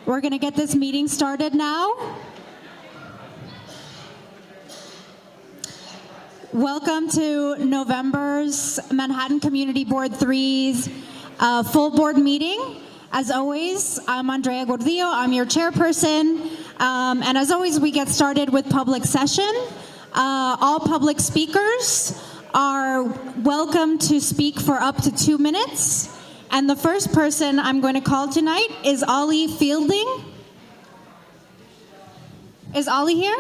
We're going to get this meeting started now. Welcome to November's Manhattan Community Board 3's full board meeting. As always, I'm Andrea Gordillo. I'm your chairperson. And as always, we get started with public session. All public speakers are welcome to speak for up to 2 minutes. And the first person I'm going to call tonight is Ollie Fielding. Is Ollie here?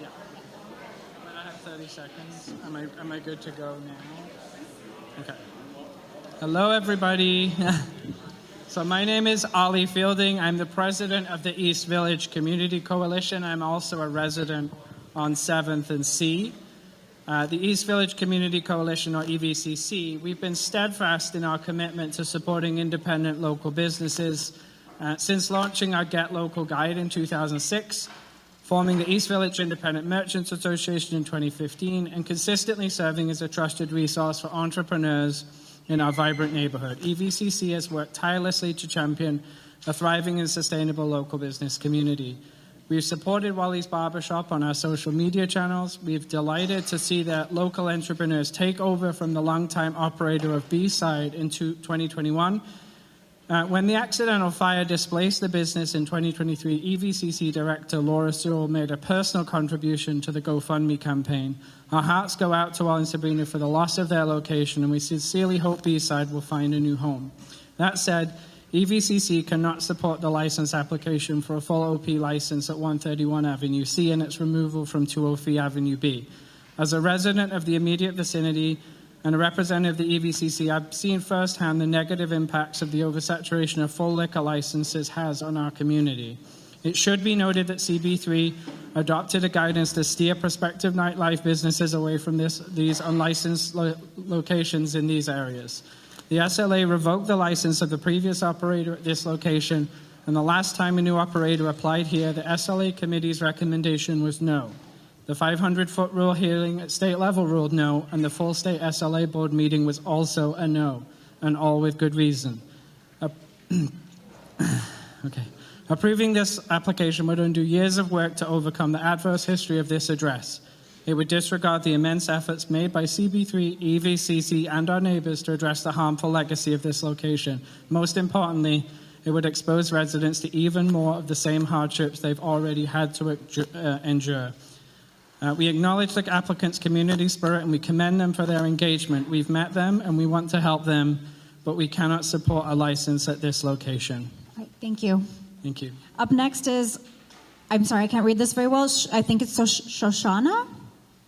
Yeah. I'm going to have 30 seconds. Am I good to go now? Okay. Hello, everybody. So my name is Ollie Fielding. I'm the president of the East Village Community Coalition. I'm also a resident on 7th and C. The East Village Community Coalition, or EVCC, we've been steadfast in our commitment to supporting independent local businesses since launching our Get Local Guide in 2006, forming the East Village Independent Merchants Association in 2015, and consistently serving as a trusted resource for entrepreneurs in our vibrant neighborhood. EVCC has worked tirelessly to champion a thriving and sustainable local business community. We've supported Wally's Barbershop on our social media channels. We've delighted to see that local entrepreneurs take over from the longtime operator of B-Side in 2021. When the accidental fire displaced the business in 2023, EVCC Director Laura Sewell made a personal contribution to the GoFundMe campaign. Our hearts go out to Wally and Sabrina for the loss of their location, and we sincerely hope B-Side will find a new home. That said, EVCC cannot support the license application for a full OP license at 131 Avenue C and its removal from 203 Avenue B. As a resident of the immediate vicinity and a representative of the EVCC, I've seen firsthand the negative impacts of the oversaturation of full liquor licenses has on our community. It should be noted that CB3 adopted a guidance to steer prospective nightlife businesses away from these unlicensed locations in these areas. The SLA revoked the license of the previous operator at this location, and the last time a new operator applied here, the SLA committee's recommendation was no. The 500-foot rule hearing at state level ruled no, and the full state SLA board meeting was also a no, and all with good reason. Okay. Approving this application would undo years of work to overcome the adverse history of this address. It would disregard the immense efforts made by CB3, EVCC, and our neighbors to address the harmful legacy of this location. Most importantly, it would expose residents to even more of the same hardships they've already had to endure. We acknowledge the applicant's community spirit and we commend them for their engagement. We've met them and we want to help them, but we cannot support a license at this location. All right, thank you. Thank you. Up next is, I'm sorry, I can't read this very well. I think it's Shoshana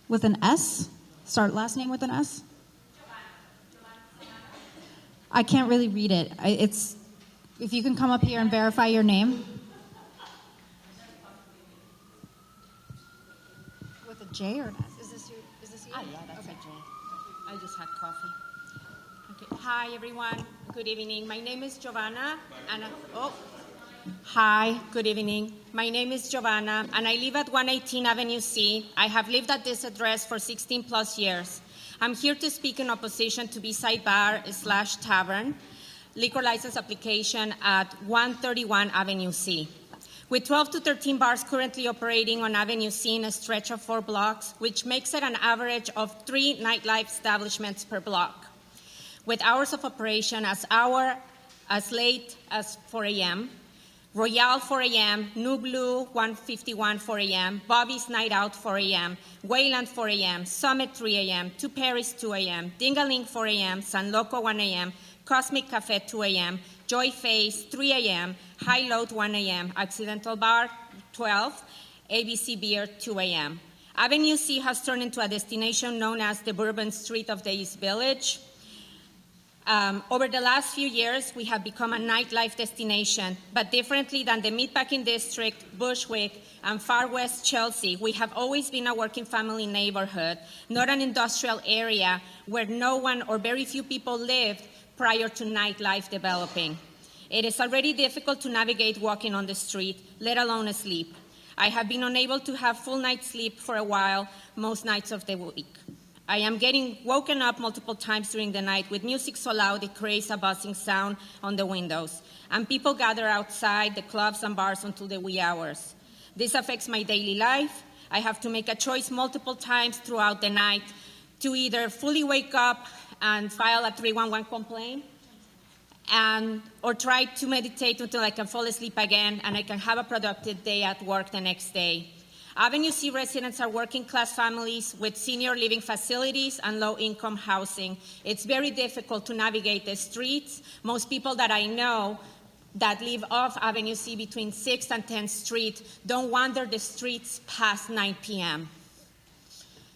with an S. Start last name with an S. I can't really read it. If you can come up here and verify your name. With a J or an S? Is this you? Ah, yeah, that's okay. A J. I just had coffee. Okay. Hi, everyone. Good evening. My name is Giovanna. Hi, good evening. My name is Giovanna, and I live at 118 Avenue C. I have lived at this address for 16 plus years. I'm here to speak in opposition to B-Side Bar/Tavern liquor license application at 131 Avenue C. With 12 to 13 bars currently operating on Avenue C in a stretch of 4 blocks, which makes it an average of 3 nightlife establishments per block. With hours of operation as late as 4 a.m., Royale 4 a.m., New Blue 151 4 a.m., Bobby's Night Out 4 a.m., Wayland 4 a.m., Summit 3 a.m., Two Paris 2 a.m., Dingaling 4 a.m., San Loco 1 a.m., Cosmic Cafe 2 a.m., Joy Face 3 a.m., High Load 1 a.m., Accidental Bar 12, ABC Beer 2 a.m. Avenue C has turned into a destination known as the Bourbon Street of the East Village. Over the last few years, we have become a nightlife destination, but differently than the Meatpacking District, Bushwick, and Far West Chelsea, we have always been a working family neighborhood, not an industrial area where no one or very few people lived prior to nightlife developing. It is already difficult to navigate walking on the street, let alone asleep. I have been unable to have full night's sleep for a while, most nights of the week. I am getting woken up multiple times during the night with music so loud it creates a buzzing sound on the windows, and people gather outside the clubs and bars until the wee hours. This affects my daily life. I have to make a choice multiple times throughout the night to either fully wake up and file a 311 complaint, or try to meditate until I can fall asleep again and I can have a productive day at work the next day. Avenue C residents are working-class families with senior living facilities and low-income housing. It's very difficult to navigate the streets. Most people that I know that live off Avenue C between 6th and 10th Street don't wander the streets past 9 p.m.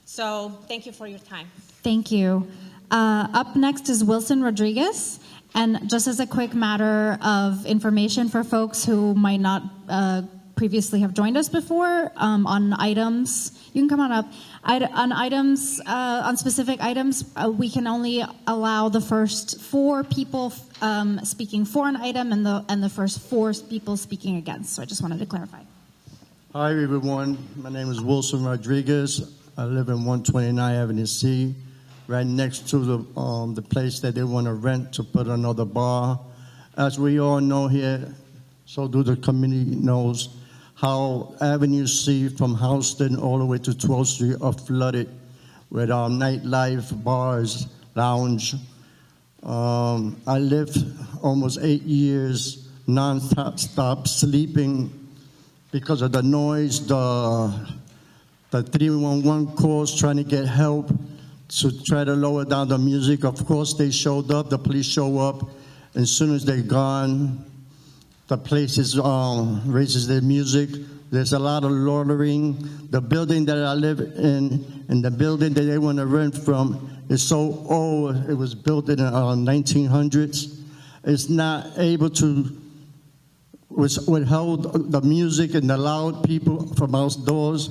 So thank you for your time. Thank you. Up next is Wilson Rodriguez. And just as a quick matter of information for folks who might not previously have joined us before, on items, you can come on up. On items, on specific items, we can only allow the first 4 people speaking for an item and the first 4 people speaking against. So I just wanted to clarify. Hi, everyone. My name is Wilson Rodriguez. I live in 129 Avenue C, right next to the place that they want to rent to put another bar. As we all know here, so do the community knows, how Avenue C from Houston all the way to 12th Street are flooded with nightlife, bars, lounge. I lived almost 8 years non-stop sleeping because of the noise, the 311 calls trying to get help to try to lower down the music. Of course, they showed up, the police show up, and as soon as they're gone, the place raises their music. There's a lot of loitering. The building that I live in and the building that they want to rent from is so old. It was built in the 1900s. It's not able to withhold the music and the loud people from outdoors.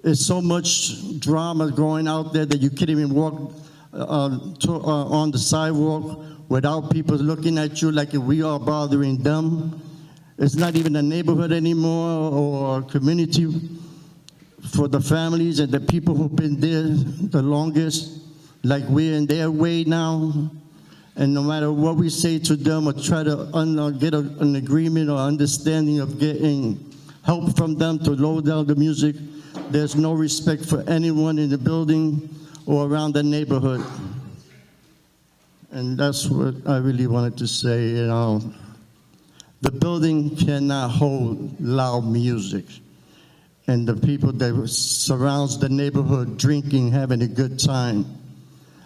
There's so much drama going out there that you can't even walk on the sidewalk without people looking at you like if we are bothering them. It's not even a neighborhood anymore or a community for the families and the people who've been there the longest, like we're in their way now. And no matter what we say to them or try to get an agreement or understanding of getting help from them to lower down the music, there's no respect for anyone in the building or around the neighborhood. And that's what I really wanted to say. You know, the building cannot hold loud music. And the people that surrounds the neighborhood drinking, having a good time.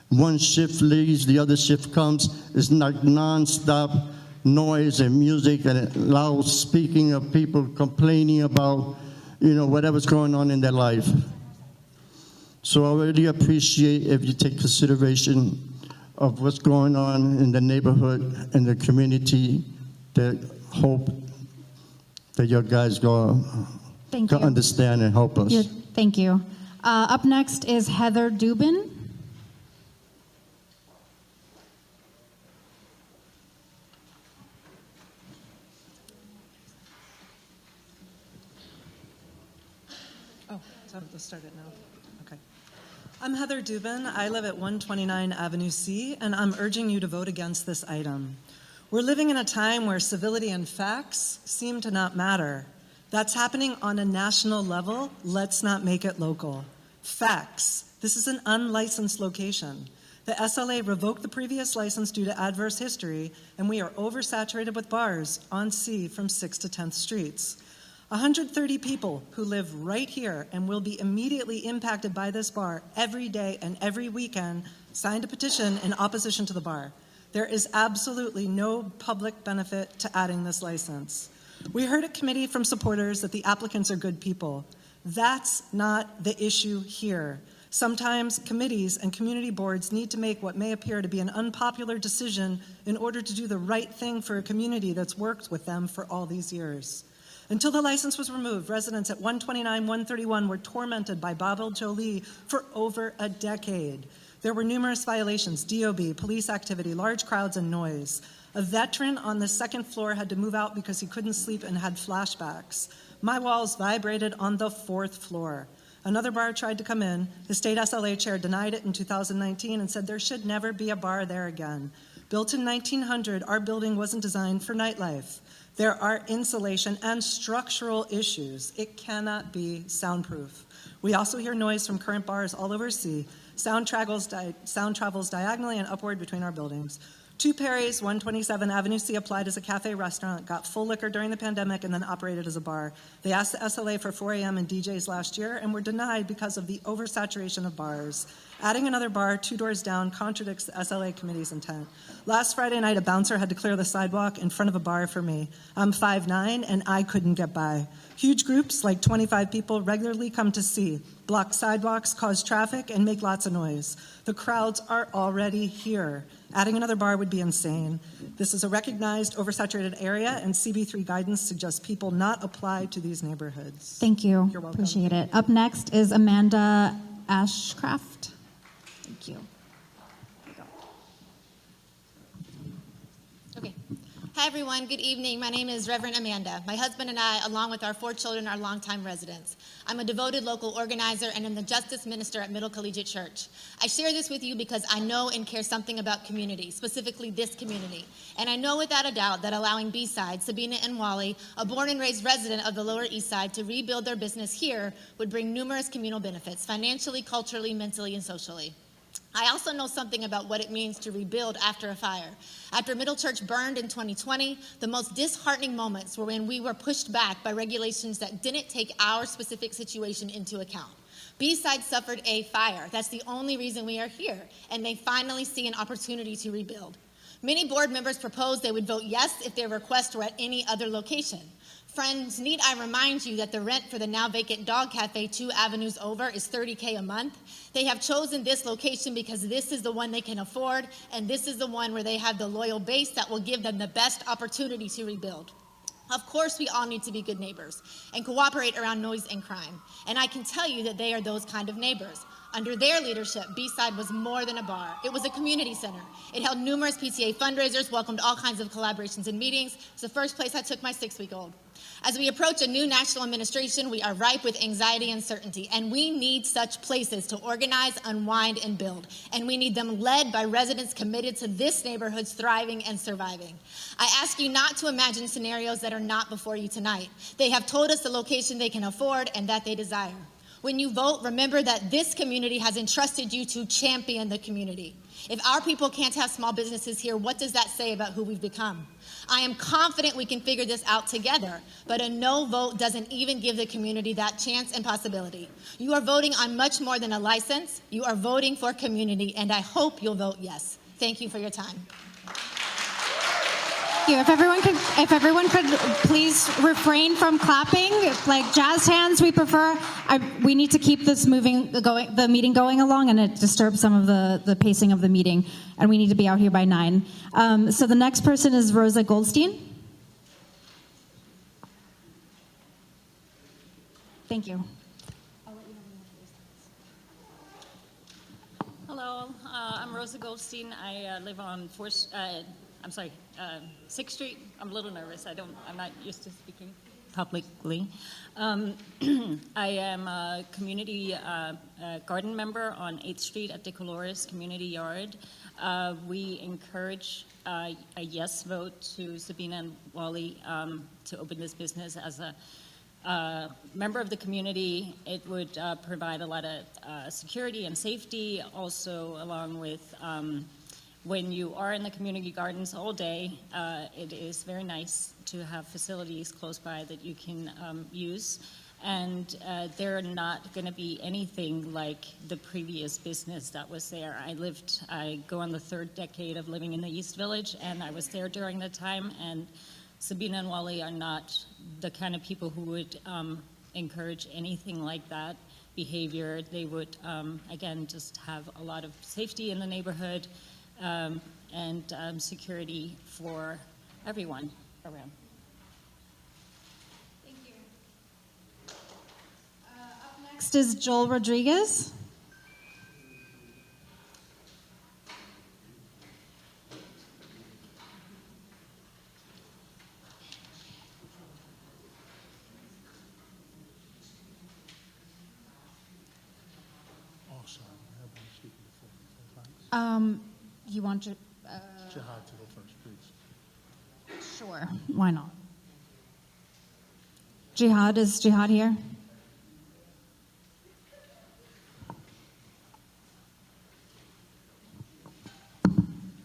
One shift leaves, the other shift comes. It's like nonstop noise and music and loud speaking of people complaining about, you know, whatever's going on in their life. So I really appreciate if you take consideration of what's going on in the neighborhood and the community. That hope that your guys go to understand and help us. Yeah, thank you. Up next is Heather Dubin. Oh, so let's start it now. Okay. I'm Heather Dubin. I live at 129 Avenue C, and I'm urging you to vote against this item. We're living in a time where civility and facts seem to not matter. That's happening on a national level. Let's not make it local. Facts. This is an unlicensed location. The SLA revoked the previous license due to adverse history, and we are oversaturated with bars on C from 6th to 10th Streets. 130 people who live right here and will be immediately impacted by this bar every day and every weekend signed a petition in opposition to the bar. There is absolutely no public benefit to adding this license. We heard at committee from supporters that the applicants are good people. That's not the issue here. Sometimes committees and community boards need to make what may appear to be an unpopular decision in order to do the right thing for a community that's worked with them for all these years. Until the license was removed, residents at 129, 131 were tormented by Babel Jolie for over a decade. There were numerous violations, DOB, police activity, large crowds, and noise. A veteran on the second floor had to move out because he couldn't sleep and had flashbacks. My walls vibrated on the fourth floor. Another bar tried to come in. The state SLA chair denied it in 2019 and said there should never be a bar there again. Built in 1900, our building wasn't designed for nightlife. There are insulation and structural issues. It cannot be soundproof. We also hear noise from current bars all over C. Sound travels diagonally and upward between our buildings. Two Perry's, 127 Avenue C, applied as a cafe restaurant, got full liquor during the pandemic, and then operated as a bar. They asked the SLA for 4 a.m. and DJs last year and were denied because of the oversaturation of bars. Adding another bar 2 doors down contradicts the SLA committee's intent. Last Friday night, a bouncer had to clear the sidewalk in front of a bar for me. I'm 5'9", and I couldn't get by. Huge groups, like 25 people, regularly come to see, block sidewalks, cause traffic, and make lots of noise. The crowds are already here. Adding another bar would be insane. This is a recognized oversaturated area, and CB3 guidance suggests people not apply to these neighborhoods. Thank you. You're welcome. Appreciate it. Up next is Amanda Ashcraft. Thank you. Okay. Hi, everyone. Good evening. My name is Reverend Amanda. My husband and I, along with our 4 children, are longtime residents. I'm a devoted local organizer and am the justice minister at Middle Collegiate Church. I share this with you because I know and care something about community, specifically this community. And I know without a doubt that allowing B-Side, Sabina and Wally, a born and raised resident of the Lower East Side, to rebuild their business here would bring numerous communal benefits, financially, culturally, mentally, and socially. I also know something about what it means to rebuild after a fire. After Middle Church burned in 2020, the most disheartening moments were when we were pushed back by regulations that didn't take our specific situation into account. B-Side suffered a fire. That's the only reason we are here, and they finally see an opportunity to rebuild. Many board members proposed they would vote yes if their requests were at any other location. Friends, need I remind you that the rent for the now vacant dog cafe 2 avenues over is $30K a month? They have chosen this location because this is the one they can afford, and this is the one where they have the loyal base that will give them the best opportunity to rebuild. Of course, we all need to be good neighbors and cooperate around noise and crime. And I can tell you that they are those kind of neighbors. Under their leadership, B-Side was more than a bar. It was a community center. It held numerous PTA fundraisers, welcomed all kinds of collaborations and meetings. It's the first place I took my 6-week-old. As we approach a new national administration, we are ripe with anxiety and uncertainty, and we need such places to organize, unwind, and build. And we need them led by residents committed to this neighborhood's thriving and surviving. I ask you not to imagine scenarios that are not before you tonight. They have told us the location they can afford and that they desire. When you vote, remember that this community has entrusted you to champion the community. If our people can't have small businesses here, what does that say about who we've become? I am confident we can figure this out together, but a no vote doesn't even give the community that chance and possibility. You are voting on much more than a license. You are voting for community, and I hope you'll vote yes. Thank you for your time. Thank you. If everyone could please refrain from clapping, like jazz hands we prefer. We need to keep this the meeting going along, and it disturbs some of the pacing of the meeting, and we need to be out here by 9. So the next person is Rosa Goldstein. Thank you. Hello, I'm Rosa Goldstein. I live on 6th Street. I'm a little nervous. I'm not used to speaking publicly. I am a community garden member on 8th Street at DeColores Community Yard. We encourage a yes vote to Sabina and Wally to open this business. As a member of the community, it would provide a lot of security and safety, also along with when you are in the community gardens all day, it is very nice to have facilities close by that you can use. And they're not going to be anything like the previous business that was there. I go on the 3rd decade of living in the East Village, and I was there during the time. And Sabina and Wally are not the kind of people who would encourage anything like that behavior. They would, again, just have a lot of safety in the neighborhood. And security for everyone around. Thank you. Up next is Joel Rodriguez. You want your... Jihad to go first, please. Sure, why not? Jihad, is Jihad here?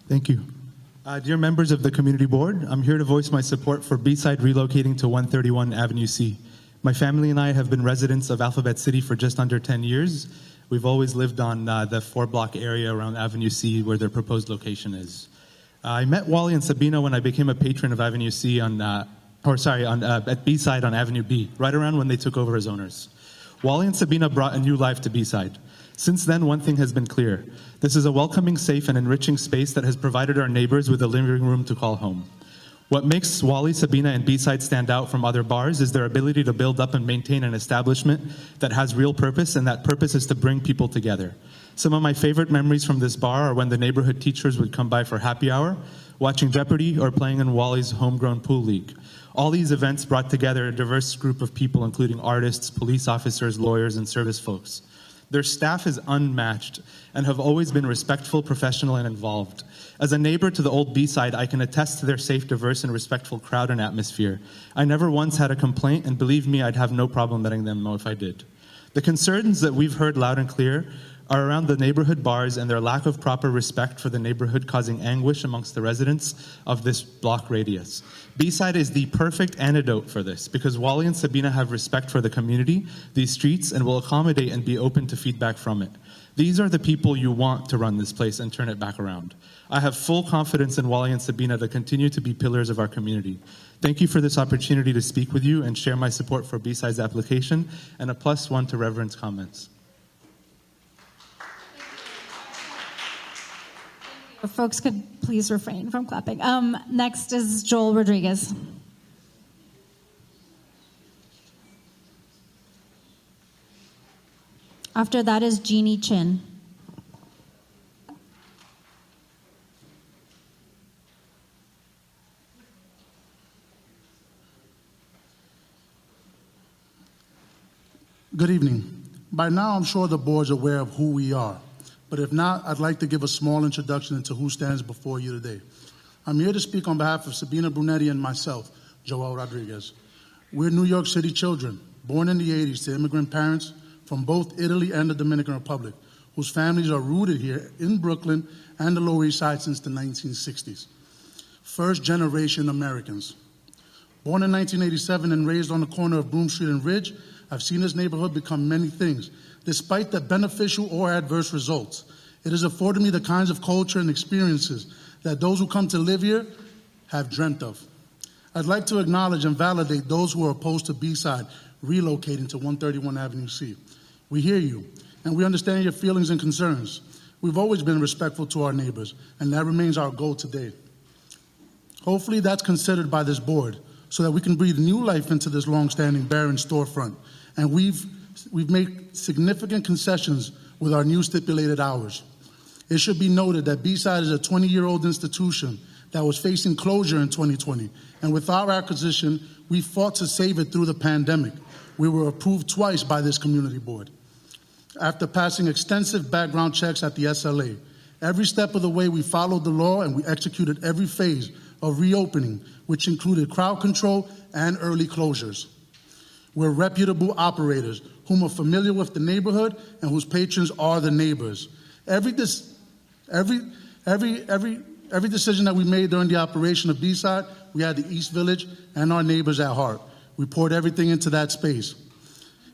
Thank you. Dear members of the Community Board, I'm here to voice my support for B-Side relocating to 131 Avenue C. My family and I have been residents of Alphabet City for just under 10 years. We've always lived on the 4-block area around Avenue C where their proposed location is. I met Wally and Sabina when I became a patron of Avenue C at B-Side on Avenue B, right around when they took over as owners. Wally and Sabina brought a new life to B-Side. Since then, one thing has been clear. This is a welcoming, safe, and enriching space that has provided our neighbors with a living room to call home. What makes Wally, Sabina, and B-Side stand out from other bars is their ability to build up and maintain an establishment that has real purpose, and that purpose is to bring people together. Some of my favorite memories from this bar are when the neighborhood teachers would come by for happy hour, watching Jeopardy, or playing in Wally's homegrown pool league. All these events brought together a diverse group of people, including artists, police officers, lawyers, and service folks. Their staff is unmatched and have always been respectful, professional, and involved. As a neighbor to the old B-Side, I can attest to their safe, diverse, and respectful crowd and atmosphere. I never once had a complaint, and believe me, I'd have no problem letting them know if I did. The concerns that we've heard loud and clear are around the neighborhood bars and their lack of proper respect for the neighborhood, causing anguish amongst the residents of this block radius. B-Side is the perfect antidote for this because Wally and Sabina have respect for the community, these streets, and will accommodate and be open to feedback from it. These are the people you want to run this place and turn it back around. I have full confidence in Wally and Sabina to continue to be pillars of our community. Thank you for this opportunity to speak with you and share my support for B-Side's application, and a +1 to Reverend's comments. If folks could please refrain from clapping. Next is Joel Rodriguez. After that is Jeannie Chin. Good evening. By now, I'm sure the board's aware of who we are. But if not, I'd like to give a small introduction into who stands before you today. I'm here to speak on behalf of Sabina Brunetti and myself, Joel Rodriguez. We're New York City children, born in the 80s to immigrant parents from both Italy and the Dominican Republic, whose families are rooted here in Brooklyn and the Lower East Side since the 1960s. First-generation Americans. Born in 1987 and raised on the corner of Broome Street and Ridge, I've seen this neighborhood become many things, despite the beneficial or adverse results. It has afforded me the kinds of culture and experiences that those who come to live here have dreamt of. I'd like to acknowledge and validate those who are opposed to B-Side relocating to 131 Avenue C. We hear you, and we understand your feelings and concerns. We've always been respectful to our neighbors, and that remains our goal today. Hopefully that's considered by this board so that we can breathe new life into this long-standing barren storefront. And we've made significant concessions with our new stipulated hours. It should be noted that B-Side is a 20-year-old institution that was facing closure in 2020. And with our acquisition, we fought to save it through the pandemic. We were approved twice by this community board. After passing extensive background checks at the SLA, every step of the way we followed the law and we executed every phase of reopening, which included crowd control and early closures. We're reputable operators whom are familiar with the neighborhood and whose patrons are the neighbors. Every decision that we made during the operation of B-Side, we had the East Village and our neighbors at heart. We poured everything into that space.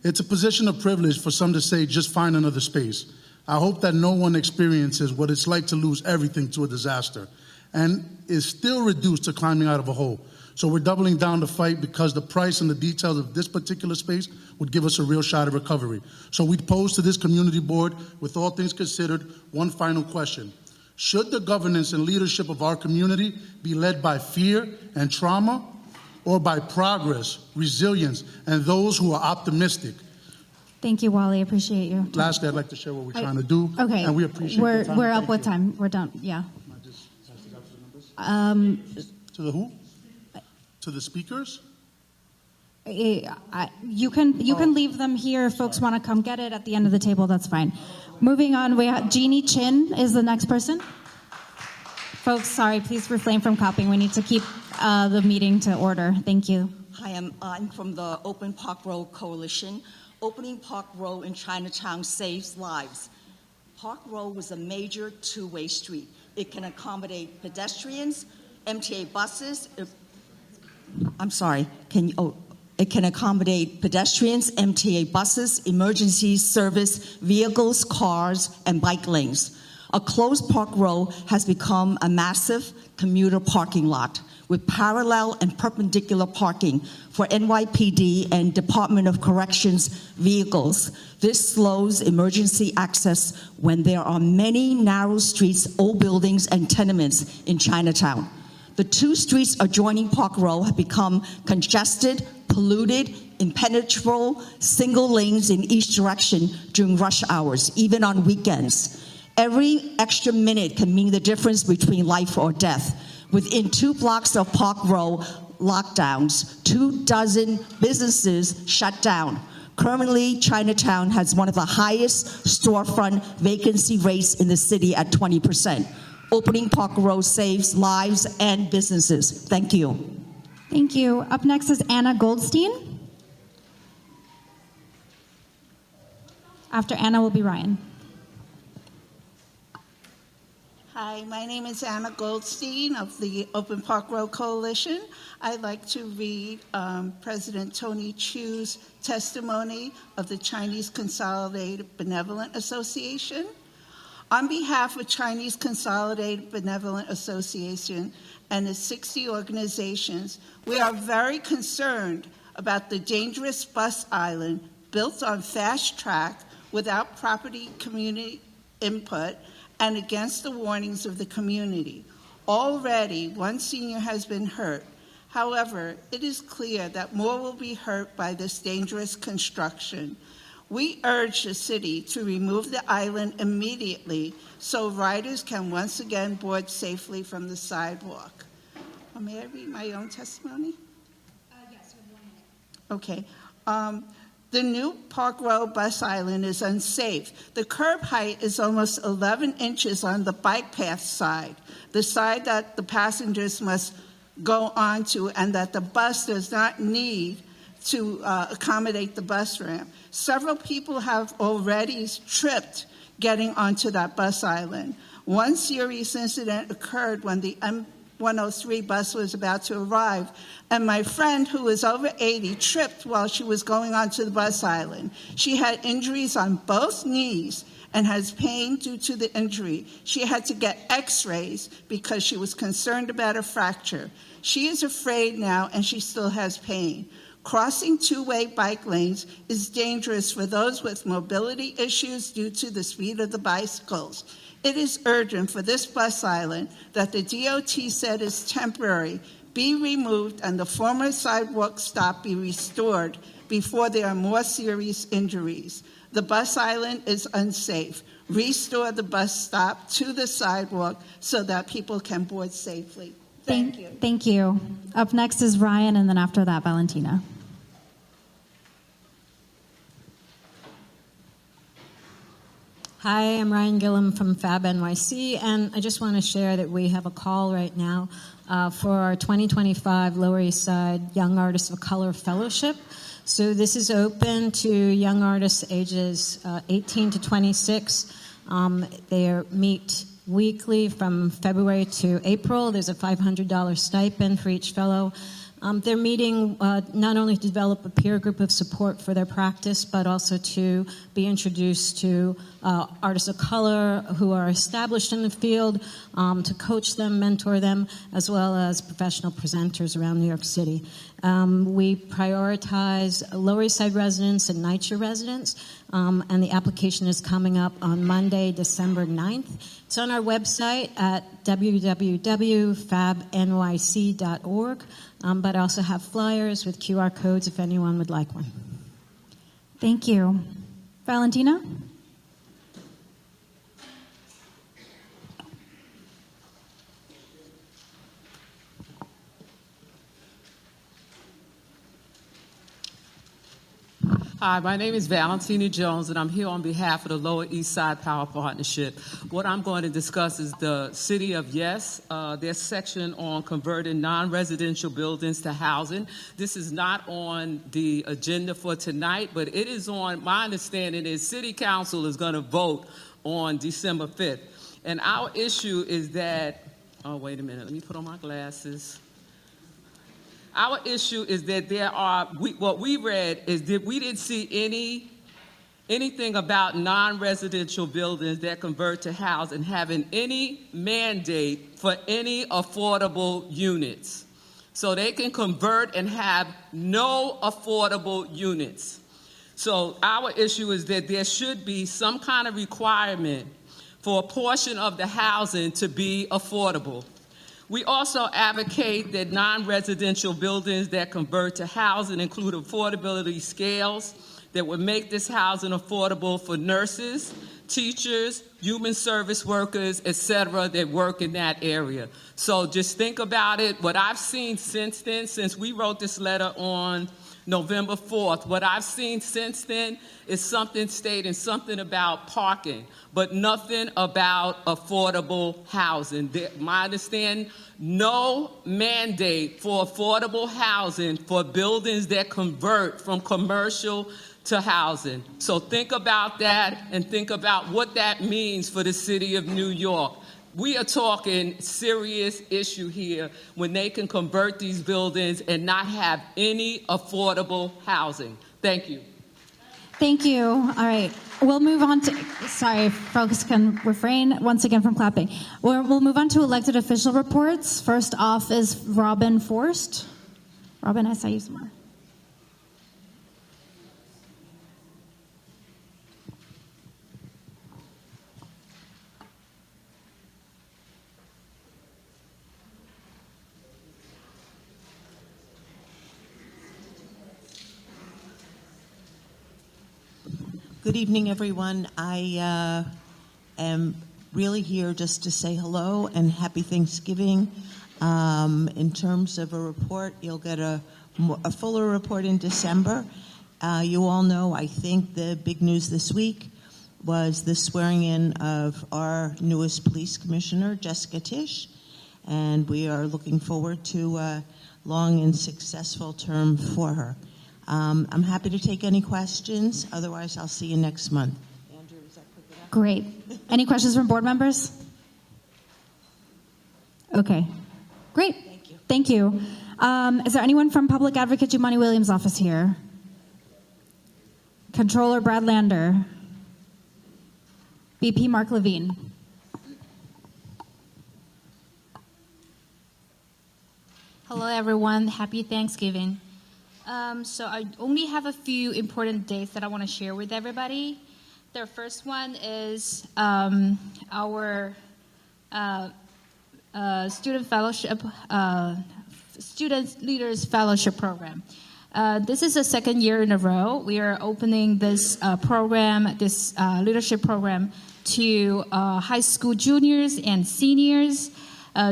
It's a position of privilege for some to say, just find another space. I hope that no one experiences what it's like to lose everything to a disaster and is still reduced to climbing out of a hole. So we're doubling down the fight because the price and the details of this particular space would give us a real shot at recovery. So we pose to this community board, with all things considered, one final question. Should the governance and leadership of our community be led by fear and trauma, or by progress, resilience, and those who are optimistic? Thank you, Wally. Appreciate you. Lastly, I'd like to share what we're trying to do. Okay. And we appreciate your time. We're up with time. We're done. Yeah. To the who? To the speakers? You can leave them here if folks want to come get it at the end of the table. That's fine. Moving on, we have Jeannie Chin is the next person. Folks, sorry, please refrain from copying. We need to keep the meeting to order. Thank you. Hi, I'm from the Open Park Road Coalition. Opening Park Road in Chinatown saves lives. Park Road was a major two-way street. It can accommodate pedestrians, MTA buses. It can accommodate pedestrians, MTA buses, emergency service vehicles, cars, and bike lanes. A closed Park Road has become a massive commuter parking lot with parallel and perpendicular parking for NYPD and Department of Corrections vehicles. This slows emergency access when there are many narrow streets, old buildings, and tenements in Chinatown. The two streets adjoining Park Row have become congested, polluted, impenetrable, single lanes in each direction during rush hours, even on weekends. Every extra minute can mean the difference between life or death. Within 2 blocks of Park Row lockdowns, 24 businesses shut down. Currently, Chinatown has one of the highest storefront vacancy rates in the city at 20%. Opening Park Row saves lives and businesses. Thank you. Thank you. Up next is Anna Goldstein. After Anna will be Ryan. Hi, my name is Anna Goldstein of the Open Park Road Coalition. I'd like to read President Tony Chu's testimony of the Chinese Consolidated Benevolent Association. On behalf of Chinese Consolidated Benevolent Association and its 60 organizations, we are very concerned about the dangerous bus island built on fast track without property community input and against the warnings of the community. Already, one senior has been hurt. However, it is clear that more will be hurt by this dangerous construction. We urge the city to remove the island immediately so riders can once again board safely from the sidewalk. May I read my own testimony? Yes, with 1 minute. Okay. The new Park Road bus island is unsafe. The curb height is almost 11 inches on the bike path side, the side that the passengers must go onto and that the bus does not need to accommodate the bus ramp. Several people have already tripped getting onto that bus island. One serious incident occurred when the M103 bus was about to arrive, and my friend, who was over 80, tripped while she was going onto the bus island. She had injuries on both knees and has pain due to the injury. She had to get x-rays because she was concerned about a fracture. She is afraid now, and she still has pain. Crossing two-way bike lanes is dangerous for those with mobility issues due to the speed of the bicycles. It is urgent for this bus island that the DOT said is temporary be removed and the former sidewalk stop be restored before there are more serious injuries. The bus island is unsafe. Restore the bus stop to the sidewalk so that people can board safely. Thank you. Thank you. Up next is Ryan, and then after that, Valentina. Hi, I'm Ryan Gillum from Fab NYC, and I just want to share that we have a call right now for our 2025 Lower East Side Young Artists of Color Fellowship. So this is open to young artists ages 18 to 26. They meet weekly from February to April. There's a $500 stipend for each fellow. They're meeting not only to develop a peer group of support for their practice, but also to be introduced to artists of color who are established in the field, to coach them, mentor them, as well as professional presenters around New York City. We prioritize Lower East Side residents and NYCHA residents, and the application is coming up on Monday, December 9th. It's on our website at www.fabnyc.org, but I also have flyers with QR codes if anyone would like one. Thank you. Valentina? Hi, my name is Valentina Jones, and I'm here on behalf of the Lower East Side Power Partnership. What I'm going to discuss is the City of Yes, their section on converting non-residential buildings to housing. This is not on the agenda for tonight, but it is on, my understanding is City Council is going to vote on December 5th. And our issue is that, oh, wait a minute, let me put on my glasses. Our issue is that what we read is that we didn't see anything about non-residential buildings that convert to housing having any mandate for any affordable units. So they can convert and have no affordable units. So our issue is that there should be some kind of requirement for a portion of the housing to be affordable. We also advocate that non-residential buildings that convert to housing include affordability scales that would make this housing affordable for nurses, teachers, human service workers, etc., that work in that area. So just think about it. What I've seen since then, since we wrote this letter on November 4th, what I've seen since then is something stating something about parking, but nothing about affordable housing. My understanding, no mandate for affordable housing for buildings that convert from commercial to housing. So think about that and think about what that means for the city of New York. We are talking serious issue here when they can convert these buildings and not have any affordable housing. Thank you. Thank you. All right. We'll move on to, sorry, folks can refrain once again from clapping. We'll move on to elected official reports. First off is Robin Forst. Robin, I saw you somewhere. Good evening, everyone. I am really here just to say hello and happy Thanksgiving. In terms of a report, you'll get a fuller report in December. You all know, I think, the big news this week was the swearing in of our newest police commissioner, Jessica Tisch, and we are looking forward to a long and successful term for her. I'm happy to take any questions. Otherwise, I'll see you next month. Andrew, is that quick enough? Great. Any questions from board members? Okay. Great. Thank you. Thank you. Is there anyone from Public Advocate Jumani Williams' office here? Controller Brad Lander. BP Mark Levine. Hello, everyone. Happy Thanksgiving. So I only have a few important dates that I want to share with everybody. The first one is our student fellowship, Student Leaders Fellowship Program. This is the second year in a row we are opening this program, this leadership program, to high school juniors and seniors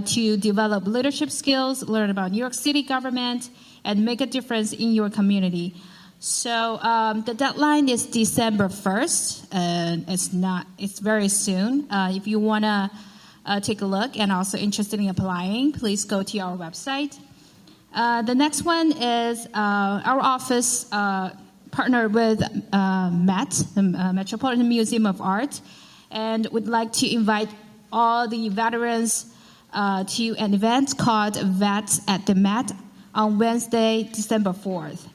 to develop leadership skills, learn about New York City government, and make a difference in your community. So the deadline is December 1st, and it's very soon. If you want to take a look and also interested in applying, please go to our website. The next one is our office partnered with MET, the Metropolitan Museum of Art, and would like to invite all the veterans to an event called Vets at the Met on Wednesday, December 4th.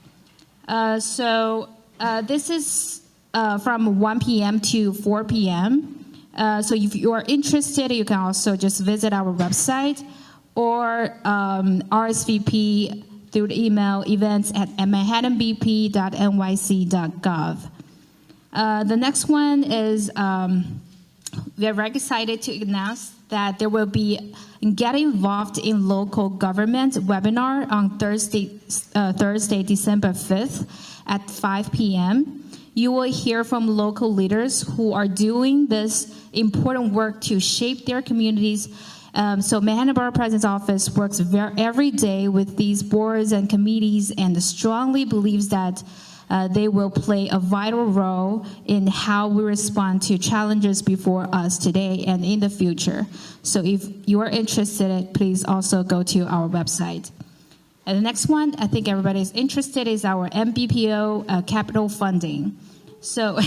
This is from 1 p.m. to 4 p.m. So if you are interested, you can also just visit our website or RSVP through the email events@manhattanbp.nyc.gov. The next one is we are very excited to announce that there will be Get Involved in Local Government webinar on Thursday, December 5th at 5 p.m. You will hear from local leaders who are doing this important work to shape their communities. So Manhattan Borough President's Office works every day with these boards and committees and strongly believes that They will play a vital role in how we respond to challenges before us today and in the future. So if you are interested, please also go to our website. And the next one, I think everybody's interested, is our MBPO capital funding. So,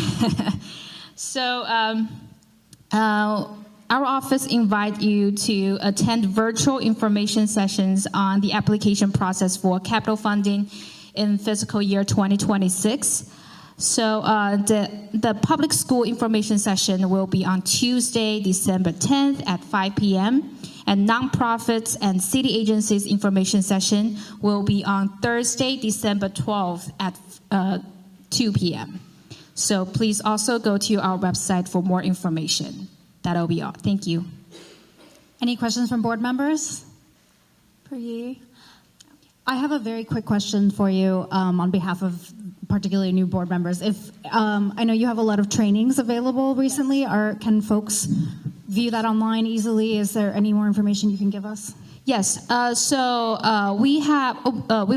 our office invites you to attend virtual information sessions on the application process for capital funding in fiscal year 2026. So the public school information session will be on Tuesday, December 10th at 5 p.m. And nonprofits and city agencies information session will be on Thursday, December 12th at 2 p.m. So please also go to our website for more information. That'll be all. Thank you. Any questions from board members? I have a very quick question for you on behalf of particularly new board members. If I know you have a lot of trainings available recently, can folks view that online easily? Is there any more information you can give us? Yes. We've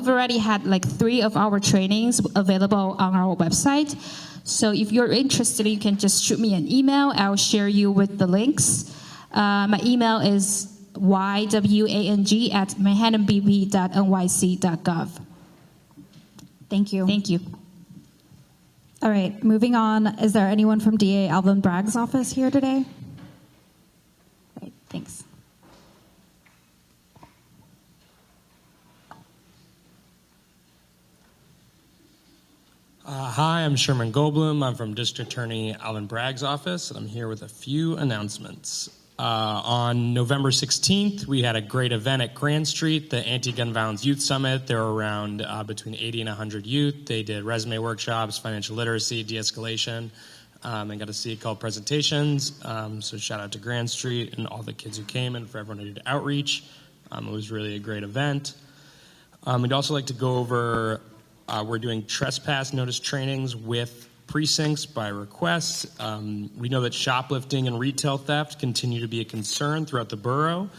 already had like 3 of our trainings available on our website. So if you're interested, you can just shoot me an email. I'll share you with the links. My email is ywang@manhattanbp.nyc.gov. Thank you. Thank you. All right, moving on. Is there anyone from DA Alvin Bragg's office here today? Great, thanks. Hi, I'm Sherman Goldblum. I'm from District Attorney Alvin Bragg's office, and I'm here with a few announcements. On November 16th, we had a great event at Grand Street, the Anti-Gun Violence Youth Summit. There were around between 80 and 100 youth. They did resume workshops, financial literacy, de-escalation, and got to see called presentations. So shout out to Grand Street and all the kids who came and for everyone who did outreach. It was really a great event. We'd also like to go over, we're doing trespass notice trainings with precincts by request. We know that shoplifting and retail theft continue to be a concern throughout the borough,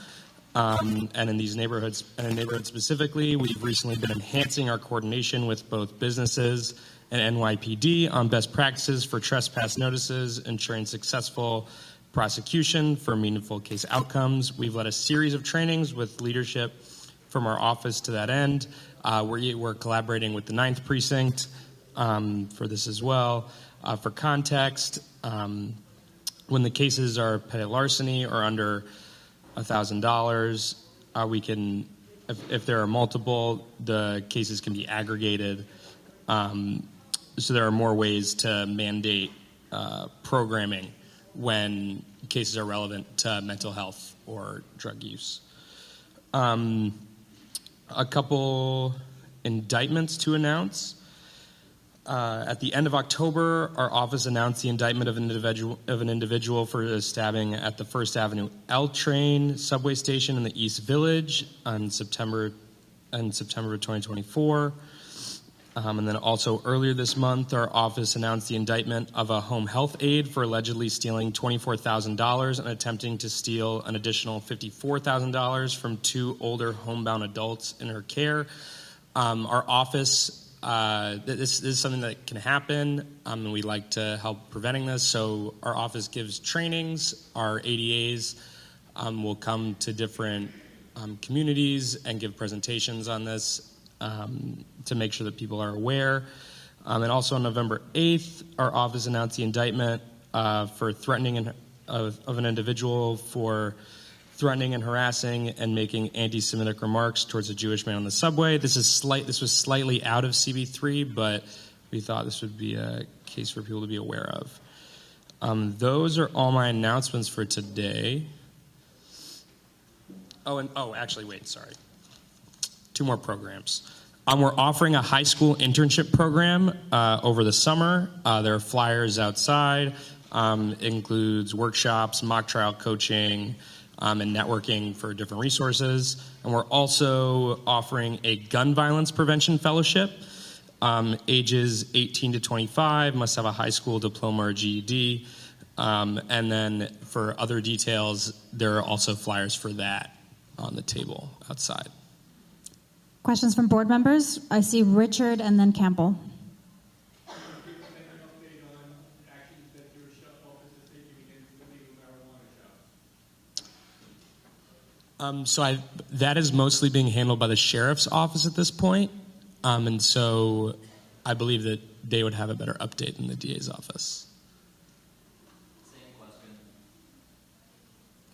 and in these neighborhoods, and in neighborhoods specifically, we've recently been enhancing our coordination with both businesses and NYPD on best practices for trespass notices, ensuring successful prosecution for meaningful case outcomes. We've led a series of trainings with leadership from our office to that end. We're collaborating with the 9th Precinct for this as well. For context, when the cases are petty larceny or under $1,000, we can, if there are multiple, the cases can be aggregated. So there are more ways to mandate programming when cases are relevant to mental health or drug use. A couple indictments to announce. At the end of October, our office announced the indictment of an individual for stabbing at the First Avenue L train subway station in the East Village on September of 2024. And then also earlier this month, our office announced the indictment of a home health aide for allegedly stealing $24,000 and attempting to steal an additional $54,000 from 2 older homebound adults in her care. Our office, this is something that can happen, and we like to help preventing this. So our office gives trainings. Our ADAs will come to different communities and give presentations on this to make sure that people are aware. And also on November 8th, our office announced the indictment for threatening of an individual for threatening and harassing and making anti-Semitic remarks towards a Jewish man on the subway. This was slightly out of CB3, but we thought this would be a case for people to be aware of. Those are all my announcements for today. Actually, wait, sorry. 2 more programs. We're offering a high school internship program over the summer. There are flyers outside. It includes workshops, mock trial coaching, and networking for different resources. And we're also offering a gun violence prevention fellowship. Ages 18 to 25 must have a high school diploma or GED. And then for other details, there are also flyers for that on the table outside. Questions from board members? I see Richard and then Campbell. That is mostly being handled by the sheriff's office at this point. And so I believe that they would have a better update than the DA's office.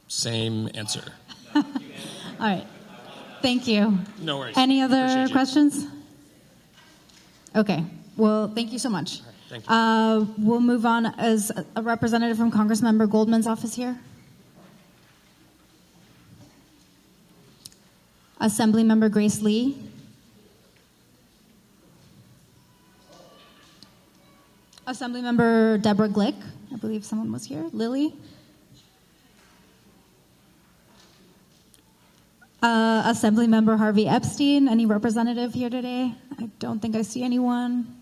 Same answer. All right. Thank you. No worries. Any other Appreciate you. questions? Okay. Well, thank you so much. Thank you. We'll move on. As a representative from Congressmember Goldman's office here. Assemblymember Grace Lee. Assemblymember Deborah Glick. I believe someone was here. Lily. Assemblymember Harvey Epstein. Any representative here today? I don't think I see anyone.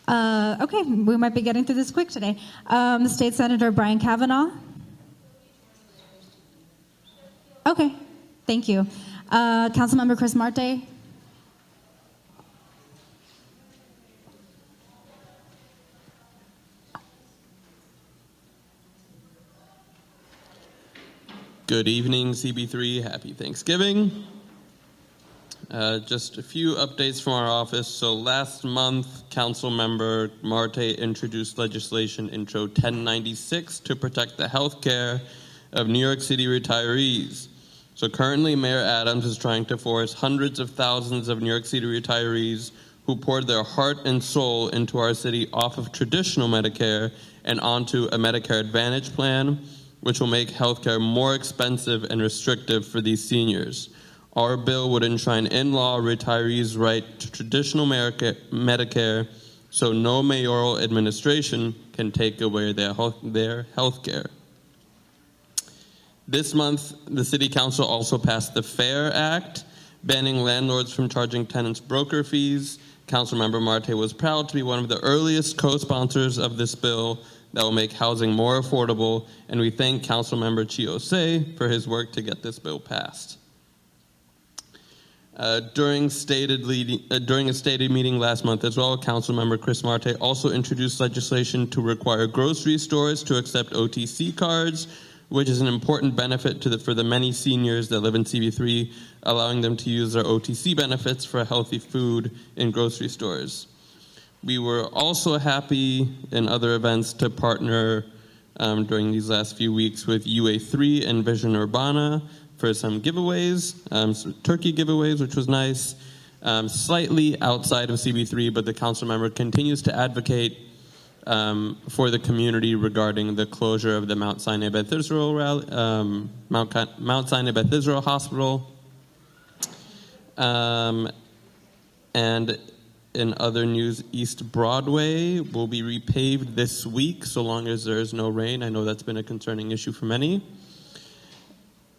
Okay, we might be getting through this quick today. State Senator Brian Kavanaugh. Okay, thank you. Councilmember Chris Marte. Good evening, CB3. Happy Thanksgiving. Just a few updates from our office. So last month, Councilmember Marte introduced legislation Intro 1096 to protect the health care of New York City retirees. So currently, Mayor Adams is trying to force hundreds of thousands of New York City retirees who poured their heart and soul into our city off of traditional Medicare and onto a Medicare Advantage plan, which will make healthcare more expensive and restrictive for these seniors. Our bill would enshrine in law retirees' right to traditional Medicare, so no mayoral administration can take away their health care. This month, the City Council also passed the FAIR Act, banning landlords from charging tenants broker fees. Councilmember Marte was proud to be one of the earliest co-sponsors of this bill that will make housing more affordable, and we thank Councilmember Chiosei for his work to get this bill passed. During a stated meeting last month as well, Councilmember Chris Marte also introduced legislation to require grocery stores to accept OTC cards, which is an important benefit for the many seniors that live in CB3, allowing them to use their OTC benefits for healthy food in grocery stores. We were also happy in other events to partner during these last few weeks with UA3 and Vision Urbana for some giveaways, some turkey giveaways, which was nice. Slightly outside of CB3, but the council member continues to advocate for the community regarding the closure of the Mount Sinai Beth Israel Mount Sinai Beth Israel Hospital. And in other news, East Broadway will be repaved this week, so long as there is no rain. I know that's been a concerning issue for many.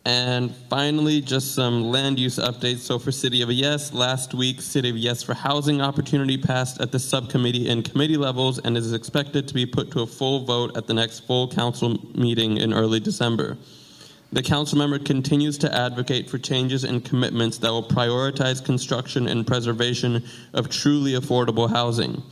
And finally, just some land use updates. So for City of Yes, last week, City of Yes for Housing Opportunity passed at the subcommittee and committee levels and is expected to be put to a full vote at the next full council meeting in early December. The council member continues to advocate for changes and commitments that will prioritize construction and preservation of truly affordable housing.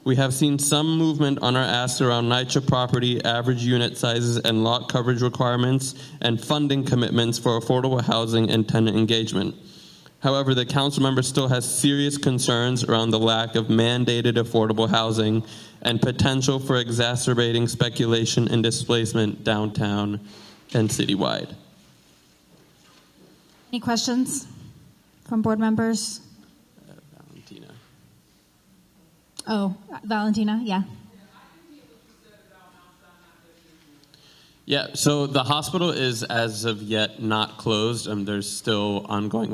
We have seen some movement on our asks around NYCHA property, average unit sizes, and lot coverage requirements, and funding commitments for affordable housing and tenant engagement. However, the council member still has serious concerns around the lack of mandated affordable housing and potential for exacerbating speculation and displacement downtown and citywide. Any questions from board members? Valentina. Oh, Valentina, yeah. Yeah, so the hospital is as of yet not closed. There's still ongoing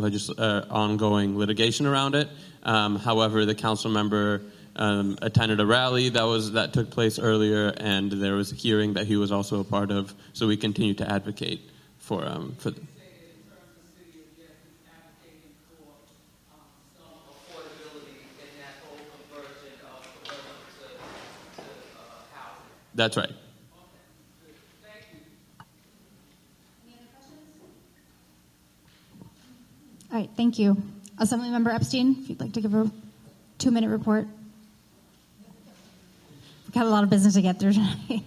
litigation around it. However, the council member attended a rally that took place earlier, and there was a hearing that he was also a part of. So we continue to advocate for That's right. All right, thank you. Assemblymember Epstein, if you'd like to give a 2-minute report. We've got a lot of business to get through tonight.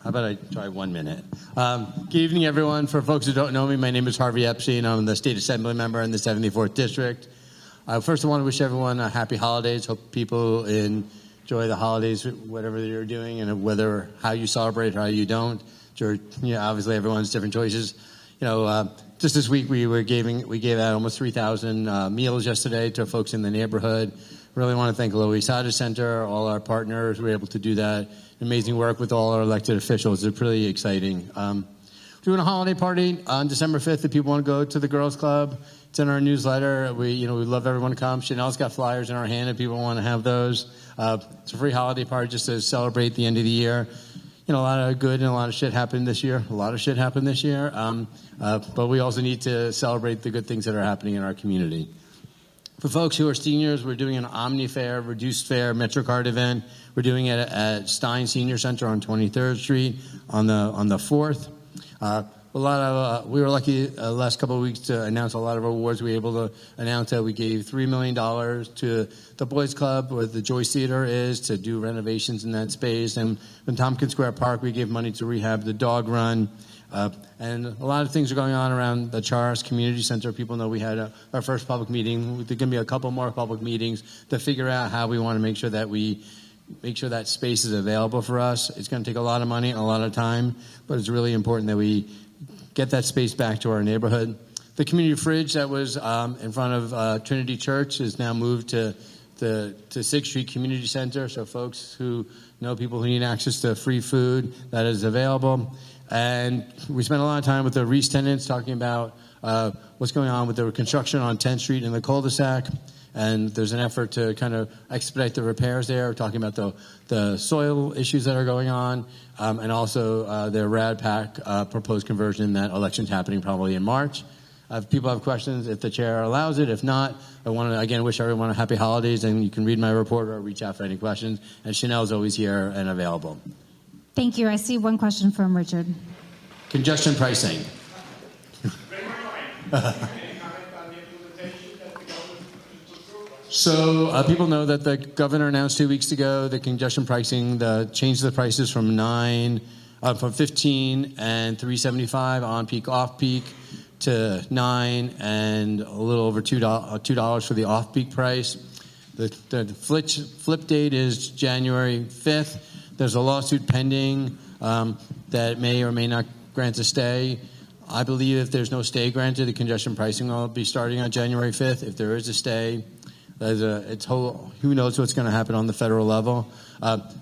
How about I try 1 minute? Good evening, everyone. For folks who don't know me, my name is Harvey Epstein. I'm the State Assembly member in the 74th District. First, I want to wish everyone a happy holidays. Hope people enjoy the holidays, whatever you're doing, and whether how you celebrate or how you don't. Sure, obviously everyone's different choices. Just this week we gave out almost 3,000 meals yesterday to folks in the neighborhood. Really want to thank Lower East Side Center, all our partners who were able to do that. Amazing work with all our elected officials. It's pretty exciting. Doing a holiday party on December 5th. If people want to go to the Girls Club, it's in our newsletter. We love everyone to come. Chanel's got flyers in our hand if people want to have those. It's a free holiday party just to celebrate the end of the year. A lot of good and a lot of shit happened this year. But we also need to celebrate the good things that are happening in our community. For folks who are seniors, we're doing an Omni Fare, reduced fare MetroCard event. We're doing it at Stein Senior Center on 23rd Street on the 4th. We were lucky the last couple of weeks to announce a lot of awards. We were able to announce that we gave $3 million to the Boys Club, where the Joyce Theater is, to do renovations in that space. And in Tompkins Square Park, we gave money to rehab the dog run. And a lot of things are going on around the Charas Community Center. People know we had our first public meeting. There's going to be a couple more public meetings to figure out how we want to make sure that space is available for us. It's going to take a lot of money and a lot of time, but it's really important that we get that space back to our neighborhood. The community fridge that was in front of Trinity Church is now moved to 6th Street Community Center, so folks who know people who need access to free food, that is available. And we spent a lot of time with the Reese tenants talking about what's going on with the construction on 10th Street in the cul-de-sac. And there's an effort to kind of expedite the repairs there, talking about the soil issues that are going on, and also their Rad Pack proposed conversion. That election's happening probably in March. If people have questions, if the chair allows it. If not, I want to again wish everyone a happy holidays, and you can read my report or reach out for any questions. And Chanel's always here and available. Thank you. I see one question from Richard. Congestion pricing. So people know that the governor announced 2 weeks ago the congestion pricing, the change the prices from 15 and $3.75 on peak, off peak to $9 and a little over $2 for the off peak price. The flip date is January 5th. There's a lawsuit pending that may or may not grant a stay. I believe if there's no stay granted, the congestion pricing will be starting on January 5th. If there is a stay, who knows what's going to happen on the federal level.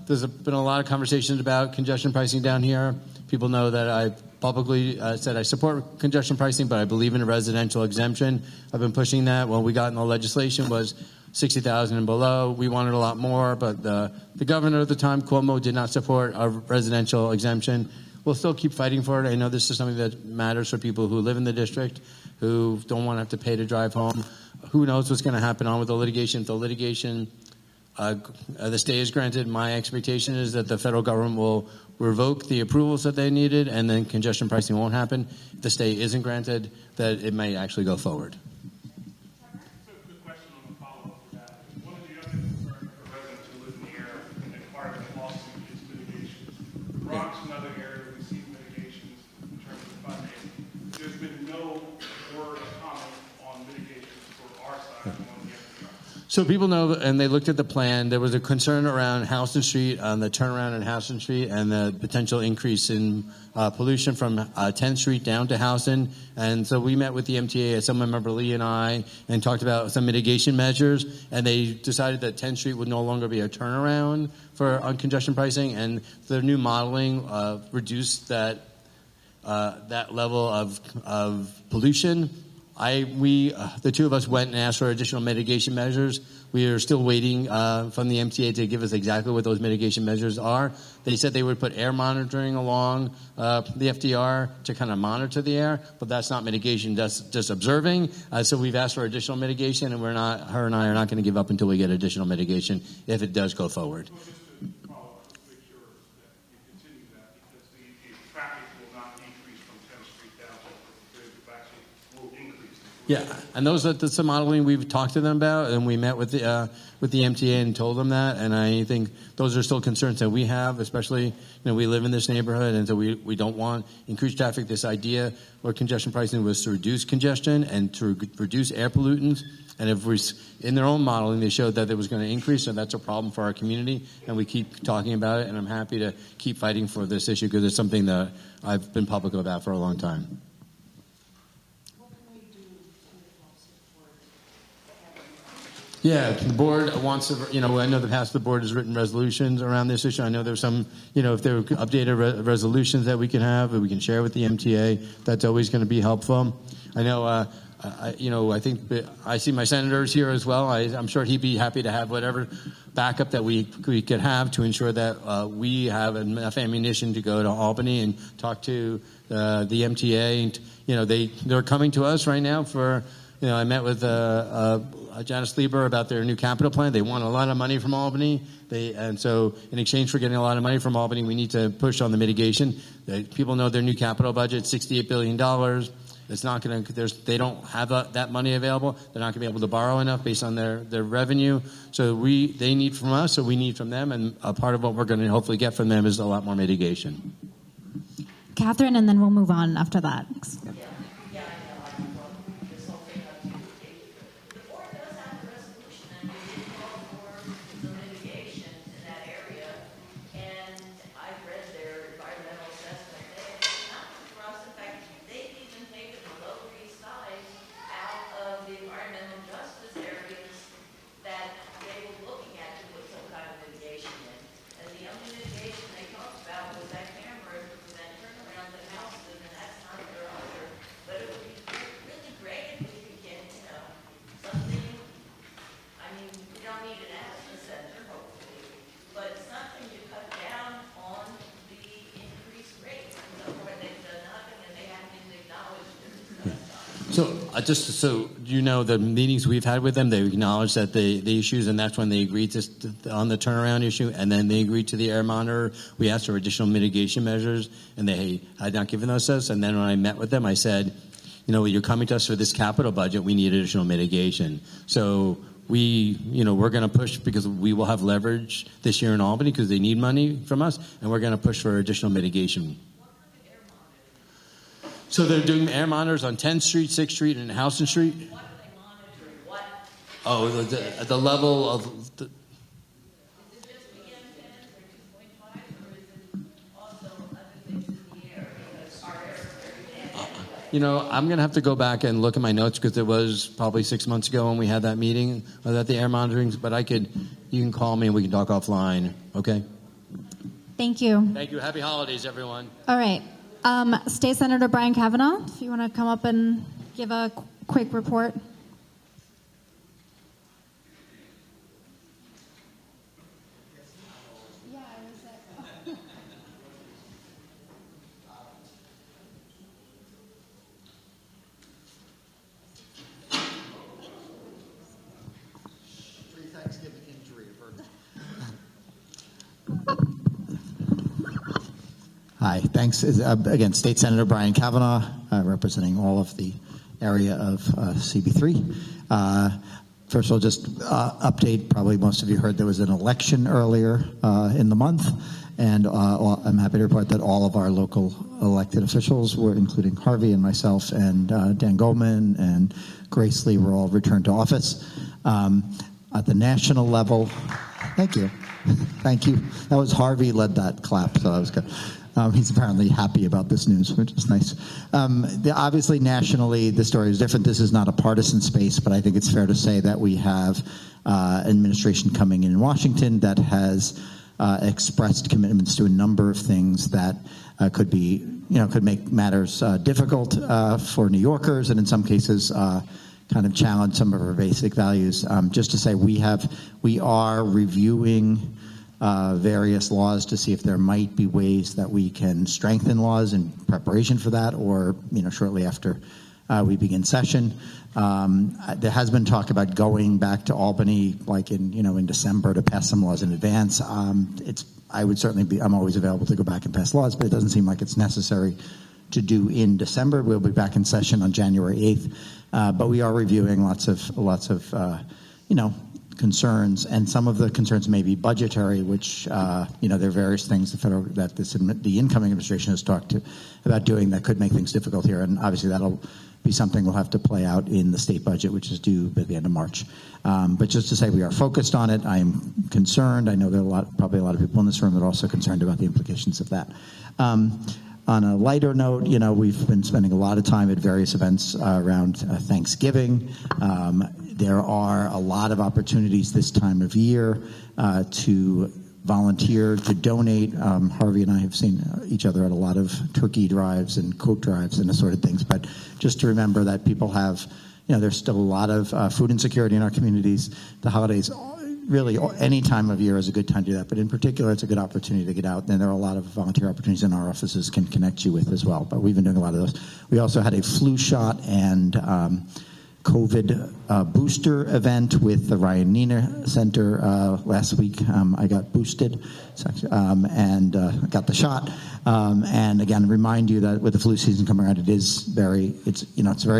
There's been a lot of conversations about congestion pricing down here. People know that I publicly said I support congestion pricing, but I believe in a residential exemption. I've been pushing that. What we got in the legislation was 60,000 and below. We wanted a lot more, but the governor at the time, Cuomo, did not support a residential exemption. We'll still keep fighting for it. I know this is something that matters for people who live in the district, who don't want to have to pay to drive home. Who knows what's going to happen on with the litigation? If the litigation, the stay is granted, my expectation is that the federal government will revoke the approvals that they needed, and then congestion pricing won't happen. If the stay isn't granted, that it may actually go forward. So people know, and they looked at the plan, there was a concern around Houston Street, on the turnaround in Houston Street, and the potential increase in pollution from 10th Street down to Houston. And so we met with the MTA, Assemblymember Lee and I, and talked about some mitigation measures, and they decided that 10th Street would no longer be a turnaround on congestion pricing, and the new modeling reduced that level of pollution. The two of us went and asked for additional mitigation measures. We are still waiting from the MTA to give us exactly what those mitigation measures are. They said they would put air monitoring along the FDR to kind of monitor the air, but that's not mitigation, that's just observing. So we've asked for additional mitigation, and her and I are not going to give up until we get additional mitigation if it does go forward. Yeah, and that's the modeling we've talked to them about, and we met with the MTA and told them that, and I think those are still concerns that we have, especially, we live in this neighborhood, and so we don't want increased traffic. This idea or congestion pricing was to reduce congestion and to reduce air pollutants, and if in their own modeling, they showed that it was going to increase, and that's a problem for our community, and we keep talking about it, and I'm happy to keep fighting for this issue because it's something that I've been public about for a long time. Yeah, the board wants to, I know in the past the board has written resolutions around this issue. I know there's some, if there are updated resolutions that we can have, that we can share with the MTA, that's always going to be helpful. I know, I think I see my senators here as well. I'm sure he'd be happy to have whatever backup that we could have to ensure that we have enough ammunition to go to Albany and talk to the MTA. And, they're coming to us right now for, I met with Janice Lieber about their new capital plan. They want a lot of money from Albany. And so in exchange for getting a lot of money from Albany, we need to push on the mitigation. People know their new capital budget, $68 billion. It's not going to, they don't have that money available. They're not going to be able to borrow enough based on their revenue. So they need from us, so we need from them. And a part of what we're going to hopefully get from them is a lot more mitigation. Catherine, and then we'll move on after that. Just so you know, the meetings we've had with them, they acknowledged that the issues, and that's when they agreed on the turnaround issue, and then they agreed to the air monitor. We asked for additional mitigation measures, and they had not given those to us. And then when I met with them, I said, you're coming to us for this capital budget. We need additional mitigation. So we're going to push because we will have leverage this year in Albany because they need money from us, and we're going to push for additional mitigation. So they're doing air monitors on 10th Street, 6th Street, and Houston Street? What are they monitoring? What? Oh, the level of... Is it just PM 10 or 2.5, or is it also other things in the air? Because our air is very bad. I'm going to have to go back and look at my notes because it was probably 6 months ago when we had that meeting about the air monitoring, but you can call me and we can talk offline, okay? Thank you. Thank you. Happy holidays, everyone. All right. State Senator Brian Kavanaugh, if you want to come up and give a quick report. Pre-Thanksgiving injury, Hi, thanks. Again, State Senator Brian Kavanaugh, representing all of the area of CB3. First of all, just update, probably most of you heard there was an election earlier in the month, and I'm happy to report that all of our local elected officials were, including Harvey and myself and Dan Goldman and Grace Lee, were all returned to office. At the national level, thank you. Thank you. That was Harvey led that clap, so that was good. He's apparently happy about this news, which is nice. Obviously, nationally, the story is different. This is not a partisan space, but I think it's fair to say that we have administration coming in Washington that has expressed commitments to a number of things that could make matters difficult for New Yorkers, and in some cases, kind of challenge some of our basic values. Just to say, we are reviewing various laws to see if there might be ways that we can strengthen laws in preparation for that, or shortly after we begin session. There has been talk about going back to Albany, like in December, to pass some laws in advance. I'm always available to go back and pass laws, but it doesn't seem like it's necessary to do in December. We'll be back in session on January 8th, but we are reviewing lots of concerns, and some of the concerns may be budgetary, which there are various things the incoming administration has talked about doing that could make things difficult here, and obviously that'll be something we'll have to play out in the state budget, which is due by the end of March. But just to say, we are focused on it. I am concerned. I know there are probably a lot of people in this room that are also concerned about the implications of that. On a lighter note, we've been spending a lot of time at various events around Thanksgiving. There are a lot of opportunities this time of year to volunteer, to donate. Harvey and I have seen each other at a lot of turkey drives and coat drives and this sort of things. But just to remember that people have, there's still a lot of food insecurity in our communities. The holidays, really any time of year is a good time to do that. But in particular, it's a good opportunity to get out. And there are a lot of volunteer opportunities in our offices can connect you with as well. But we've been doing a lot of those. We also had a flu shot and COVID booster event with the Ryan Nina Center last week. I got boosted and got the shot. And again, remind you that with the flu season coming around, it's very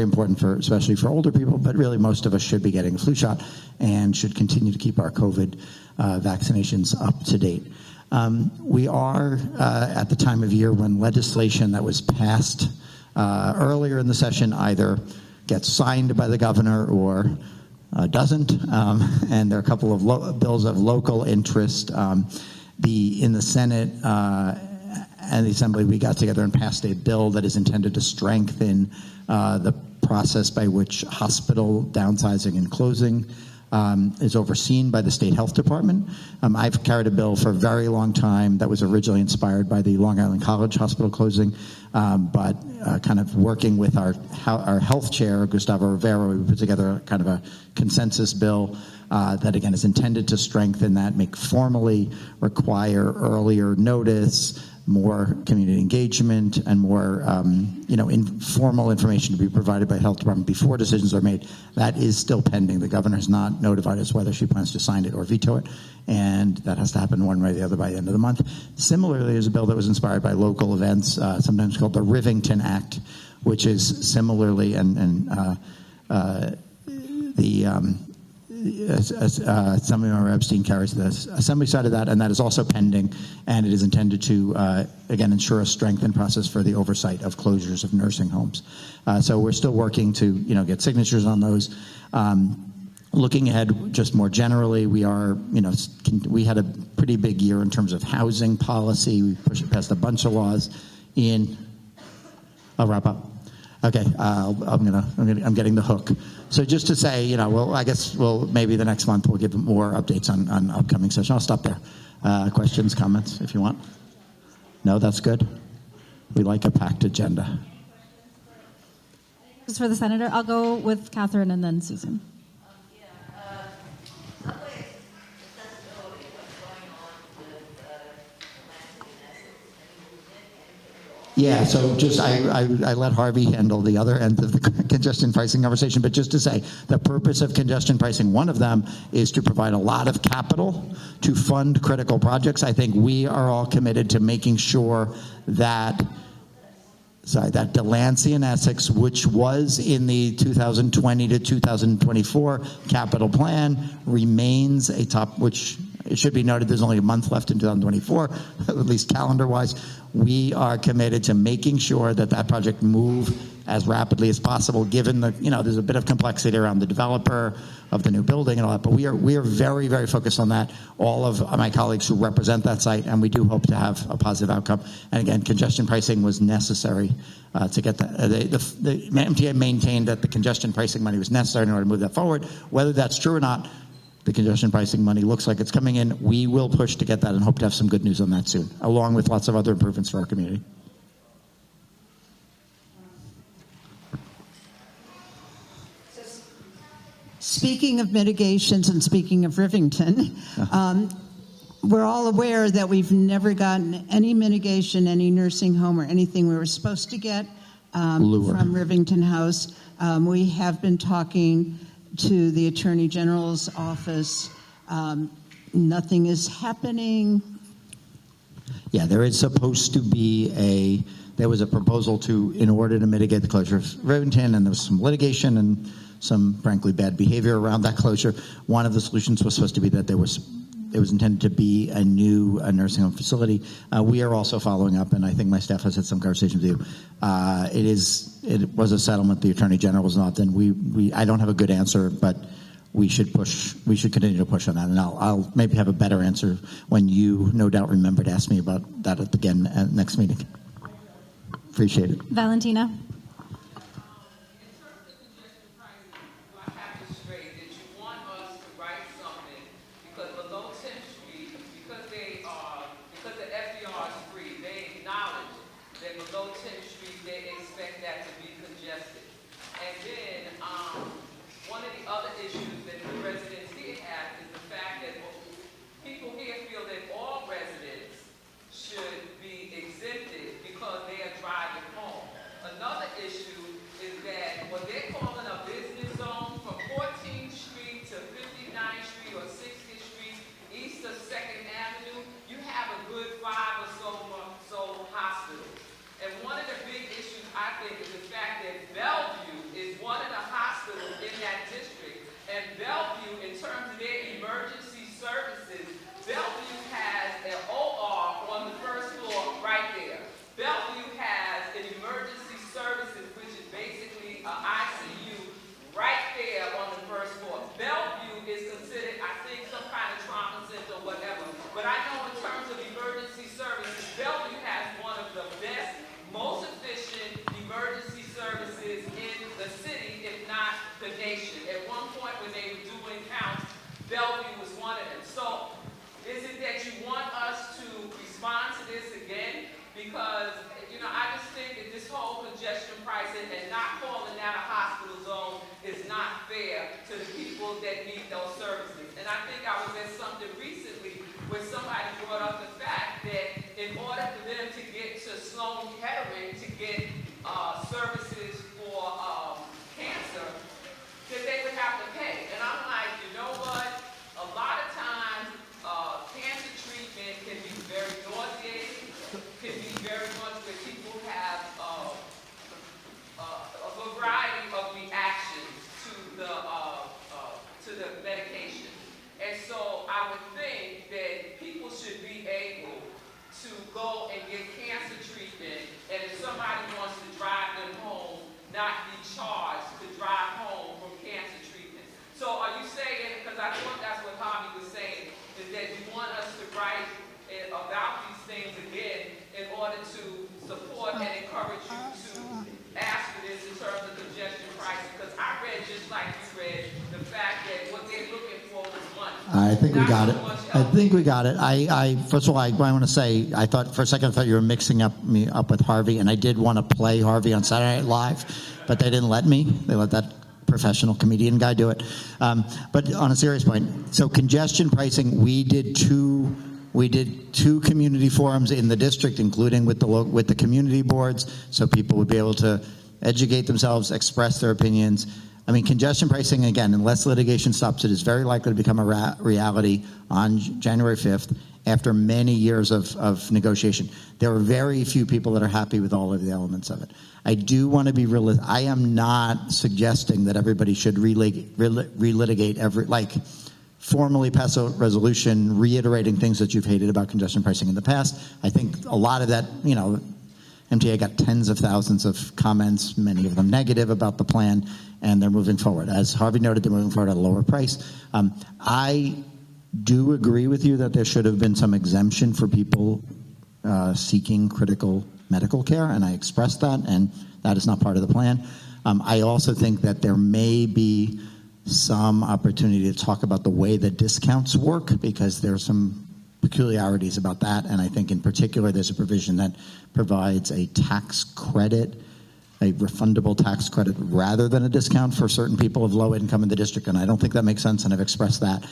important especially for older people, but really most of us should be getting a flu shot and should continue to keep our COVID vaccinations up to date. We are at the time of year when legislation that was passed earlier in the session either gets signed by the governor or doesn't, and there are a couple of bills of local interest. In the Senate and the Assembly, we got together and passed a bill that is intended to strengthen the process by which hospital downsizing and closing is overseen by the state health department. I've carried a bill for a very long time that was originally inspired by the Long Island College hospital closing, but kind of working with our health chair, Gustavo Rivera, we put together kind of a consensus bill that again is intended to strengthen that, formally require earlier notice, more community engagement, and more informal information to be provided by the health department before decisions are made. That is still pending. The governor has not notified us whether she plans to sign it or veto it, and that has to happen one way or the other by the end of the month. Similarly, there's a bill that was inspired by local events, sometimes called the Rivington Act, which is similarly Assemblymember Epstein carries the Assembly side of that, and that is also pending, and it is intended to, again, ensure a strengthened process for the oversight of closures of nursing homes. So we're still working to, get signatures on those. Looking ahead, just more generally, we had a pretty big year in terms of housing policy. We passed a bunch of laws I'll wrap up. Okay, I'm getting the hook. So just to say, I guess maybe the next month we'll give more updates on upcoming session. I'll stop there. Questions, comments, if you want. No, that's good. We like a packed agenda. Just for the senator, I'll go with Catherine and then Susan. Yeah, so just I let Harvey handle the other end of the congestion pricing conversation, but just to say the purpose of congestion pricing, one of them is to provide a lot of capital to fund critical projects. I think we are all committed to making sure that Delancey and Essex, which was in the 2020 to 2024 capital plan, remains a top, which it should be noted there's only a month left in 2024, at least calendar-wise. We are committed to making sure that project move as rapidly as possible, given there's a bit of complexity around the developer of the new building and all that, but we are very, very focused on that. All of my colleagues who represent that site, and we do hope to have a positive outcome. And again, congestion pricing was necessary to get that. The MTA maintained that the congestion pricing money was necessary in order to move that forward. Whether that's true or not, the congestion pricing money looks like it's coming in. We will push to get that and hope to have some good news on that soon, along with lots of other improvements for our community. Speaking of mitigations and speaking of Rivington, we're all aware that we've never gotten any mitigation, any nursing home or anything we were supposed to get from Rivington House. We have been talking to the Attorney General's office. Nothing is happening. Yeah, there is supposed to be there was a proposal in order to mitigate the closure of Rivington, and there was some litigation and some, frankly, bad behavior around that closure. One of the solutions was supposed to be that it was intended to be a new nursing home facility. We are also following up, and I think my staff has had some conversations with you. It was a settlement. The Attorney General was not. Then I don't have a good answer, but we should continue to push on that, and I'll maybe have a better answer when you, no doubt, remember to ask me about that again at next meeting. Appreciate it. Valentina. I think we got it. I think we got it. First of all, I want to say, I thought for a second you were mixing me up with Harvey, and I did want to play Harvey on Saturday Night Live, but they didn't let me. They let that professional comedian guy do it. But on a serious point, so congestion pricing, we did two community forums in the district, including with the community boards, so people would be able to educate themselves, express their opinions. I mean, congestion pricing, again, unless litigation stops it, is very likely to become a reality on January 5th after many years of negotiation. There are very few people that are happy with all of the elements of it. I do want to be realistic. I am not suggesting that everybody should relitigate formally pass a resolution reiterating things that you've hated about congestion pricing in the past. I think a lot of that, MTA got tens of thousands of comments, many of them negative about the plan, and they're moving forward. As Harvey noted, they're moving forward at a lower price. I do agree with you that there should have been some exemption for people seeking critical medical care, and I expressed that, and that is not part of the plan. I also think that there may be some opportunity to talk about the way the discounts work, because there are some peculiarities about that, and I think in particular there's a provision that provides a tax credit, a refundable tax credit rather than a discount for certain people of low income in the district, and I don't think that makes sense, and I've expressed that.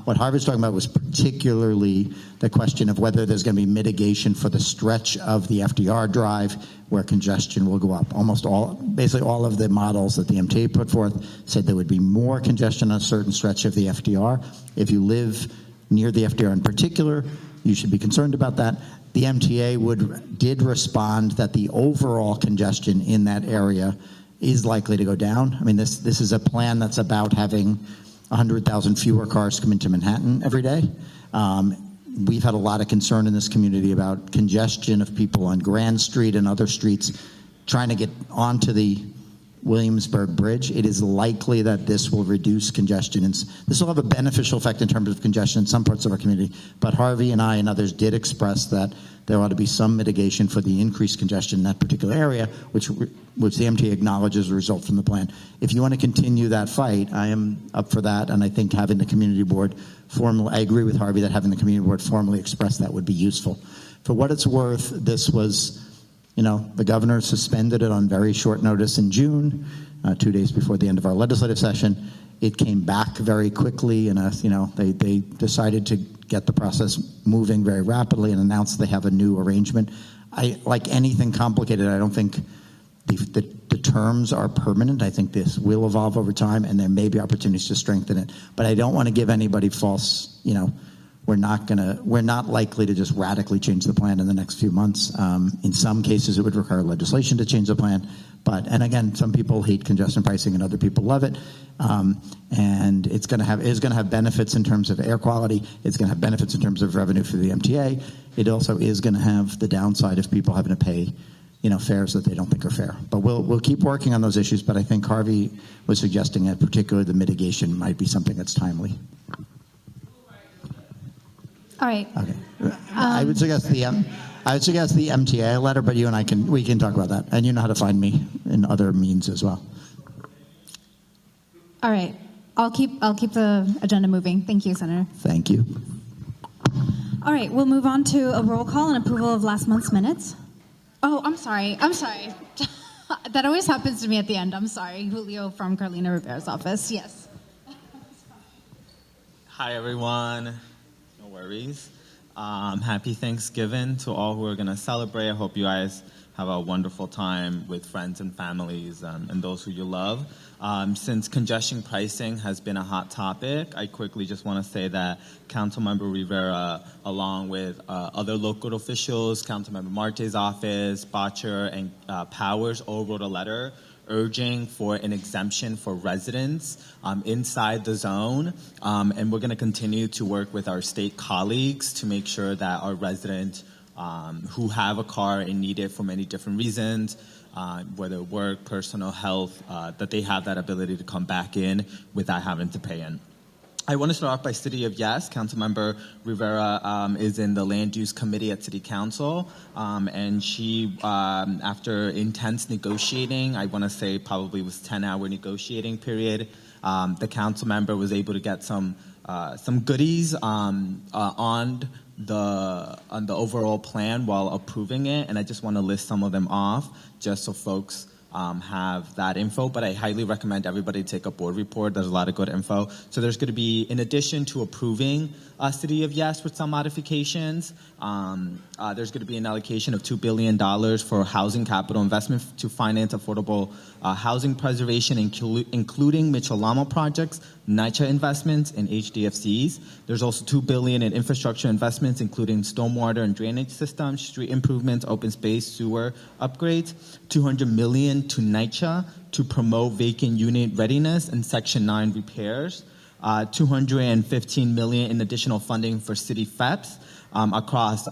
What Harvey's talking about was particularly the question of whether there's going to be mitigation for the stretch of the FDR drive where congestion will go up. Basically all of the models that the MTA put forth said there would be more congestion on a certain stretch of the FDR. If you live near the FDR in particular, you should be concerned about that. The MTA did respond that the overall congestion in that area is likely to go down. I mean, this is a plan that's about having 100,000 fewer cars come into Manhattan every day. We've had a lot of concern in this community about congestion of people on Grand Street and other streets trying to get onto the Williamsburg Bridge. It is likely that this will reduce congestion, and this will have a beneficial effect in terms of congestion in some parts of our community. But Harvey and I and others did express that there ought to be some mitigation for the increased congestion in that particular area, which the MTA acknowledges a result from the plan. If you want to continue that fight, I am up for that, and I think having the community board formally, I agree with Harvey that having the community board formally express that would be useful. For what it's worth, this was, the governor suspended it on very short notice in June, 2 days before the end of our legislative session. It came back very quickly, and they decided to get the process moving very rapidly and announced they have a new arrangement. Like anything complicated, I don't think the terms are permanent. I think this will evolve over time, and there may be opportunities to strengthen it. But I don't want to give anybody false, we're not likely to just radically change the plan in the next few months. In some cases, it would require legislation to change the plan. And again, some people hate congestion pricing and other people love it. And it's going to have benefits in terms of air quality. It's going to have benefits in terms of revenue for the MTA. It also is going to have the downside of people having to pay, fares that they don't think are fair. But we'll keep working on those issues. But I think Harvey was suggesting that particularly the mitigation might be something that's timely. All right. Okay. I would suggest the MTA letter, but you and we can talk about that, and you know how to find me in other means as well. All right. I'll keep the agenda moving. Thank you, Senator. Thank you. All right. We'll move on to a roll call and approval of last month's minutes. Oh, I'm sorry. That always happens to me at the end. I'm sorry. Julio from Carlina Rivera's office. Yes. Hi, everyone. No worries. Happy Thanksgiving to all who are going to celebrate. I hope you guys have a wonderful time with friends and families and those who you love. Since congestion pricing has been a hot topic, I quickly just want to say that Councilmember Rivera, along with other local officials, Councilmember Marte's office, Botcher, and Powers, all wrote a letter urging for an exemption for residents inside the zone. And we're going to continue to work with our state colleagues to make sure that our residents who have a car and need it for many different reasons, whether work, personal health, that they have that ability to come back in without having to pay in. I want to start off by City of Yes. Councilmember Rivera is in the Land Use Committee at City Council, and she, after intense negotiating, I want to say probably was 10-hour negotiating period, the council member was able to get some goodies on the overall plan while approving it, and I just want to list some of them off just so folks have that info, but I highly recommend everybody take a board report. There's a lot of good info. So there's going to be, in addition to approving City of Yes with some modifications, there's going to be an allocation of $2 billion for housing capital investment to finance affordable housing preservation, including Mitchell-Lama projects, NYCHA investments, and HDFCs. There's also $2 billion in infrastructure investments, including stormwater and drainage systems, street improvements, open space, sewer upgrades, $200 million to NYCHA to promote vacant unit readiness and Section 9 repairs, $215 million in additional funding for city FEPs across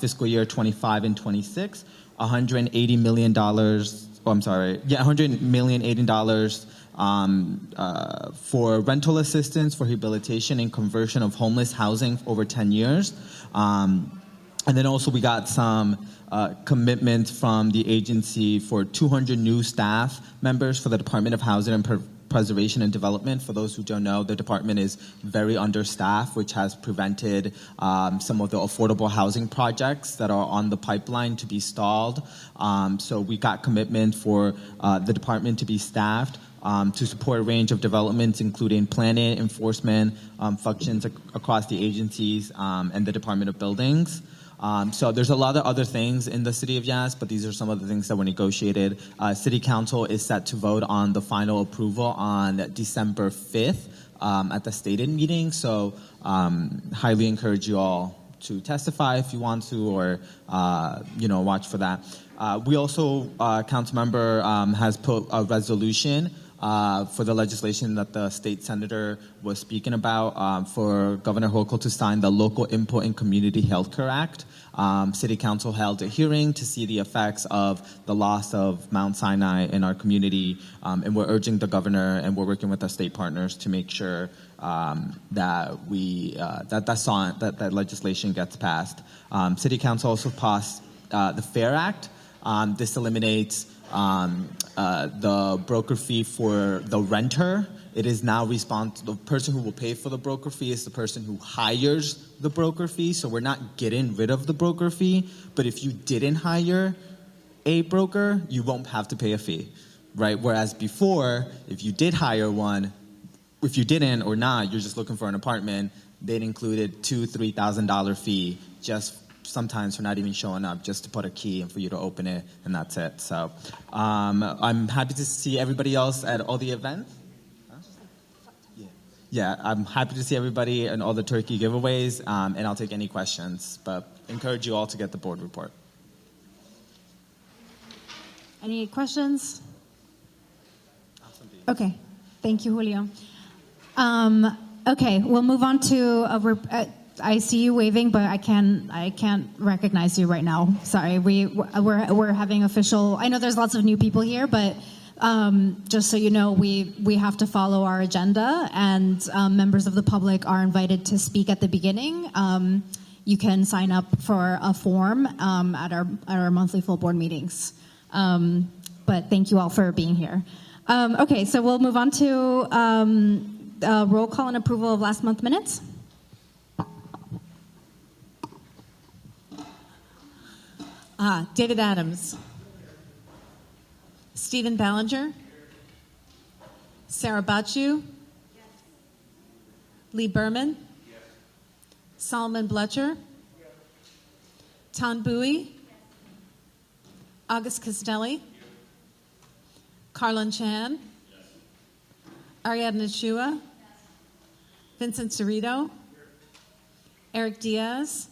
fiscal year 25 and 26, $180 million. $100 million for rental assistance for rehabilitation and conversion of homeless housing over 10 years. And then also we got some commitment from the agency for 200 new staff members for the Department of Housing and Preservation and Development. For those who don't know, the department is very understaffed, which has prevented some of the affordable housing projects that are on the pipeline to be stalled. So we got commitment for the department to be staffed to support a range of developments, including planning, enforcement functions across the agencies and the Department of Buildings. So there's a lot of other things in the City of Yes, but these are some of the things that were negotiated. City Council is set to vote on the final approval on December 5th at the stated meeting. So highly encourage you all to testify if you want to, or watch for that. We also, council member has put a resolution for the legislation that the state senator was speaking about for Governor Hochul to sign the Local Input in Community Healthcare Act. City Council held a hearing to see the effects of the loss of Mount Sinai in our community, and we're urging the governor, and we're working with our state partners to make sure that that legislation gets passed. City Council also passed the FAIR Act. This eliminates the broker fee for the renter. It is now the person who will pay for the broker fee is the person who hires the broker fee. So we're not getting rid of the broker fee. But if you didn't hire a broker, you won't have to pay a fee, right? Whereas before, if you did hire one, if you didn't or not, you're just looking for an apartment, they'd included $2,000-$3,000 fee just sometimes for not even showing up, just to put a key and for you to open it, and that's it. So I'm happy to see everybody else at all the events. Yeah, I'm happy to see everybody and all the turkey giveaways, and I'll take any questions, but encourage you all to get the board report. Any questions? Okay, thank you, Julio. Okay, we'll move on to I see you waving, but I can't recognize you right now. Sorry, we're having official. I know there's lots of new people here, but just so you know, we have to follow our agenda, and members of the public are invited to speak at the beginning. You can sign up for a form at our monthly full board meetings. But thank you all for being here. Okay, so we'll move on to roll call and approval of last month minutes. David Adams. Stephen Ballinger. Sarah Bachu. Lee Berman. Solomon Bletcher. Ton Bowie. August Castelli. Carlin Chan. Ariadne Chua. Vincent Cerrito. Eric Diaz.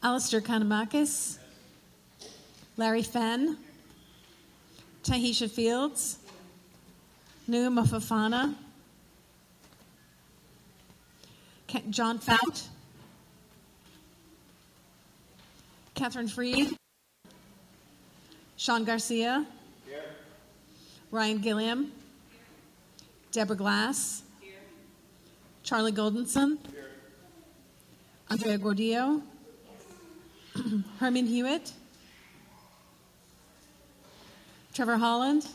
Alistair Kanamakis. Larry Fenn. Tahisha Fields. Numa Fafana. John Fout. Catherine Freed. Sean Garcia. Here. Ryan Gilliam. Here. Deborah Glass. Here. Charlie Goldenson. Here. Andrea Gordillo. Herman Hewitt. Trevor Holland. Here.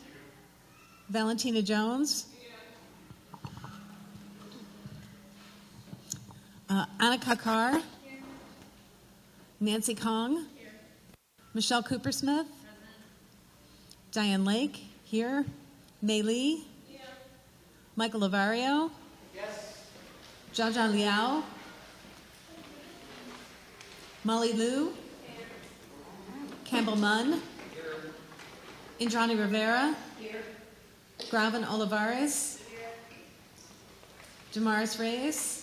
Valentina Jones. Anna Kakar. Here. Nancy Kong. Here. Michelle Coopersmith. Present. Diane Lake. Here. Mei Lee. Here. Michael Lavario. Yes. Jaja Liao. Molly Liu. Here. Campbell Munn. Here. Indrani Rivera. Here. Gravin Olivares. Here. Damaris Reyes.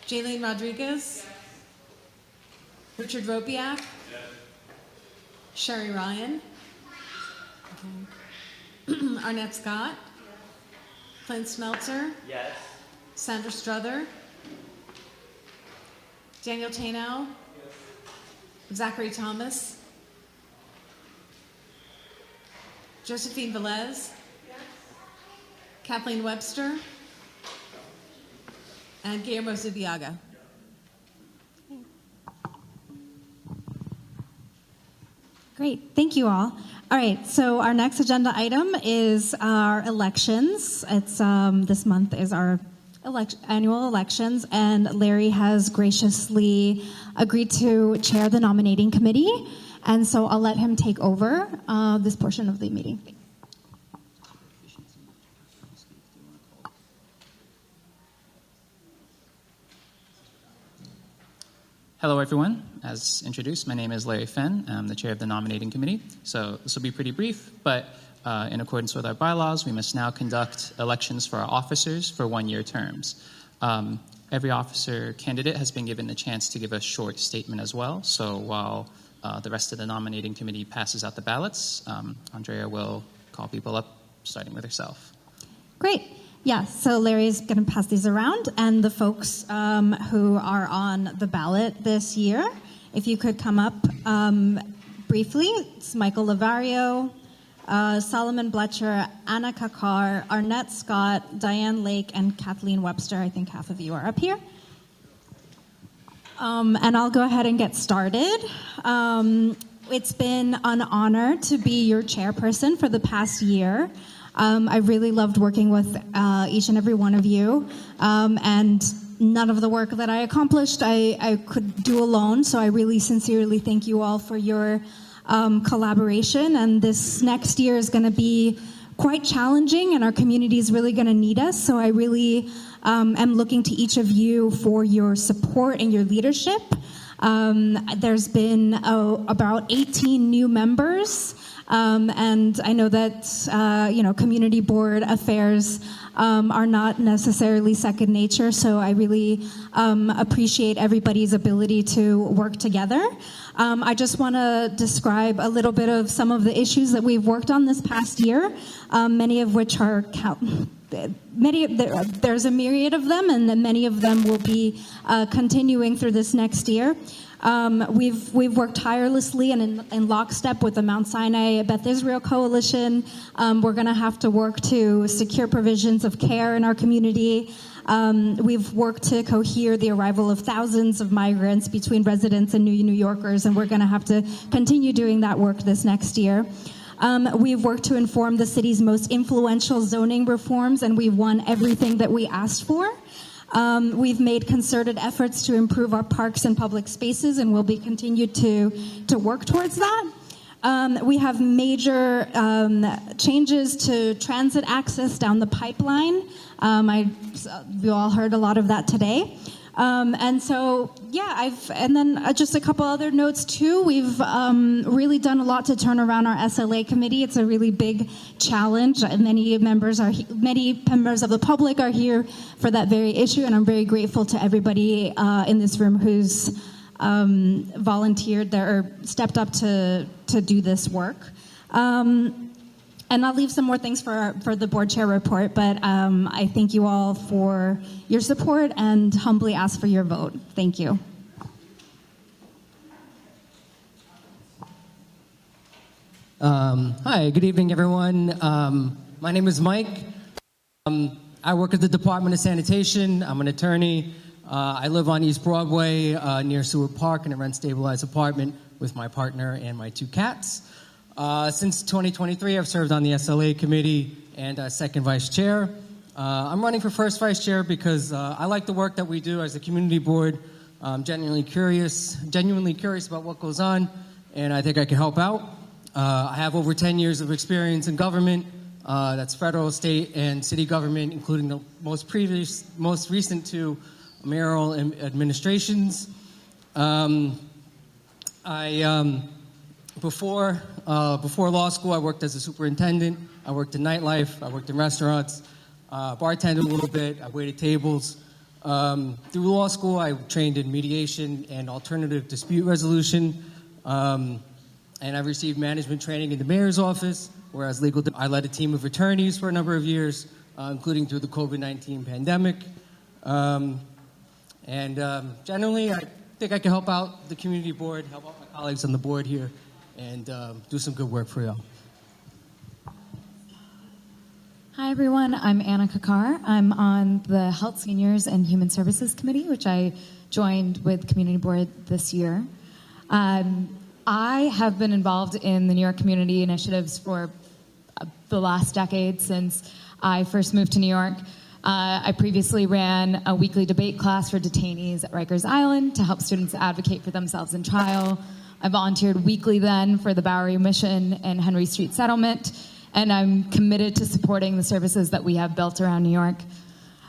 Jaylene Rodriguez. Yes. Richard Ropiak. Yes. Sherry Ryan. Okay. Arnett Scott. Yes. Clint Smeltzer. Yes. Sandra Struther. Daniel Tanow. Yes. Zachary Thomas. Josephine Velez. Yes. Kathleen Webster. And Guillermo Zubiaga. Great, thank you all. All right, so our next agenda item is our elections. It's this month is our annual elections, and Larry has graciously agreed to chair the nominating committee, and so I'll let him take over this portion of the meeting. Hello, everyone. As introduced, my name is Larry Fenn. I'm the chair of the nominating committee. So this will be pretty brief, but in accordance with our bylaws, we must now conduct elections for our officers for one-year terms. every officer candidate has been given the chance to give a short statement as well. So while the rest of the nominating committee passes out the ballots, Andrea will call people up, starting with herself. Great. Yeah, so Larry's going to pass these around, and the folks who are on the ballot this year, if you could come up briefly. It's Michael Lavario, Solomon Bletcher, Anna Kakar, Arnett Scott, Diane Lake, and Kathleen Webster. I think half of you are up here. And I'll go ahead and get started. It's been an honor to be your chairperson for the past year. I really loved working with each and every one of you, and none of the work that I accomplished I could do alone, so I really sincerely thank you all for your collaboration, and this next year is going to be quite challenging, and our community is really going to need us, so I really am looking to each of you for your support and your leadership. There's been about 18 new members, and I know that community board affairs are not necessarily second nature, so I really appreciate everybody's ability to work together. I just want to describe a little bit of some of the issues that we've worked on this past year, many of which are there's a myriad of them, and then many of them will be continuing through this next year. We've worked tirelessly and in lockstep with the Mount Sinai Beth Israel Coalition. We're going to have to work to secure provisions of care in our community. We've worked to cohere the arrival of thousands of migrants between residents and New Yorkers, and we're going to have to continue doing that work this next year. We've worked to inform the city's most influential zoning reforms, and we've won everything that we asked for. We've made concerted efforts to improve our parks and public spaces, and we'll be continued to work towards that. We have major changes to transit access down the pipeline. You all heard a lot of that today. And so, yeah, and then just a couple other notes too. We've really done a lot to turn around our SLA committee. It's a really big challenge. Many members of the public are here for that very issue, and I'm very grateful to everybody in this room who's volunteered there or stepped up to do this work. And I'll leave some more things for the board chair report, but I thank you all for your support and humbly ask for your vote. Thank you. Hi, good evening, everyone. My name is Mike. I work at the Department of Sanitation. I'm an attorney. I live on East Broadway near Seward Park in a rent-stabilized apartment with my partner and my 2 cats. Since 2023, I've served on the SLA committee and second vice chair. I'm running for first vice chair because I like the work that we do as a community board. I'm genuinely curious about what goes on, and I think I can help out. I have over 10 years of experience in government. That's federal, state, and city government, including the most recent 2 mayoral administrations. Before law school, I worked as a superintendent. I worked in nightlife. I worked in restaurants, bartended a little bit. I waited tables. Through law school, I trained in mediation and alternative dispute resolution. And I received management training in the mayor's office, where I led a team of attorneys for a number of years, including through the COVID-19 pandemic. Generally, I think I can help out the community board, help out my colleagues on the board here, and do some good work for y'all. Hi, everyone. I'm Anna Kakar. I'm on the Health, Seniors, and Human Services Committee, which I joined with Community Board this year. I have been involved in the New York community initiatives for the last decade since I first moved to New York. I previously ran a weekly debate class for detainees at Rikers Island to help students advocate for themselves in trial. I volunteered weekly then for the Bowery Mission and Henry Street Settlement, and I'm committed to supporting the services that we have built around New York.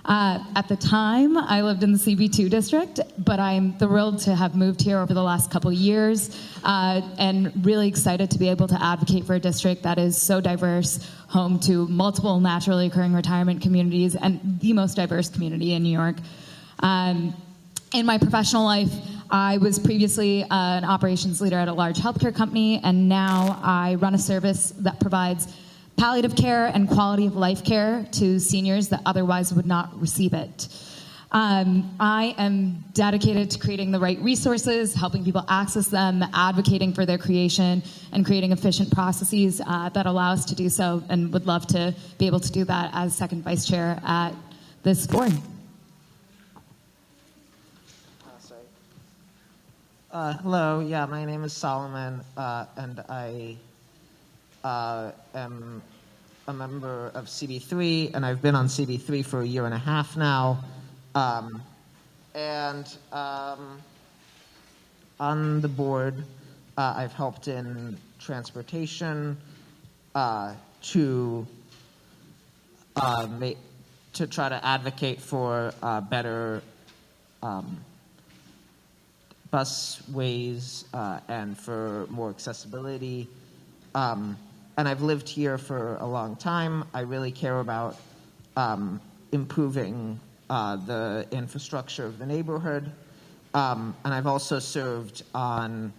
At the time, I lived in the CB2 district, but I'm thrilled to have moved here over the last couple years and really excited to be able to advocate for a district that is so diverse, home to multiple naturally occurring retirement communities and the most diverse community in New York. In my professional life, I was previously an operations leader at a large healthcare company, and now I run a service that provides palliative care and quality of life care to seniors that otherwise would not receive it. I am dedicated to creating the right resources, helping people access them, advocating for their creation, and creating efficient processes that allow us to do so, and would love to be able to do that as second vice chair at this board. Hello, yeah, my name is Solomon, and I am a member of CB3, and I've been on CB3 for 1.5 years now. On the board, I've helped in transportation to try to advocate for better busways and for more accessibility. And I've lived here for a long time. I really care about improving the infrastructure of the neighborhood. And I've also served on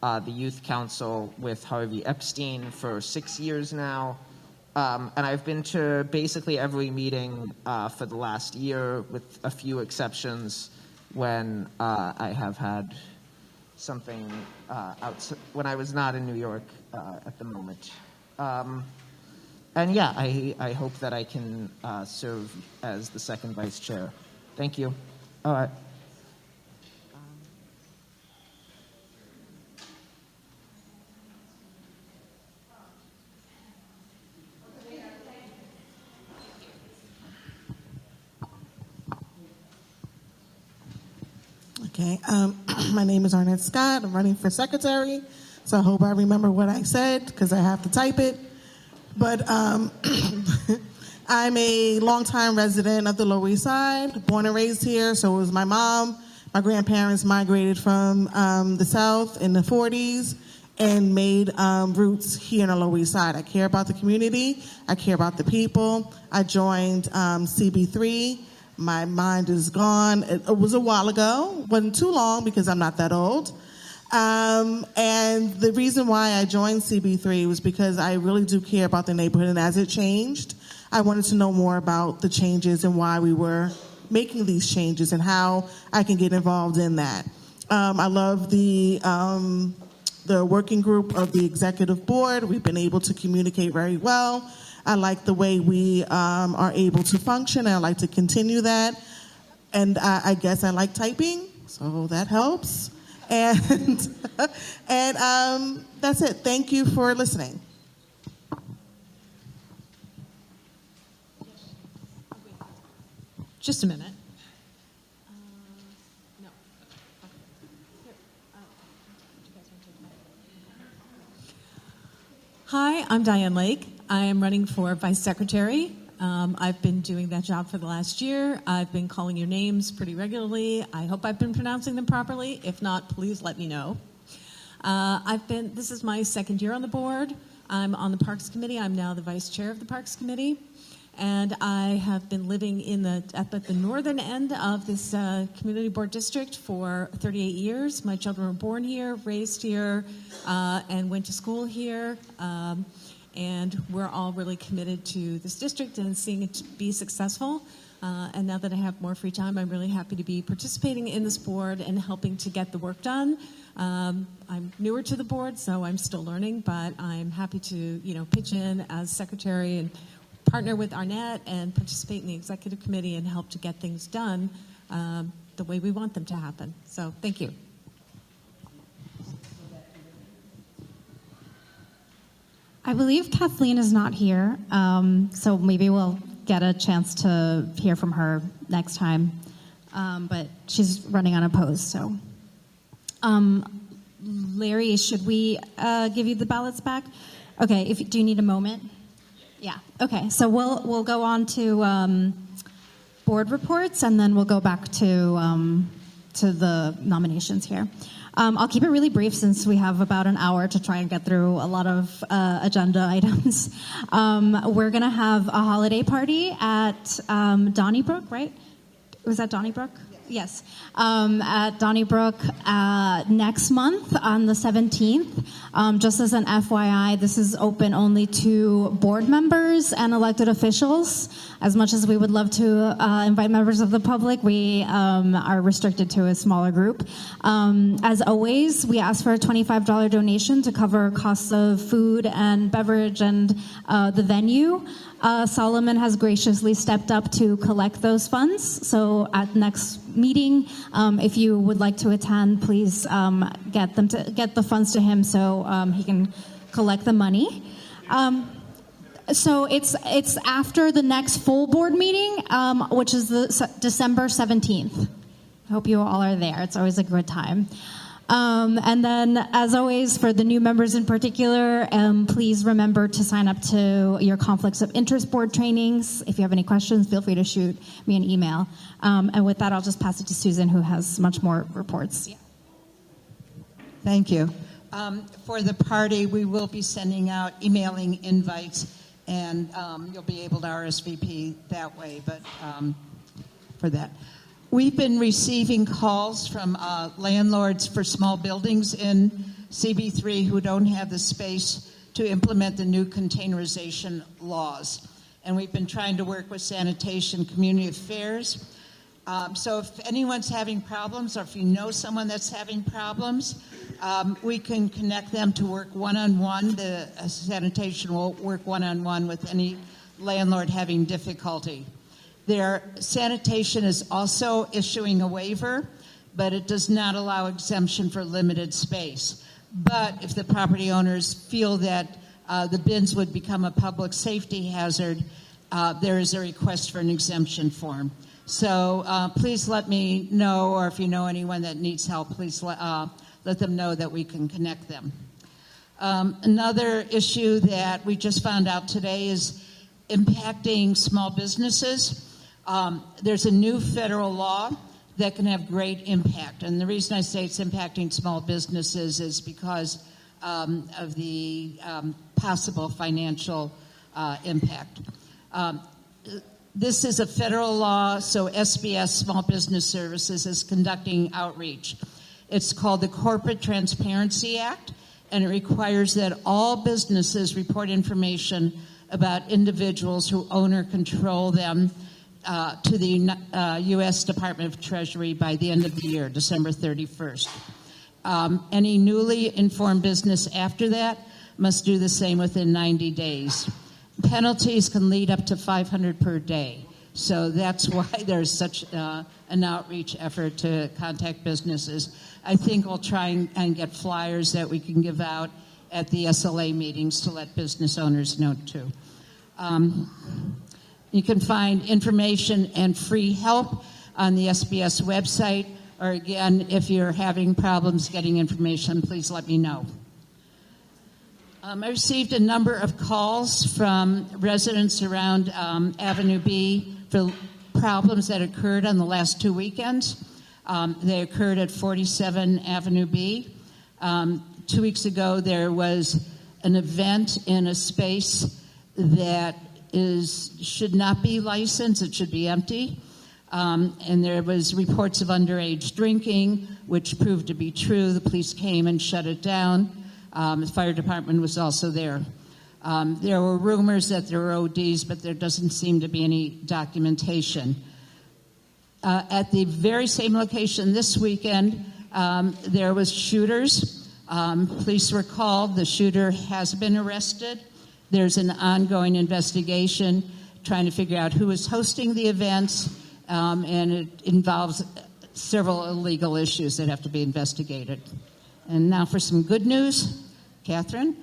the youth council with Harvey Epstein for 6 years now. And I've been to basically every meeting for the last year, with a few exceptions when I have had something when I was not in New York at the moment. And yeah, I hope that I can serve as the second vice chair. Thank you. All right. Okay, my name is Arnett Scott. I'm running for secretary, so I hope I remember what I said because I have to type it. But I'm a longtime resident of the Lower East Side, born and raised here. So it was my mom. My grandparents migrated from the South in the 40s and made roots here in the Lower East Side. I care about the community. I care about the people. I joined CB3. My mind is gone. It was a while ago. Wasn't too long because I'm not that old. And the reason why I joined CB3 was because I really do care about the neighborhood. And as it changed, I wanted to know more about the changes and why we were making these changes and how I can get involved in that. I love the working group of the executive board. We've been able to communicate very well. I like the way we are able to function, and I like to continue that. And I guess I like typing, so that helps. And that's it. Thank you for listening. Just a minute. No. Hi, I'm Diane Lake. I am running for Vice Secretary. I've been doing that job for the last year. I've been calling your names pretty regularly. I hope I've been pronouncing them properly. If not, please let me know. This is my second year on the board. I'm on the Parks Committee. I'm now the Vice Chair of the Parks Committee. And I have been living at the northern end of this community board district for 38 years. My children were born here, raised here, and went to school here. And we're all really committed to this district and seeing it be successful. And now that I have more free time, I'm really happy to be participating in this board and helping to get the work done. I'm newer to the board, so I'm still learning, but I'm happy to, pitch in as secretary and partner with Arnett and participate in the executive committee and help to get things done the way we want them to happen. So thank you. I believe Kathleen is not here, so maybe we'll get a chance to hear from her next time. But she's running unopposed, so. Larry, should we give you the ballots back? Okay, do you need a moment? Yeah, okay, so we'll go on to board reports, and then we'll go back to the nominations here. I'll keep it really brief since we have about an hour to try and get through a lot of agenda items. We're going to have a holiday party at Donnybrook, right? Was that Donnybrook? Yes. Yes, at Donnybrook next month on the 17th. Just as an FYI, this is open only to board members and elected officials. As much as we would love to invite members of the public, we are restricted to a smaller group. As always, we ask for a $25 donation to cover costs of food and beverage and the venue. Solomon has graciously stepped up to collect those funds. So at next meeting, if you would like to attend, please get the funds to him so he can collect the money. So it's after the next full board meeting, which is the December 17th. I hope you all are there. It's always a good time. And then, as always, for the new members in particular, please remember to sign up to your Conflicts of Interest Board trainings. If you have any questions, feel free to shoot me an email. And with that, I'll just pass it to Susan, who has much more reports. Thank you. For the party, we will be sending out emailing invites, and you'll be able to RSVP that way, but for that. We've been receiving calls from landlords for small buildings in CB3 who don't have the space to implement the new containerization laws. And we've been trying to work with sanitation, community affairs. So if anyone's having problems, or if you know someone that's having problems, we can connect them to work one-on-one. The sanitation will work one-on-one with any landlord having difficulty. Their sanitation is also issuing a waiver, but it does not allow exemption for limited space. But if the property owners feel that the bins would become a public safety hazard, there is a request for an exemption form. So please let me know, or if you know anyone that needs help, please let them know that we can connect them. Another issue that we just found out today is impacting small businesses. There's a new federal law that can have great impact. And the reason I say it's impacting small businesses is because of the possible financial impact. This is a federal law, so SBS, Small Business Services, is conducting outreach. It's called the Corporate Transparency Act, and it requires that all businesses report information about individuals who own or control them to the U.S. Department of Treasury by the end of the year, December 31st. Any newly informed business after that must do the same within 90 days. Penalties can lead up to $500 per day. So that's why there's such an outreach effort to contact businesses. I think we'll try and get flyers that we can give out at the SLA meetings to let business owners know too. You can find information and free help on the SBS website, or again, if you're having problems getting information, please let me know. I received a number of calls from residents around Avenue B for problems that occurred on the last 2 weekends. They occurred at 47 Avenue B. 2 weeks ago, there was an event in a space that should not be licensed. It should be empty. And there was reports of underage drinking, which proved to be true. The police came and shut it down. The fire department was also there. There were rumors that there were ODs, but there doesn't seem to be any documentation. At the very same location this weekend, there was shooters. Police were called. The shooter has been arrested. There's an ongoing investigation trying to figure out who is hosting the events, and it involves several illegal issues that have to be investigated. And now for some good news. Catherine?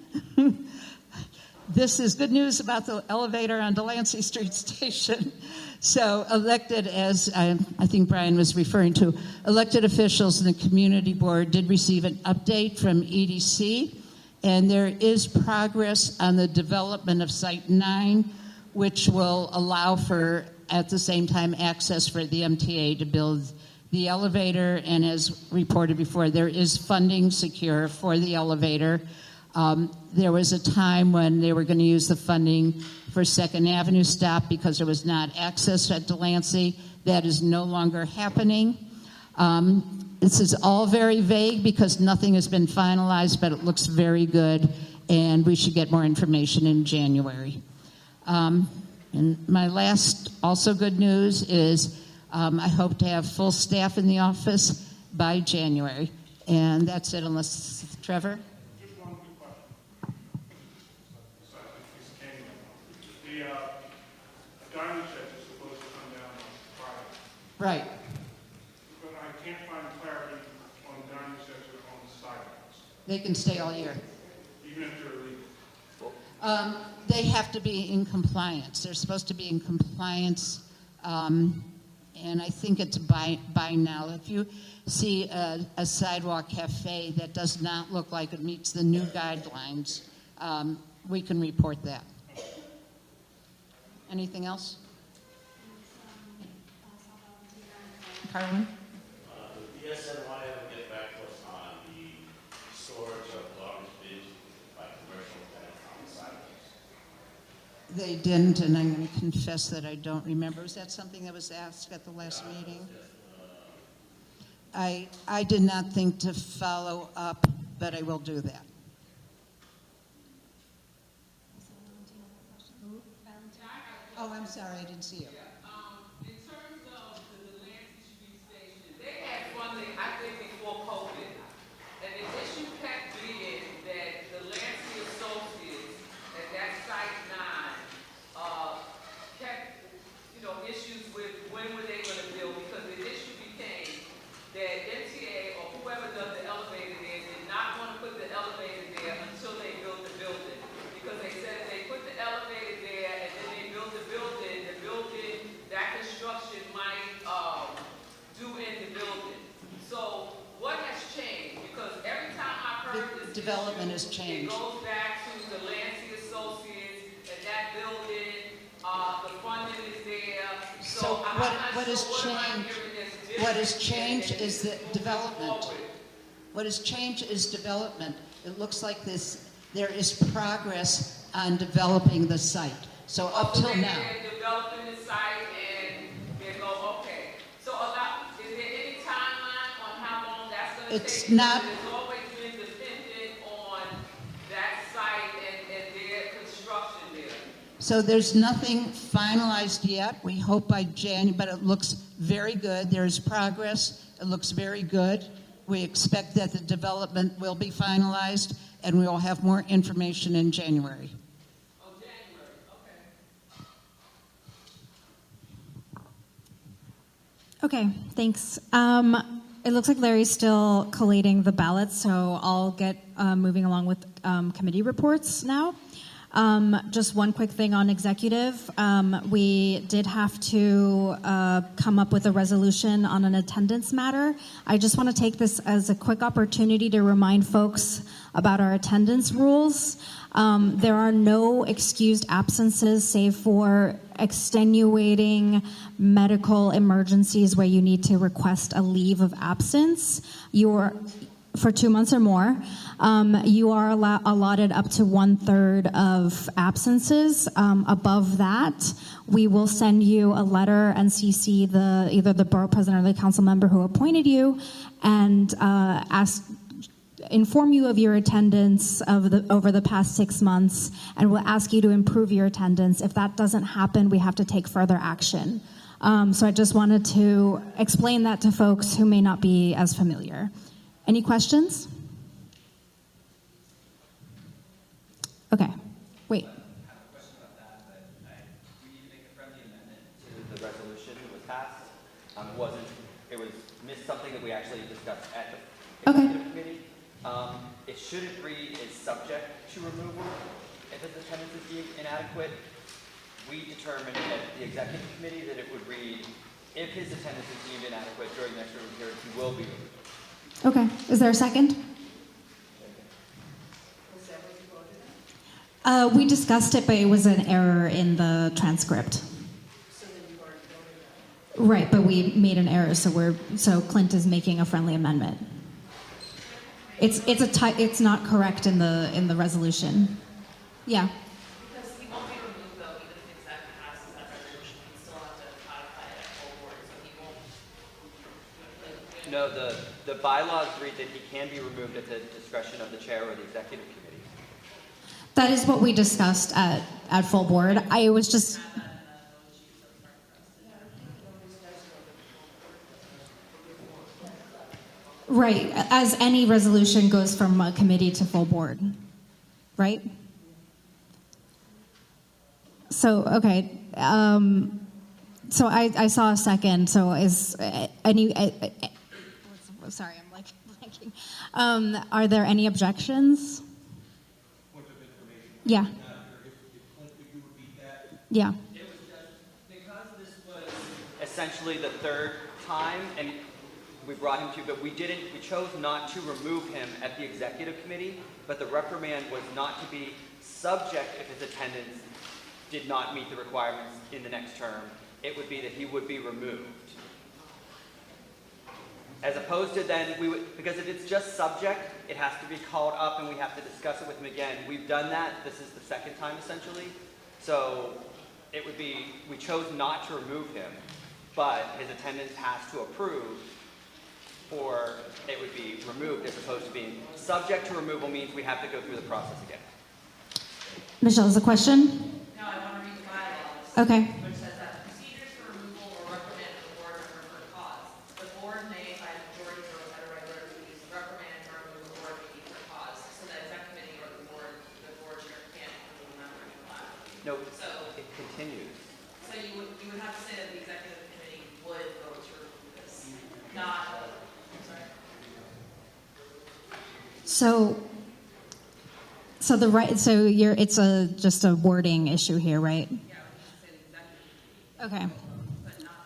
This is good news about the elevator on Delancey Street Station. So elected, as I think Brian was referring to, elected officials in the community board did receive an update from EDC, and there is progress on the development of Site 9, which will allow for, at the same time, access for the MTA to build the elevator. And as reported before, there is funding secure for the elevator. There was a time when they were going to use the funding for 2nd Avenue stop because there was not access at Delancey. That is no longer happening. This is all very vague because nothing has been finalized, but it looks very good, and we should get more information in January. And my last also good news is I hope to have full staff in the office by January. And that's it, unless, Trevor? Just one quick question. The diamond check is supposed to come down on Friday. Right. But I can't find clarity on diamond checks on the sidewalks, They can stay all year. even if they're illegal. They have to be in compliance. They're supposed to be in compliance, and I think it's by now. If you see a sidewalk cafe that does not look like it meets the new guidelines, we can report that. Anything else? Carlin? The DSNY will get back to us on the storage of garbage bins by commercial tenants on the sidewalks. They didn't, and I'm going to confess that I don't remember. Was that something that was asked at the last meeting? I did not think to follow up, but I will do that. Oh, I'm sorry, I didn't see you. In terms of the Delancey Street Station, they had funding, I think, before COVID. And the issue kept being that the Delancey Associates at that site 9 kept, issues with when were they going to build, because the issue became that MTA or whoever does the elevator there did not want to put the elevator there until they built the building. Because they said if they put the elevator there and then they built the building, that construction might do in the building. So what has changed? Because every time I've heard this Development has issue, changed. it goes back to the Delancey Associates and that building, the funding is there. So what has changed? What has changed is the development. What has changed is development. It looks like there is progress on developing the site. So up till now. They're developing the site and they go, okay. So is there any timeline on how long that's going to take? It's not. It's always been dependent on that site and their construction there. So there's nothing finalized yet. We hope by January, but it looks very good. There is progress. It looks very good. We expect that the development will be finalized, and we will have more information in January. Oh, January, okay. Okay, thanks. It looks like Larry's still collating the ballots, so I'll get moving along with committee reports now. Just one quick thing on executive. We did have to come up with a resolution on an attendance matter. I just want to take this as a quick opportunity to remind folks about our attendance rules. There are no excused absences save for extenuating medical emergencies where you need to request a leave of absence. For 2 months or more, you are allotted up to 1/3 of absences. Above that, we will send you a letter and CC either the borough president or the council member who appointed you, and inform you of your attendance over the past 6 months, and we'll ask you to improve your attendance. If that doesn't happen, we have to take further action. So I just wanted to explain that to folks who may not be as familiar. Any questions? Okay, wait. The resolution was passed. It was missed something that we actually discussed at the executive committee. It shouldn't read is subject to removal if his attendance is deemed inadequate. We determined at the executive committee that it would read if his attendance is deemed inadequate during the next review period, he will be removed. Okay, is there a second? We discussed it, but it was an error in the transcript. Right, but we made an error, so Clint is making a friendly amendment. It's not correct in the resolution. Yeah. Because he won't be removed though, even if it's that passes that resolution, we still have to codify it at full board, so he won't. No, the bylaws read that he can be removed at the discretion of the chair or the executive committee. That is what we discussed at full board. I was just. Right, as any resolution goes from a committee to full board, right? So, okay, so I saw a second, so is sorry, I'm like blanking. Are there any objections? Yeah. Yeah. It was just because this was essentially the third time, and we brought him to, but we chose not to remove him at the executive committee, but the reprimand was not to be subject if his attendance did not meet the requirements in the next term. It would be that he would be removed. As opposed to then, because if it's just subject, it has to be called up and we have to discuss it with him again. We've done that. This is the second time essentially. So it would be, we chose not to remove him, but his attendance has to approve, or it would be removed as opposed to being subject to removal means we have to go through the process again. Michelle, is a question? No, I want to read the bylaws. Okay. Which says that procedures for removal or reprimand of the board member for cause. The board may, by majority vote at a regular meeting, reprimand or remove the board meeting for cause. So that exec committee or the board chair can't remove a member in class. No, so it continues. So you would have to say that the executive committee would vote to remove this, not. Sorry. So it's just a wording issue here, right? Okay.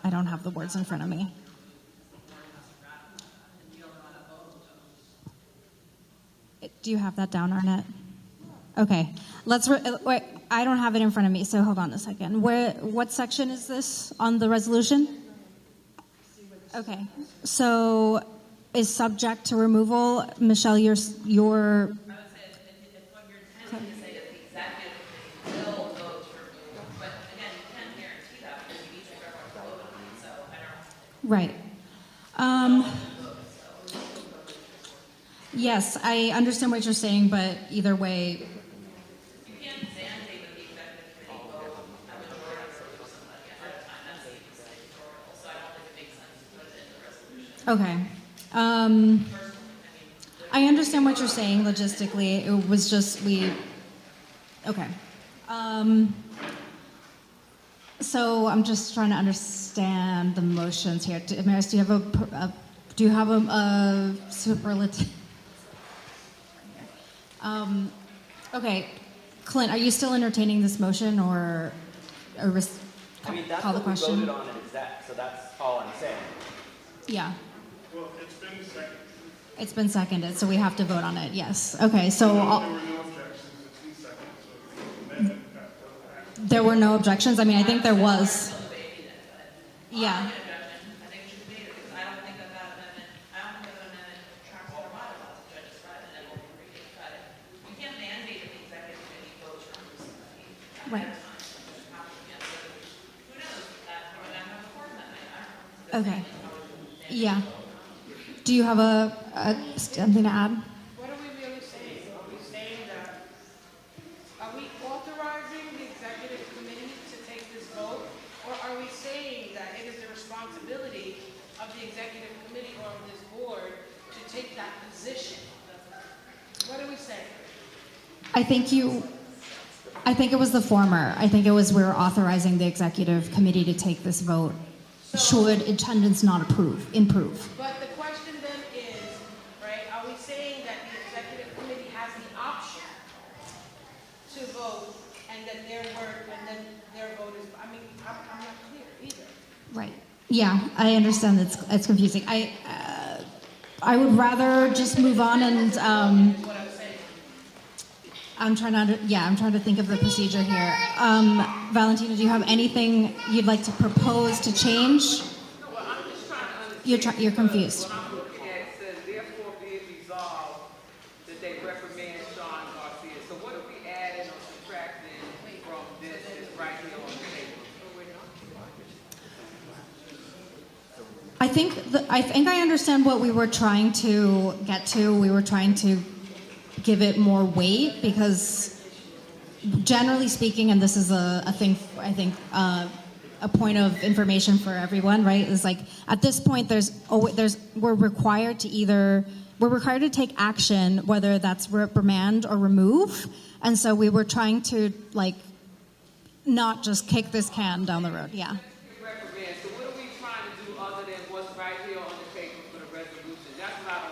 I don't have the words in front of me. Do you have that down, Arnett? Okay. Wait, I don't have it in front of me, so hold on a second. What section is this on the resolution? Okay. So is subject to removal, Michelle, your right. Yes, I understand what you're saying, but either way. You can't mandate that the executive committee vote at majority for somebody ahead of time. That's dictatorial, so I don't think it makes sense to put it in the resolution. Okay. I understand what you're saying logistically. It was just okay. So I'm just trying to understand the motions here. Maris, do you have a superlative? Okay, Clint, are you still entertaining this motion or I mean, that's call the what question? we voted on in exec, so that's all I'm saying. Yeah. Well, it's been seconded. It's been seconded, so we have to vote on it. Yes. Okay. So there were no objections. It's been seconded, so the amendment passed. there were no objections. I mean, I think there was. Yeah. Right. Okay. Yeah. Do you have something to add? What are we really saying? Are we saying that, are we authorizing the executive committee to take this vote? Or are we saying that it is the responsibility of the executive committee or of this board to take that position? What are we saying? I think it was the former. I think it was we're authorizing the executive committee to take this vote should attendance not improve. But the question then is, right, are we saying that the executive committee has the option to vote and then their vote is, I mean, I'm not clear either. Right. Yeah, I understand it's confusing. I would rather just move on and I'm trying to think of the procedure here. Valentina, do you have anything you'd like to propose to change? You're confused. What I'm looking at says, therefore be it resolved that they reprimand Sean Garcia. So what are we adding or subtracting from this right here on the table? I think I understand what we were trying to get to. We were trying to give it more weight because, generally speaking, and this is a thing I think a point of information for everyone, right? Is like at this point, we're required to take action, whether that's reprimand or remove, and so we were trying to like not just kick this can down the road. Yeah.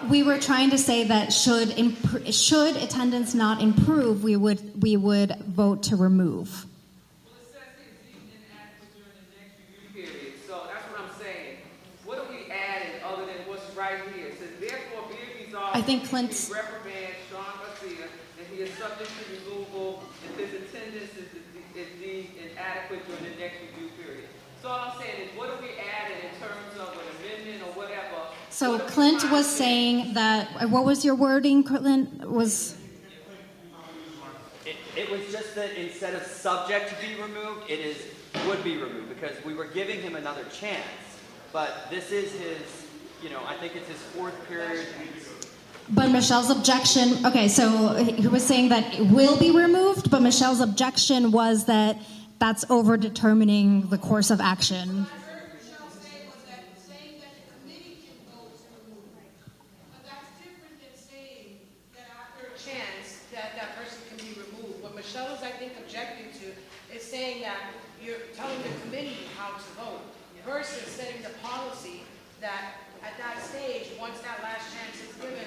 We were trying to say that should attendance not improve, we would vote to remove. Well, it says it's inadequate during the next review period. So that's what I'm saying. What are we adding other than what's right here? It says therefore be it resolved. I think Clint's. Reprimand Sean Garcia, and he is subject to removal if his attendance is deemed inadequate during the next review period. So all I'm saying is, what are we adding in terms of an amendment or whatever? So Clint was saying that, what was your wording, Clint? It was just that instead of subject to be removed, it is would be removed because we were giving him another chance. But this is his, I think it's his fourth period. But Michelle's objection, okay, so he was saying that it will be removed, but Michelle's objection was that that's over determining the course of action. Michelle is, I think, objecting to is saying that you're telling the committee how to vote versus setting the policy that at that stage, once that last chance is given,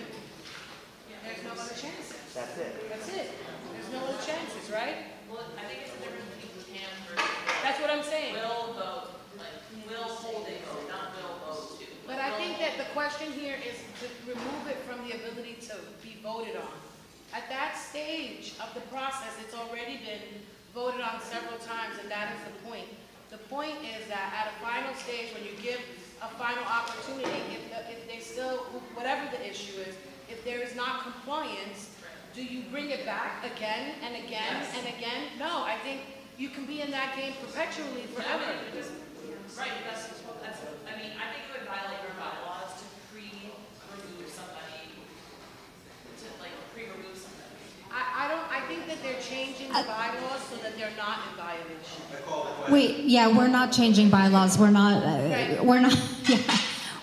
there's no other chances. That's it. That's it. There's no other chances, right? Well, I think it's a difference between can versus. That's what I'm saying. Will vote, like will hold a vote, not will vote to. But I think that the question here is to remove it from the ability to be voted on. At that stage of the process, it's already been voted on several times, and that is the point. The point is that at a final stage, when you give a final opportunity, if they still, whatever the issue is, if there is not compliance, do you bring it back again and again and again? No, I think you can be in that game perpetually forever. Right, that's, I mean, I think it would violate your bylaws to pre-remove somebody, to like pre-remove somebody. I think that they're changing the bylaws so that they're not in violation. Wait, yeah, we're not changing bylaws. We're not. We're not.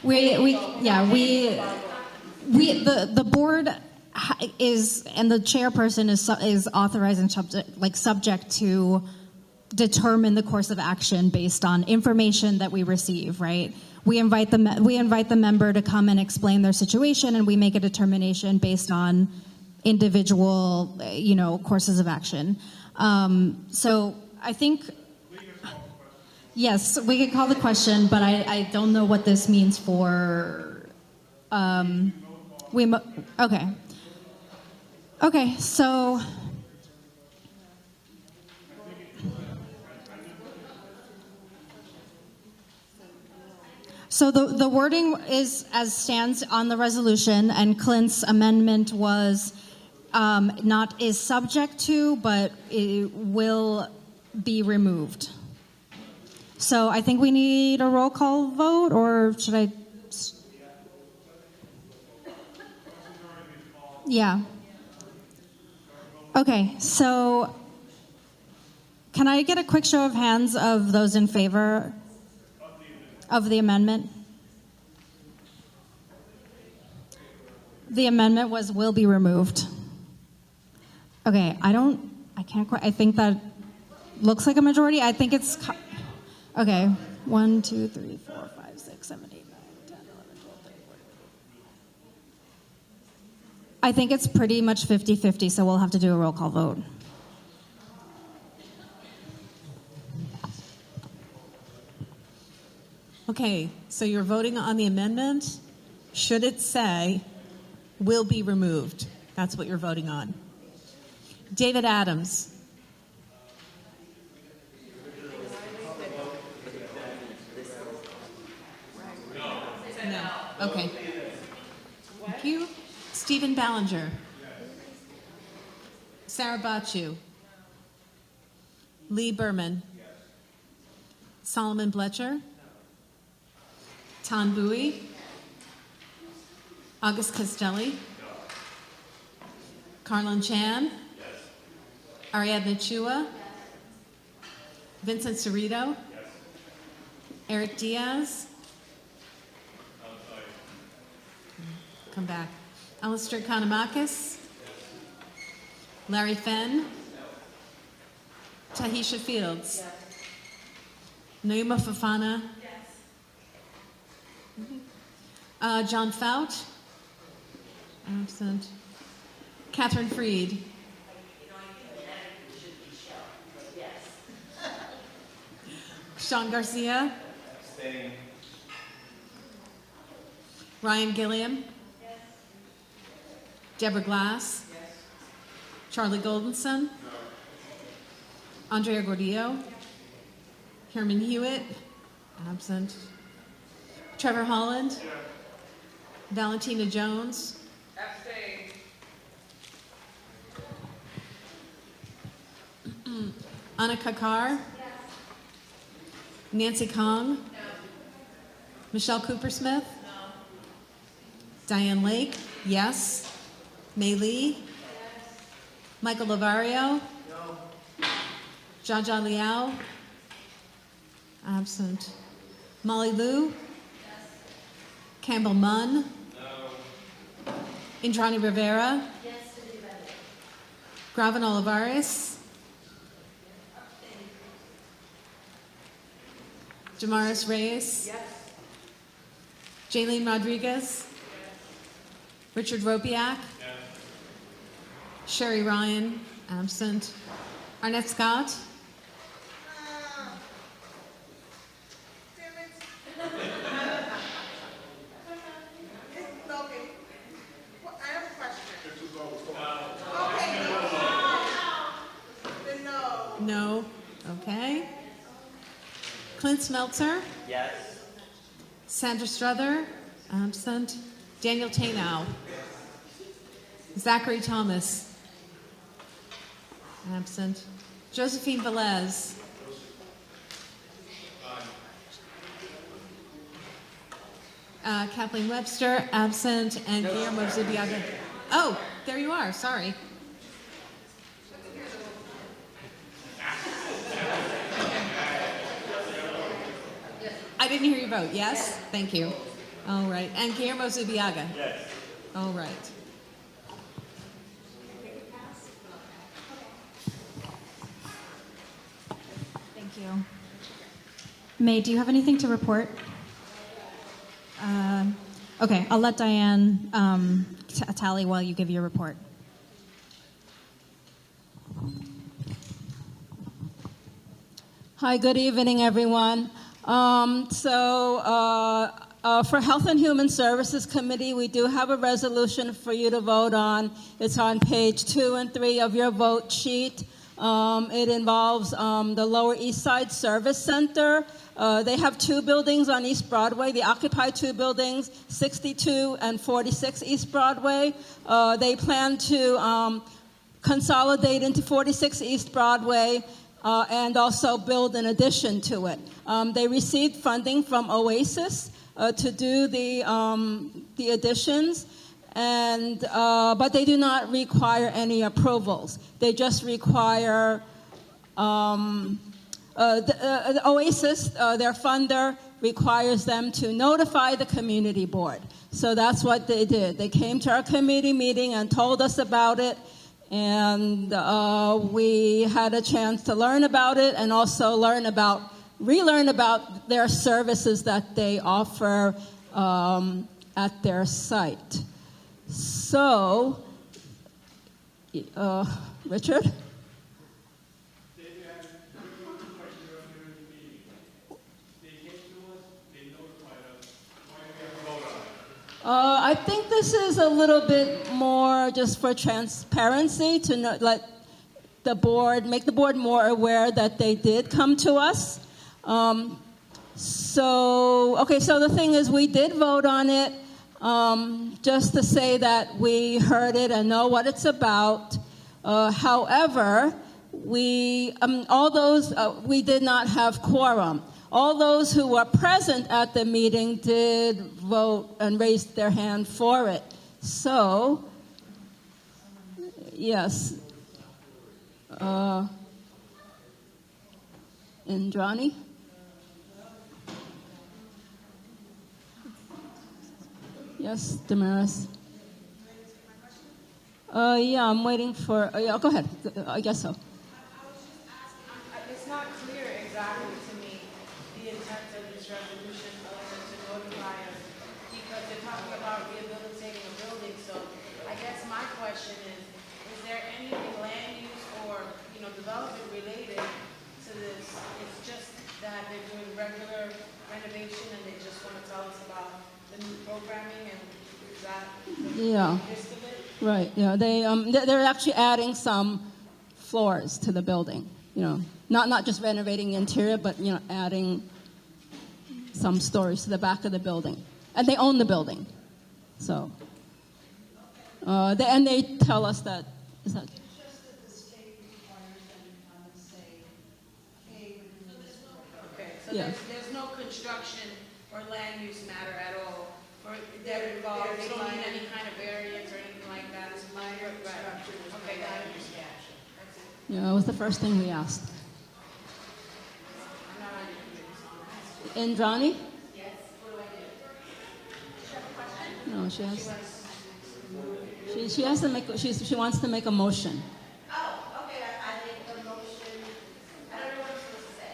Yeah, the board is, and the chairperson is authorizing subject to determine the course of action based on information that we receive. Right. We invite the member to come and explain their situation, and we make a determination based on individual, courses of action. So I think, yes, we could call the question, but I don't know what this means for, okay. Okay, so. So the wording is as stands on the resolution, and Clint's amendment was not is subject to, but it will be removed. So I think we need a roll call vote, or should I? Yeah. Okay, so can I get a quick show of hands of those in favor of the amendment? The amendment was will be removed. Okay, I can't quite, I think that looks like a majority. I think it's, okay, 1, 2, 3, 4, 5, 6, 7, 8, 9, 10, 11, 12, 13, 14. I think it's pretty much 50-50, so we'll have to do a roll call vote. Okay, so you're voting on the amendment. Should it say will be removed? That's what you're voting on. David Adams. No. Okay. Thank you. Stephen Ballinger. Sarah Bachu. Lee Berman. Solomon Bletcher. Tan Bui, August Castelli, Carlin Chan, Ariadne Chua, Vincent Cerrito, Eric Diaz, come back, Alistair Kanamakis, Larry Fenn, Tahisha Fields, Naima Fafana, John Fout, absent, Catherine Freed, Sean Garcia, Ryan Gilliam, Deborah Glass, Charlie Goldenson, Andrea Gordillo, Herman Hewitt, absent, Trevor Holland, Valentina Jones, Anna Kakar, Nancy Kong, Michelle Coopersmith, Diane Lake, yes, Mei Lee, Michael Lavario, Jaja Liao, absent, Molly Liu, Campbell Munn, Indrani Rivera, Gravin Olivares, Jamaris Reyes, Jaylene Rodriguez, Richard Ropiak, Sherry Ryan, absent, Arnett Scott, no, okay. Clint Smeltzer, Yes. Sandra Struther, absent. Daniel Tanow, Zachary Thomas, absent. Josephine Velez, Kathleen Webster, absent, and Guillermo Zubiaga. Oh, there you are, sorry. I didn't hear you vote. Yes? Thank you. All right. And Guillermo Zubiaga? Yes. All right. Thank you. May, do you have anything to report? Okay, I'll let Diane tally while you give your report. Hi, good evening, everyone. For Health and Human Services Committee, we do have a resolution for you to vote on. It's on page 2 and 3 of your vote sheet. It involves the Lower East Side Service Center. They have 2 buildings on East Broadway. They occupy 2 buildings, 62 and 46 East Broadway. They plan to consolidate into 46 East Broadway and also build an addition to it. They received funding from Oasis to do the additions, and but they do not require any approvals. They just require the Oasis, their funder, requires them to notify the community board. So that's what they did. They came to our committee meeting and told us about it, and we had a chance to learn about it and also relearn about their services that they offer at their site. So, Richard? I think this is a little bit more just for transparency to make the board more aware that they did come to us. So the thing is, we did vote on it, just to say that we heard it and know what it's about. However, we did not have quorum. All those who were present at the meeting did vote and raised their hand for it. So, yes. Indrani? Yes, Damaris. Yeah, I'm waiting for. Yeah, go ahead. I guess so. It's not clear exactly to me the intent of this resolution other than to notify us because they're talking about rehabilitating a building. So I guess my question is there anything land use or development related to this? It's just that they're doing regular renovation and they just want to tell us about the new programming and is that the gist of it? Right. Yeah, they're actually adding some floors to the building. Not just renovating the interior, but adding some stories to the back of the building, and they own the building. So, they tell us that. Is that? Okay, so there's no construction or land use matter at all that involves, they don't need any kind of variance or anything like that. It's minor construction. Okay, got it. Yeah, it was the first thing we asked. Indrani? Yes, what do I do? No, she has. She has to make. She wants to make a motion. Oh, okay, I make the motion. I don't know what I'm supposed to say.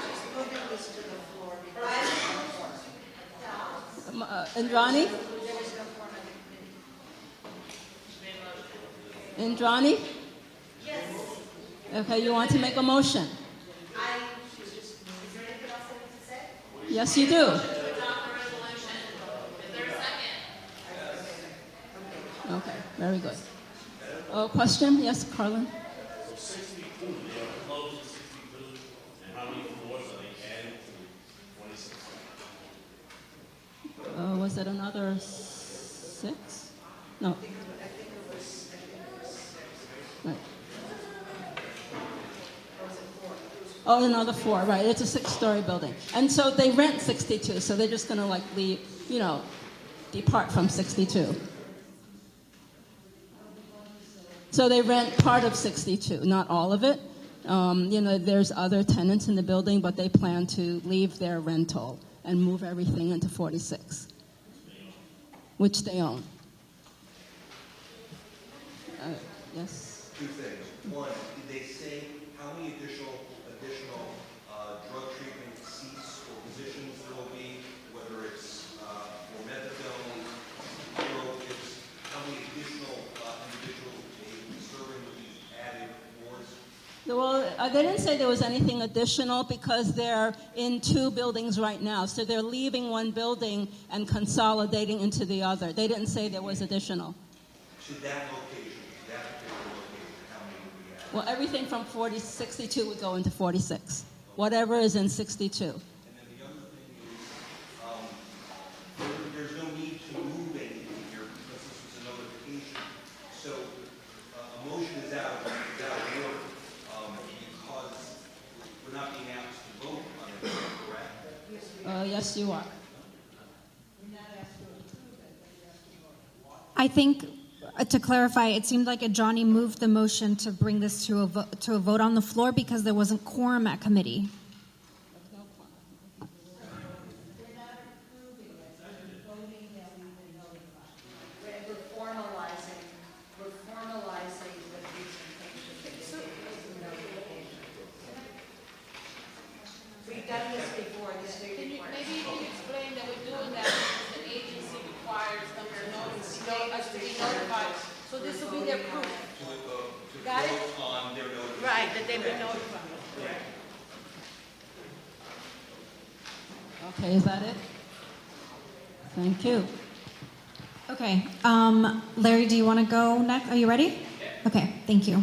She's moving this to the floor. Indrani? Indrani? Yes. Okay, you want to make a motion? Is there anything else I need to say? Yes, you do. To adopt the resolution. Is there a second? Okay, very good. Question? Yes, Carlin? 62, they are closed to 62, and how many floors are they adding to 26? Was it another 6? No. Right. Oh, another 4, right. It's a 6-story building. And so they rent 62, so they're just going to leave, depart from 62. So they rent part of 62, not all of it. There's other tenants in the building, but they plan to leave their rental and move everything into 46, which they own. Yes? Two things. One, did they say how many additional drug treatment seats or positions there will be, whether it's for methadone, opiates, how many additional individuals serving will be added wards? Well, they didn't say there was anything additional because they're in 2 buildings right now. So they're leaving one building and consolidating into the other. They didn't say there was additional. To that location, that particular location, how many would be added? Well, everything from 62 would go into 46. Whatever is in 62. And then the other thing is, there's no need to move anything here because this is a notification. So a motion is out of order because we're not being asked to vote on it, correct? Yes, you are. I think, to clarify, it seemed like Johnny moved the motion to bring this to a vote on the floor because there wasn't quorum at committee. We're formalizing the presentation. We've done this before. Maybe you can explain that we're doing that because the agency requires them to us to be notified. So this will be their proof. Got it? On their notification. Right, that they've been notified. Correct. Okay, is that it? Thank you. Okay. Larry, do you want to go next? Are you ready? Okay, thank you.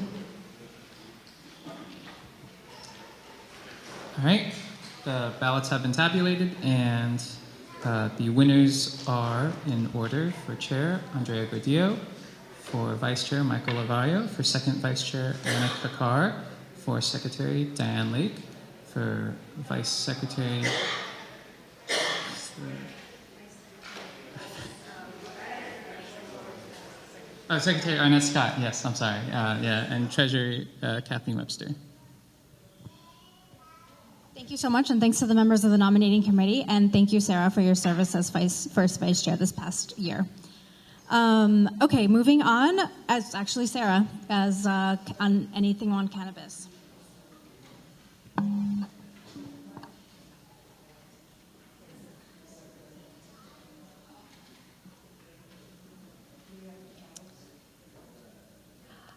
All right, the ballots have been tabulated, and the winners are in order: for Chair, Andrea Gordillo; for Vice Chair, Michael Lavario; for Second Vice Chair, Anna Kakar; for Secretary, Diane Lake; For Vice Secretary. Oh, Secretary Arnett Scott, yes, I'm sorry. Yeah, and Treasurer Kathleen Webster. Thank you so much, and thanks to the members of the nominating committee, and thank you, Sarah, for your service as first vice chair this past year. Okay, moving on, as actually Sarah, as on anything on cannabis.